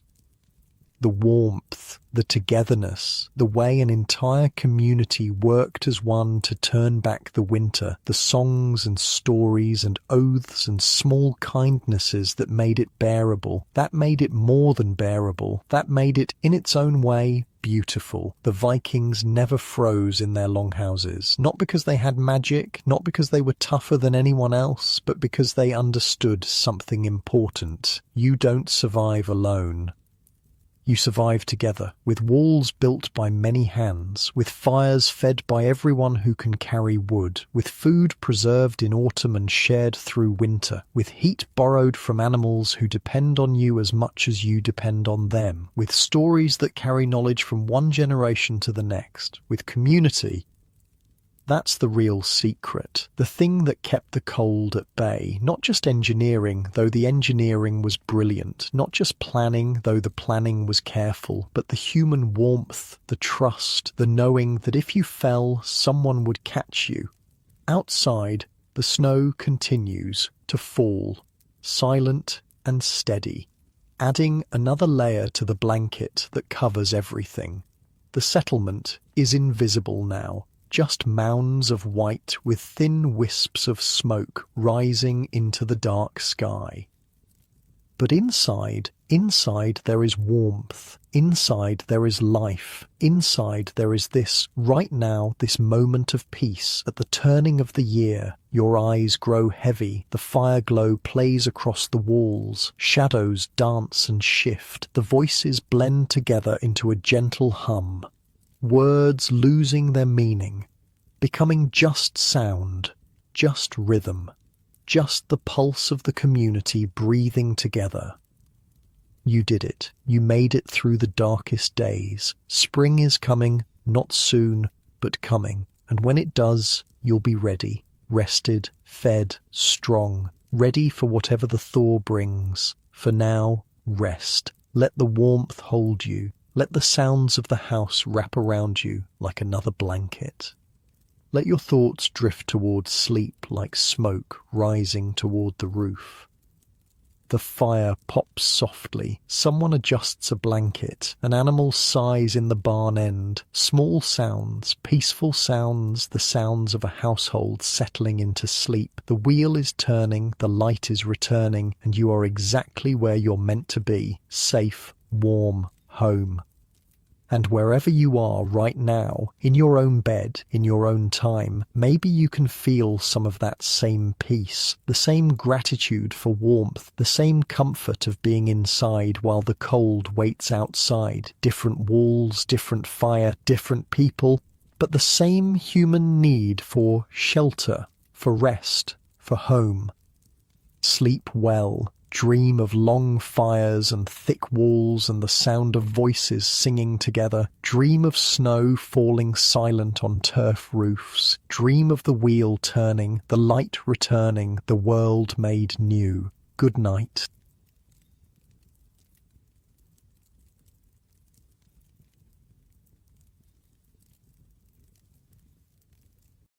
Speaker 1: The warmth, the togetherness, the way an entire community worked as one to turn back the winter, the songs and stories and oaths and small kindnesses that made it bearable, that made it more than bearable, that made it, in its own way, beautiful. The Vikings never froze in their longhouses, not because they had magic, not because they were tougher than anyone else, but because they understood something important. You don't survive alone. You survive together, with walls built by many hands, with fires fed by everyone who can carry wood, with food preserved in autumn and shared through winter, with heat borrowed from animals who depend on you as much as you depend on them, with stories that carry knowledge from one generation to the next, with community. That's the real secret, the thing that kept the cold at bay. Not just engineering, though the engineering was brilliant, not just planning, though the planning was careful, but the human warmth, the trust, the knowing that if you fell, someone would catch you. Outside, the snow continues to fall, silent and steady, adding another layer to the blanket that covers everything. The settlement is invisible now. Just mounds of white with thin wisps of smoke rising into the dark sky. But inside, Inside there is warmth. Inside there is life. Inside there is this, right now, this moment of peace. At the turning of the year, your eyes grow heavy. The fire glow plays across the walls. Shadows dance and shift. The voices blend together into a gentle hum. Words losing their meaning, becoming just sound, just rhythm, just the pulse of the community breathing together. You did it. You made it through the darkest days. Spring is coming, not soon, but coming. And when it does, you'll be ready, rested, fed, strong, ready for whatever the thaw brings. For now, rest. Let the warmth hold you. Let the sounds of the house wrap around you like another blanket. Let your thoughts drift towards sleep like smoke rising toward the roof. The fire pops softly. Someone adjusts a blanket. An animal sighs in the barn end. Small sounds, peaceful sounds, the sounds of a household settling into sleep. The wheel is turning, the light is returning, and you are exactly where you're meant to be. Safe, warm, home. And wherever you are right now, in your own bed, in your own time, maybe you can feel some of that same peace, the same gratitude for warmth, the same comfort of being inside while the cold waits outside. Different walls, different fire, different people, but the same human need for shelter, for rest, for home. Sleep well. Dream of long fires and thick walls and the sound of voices singing together. Dream of snow falling silent on turf roofs. Dream of the wheel turning, the light returning, the world made new. Good night.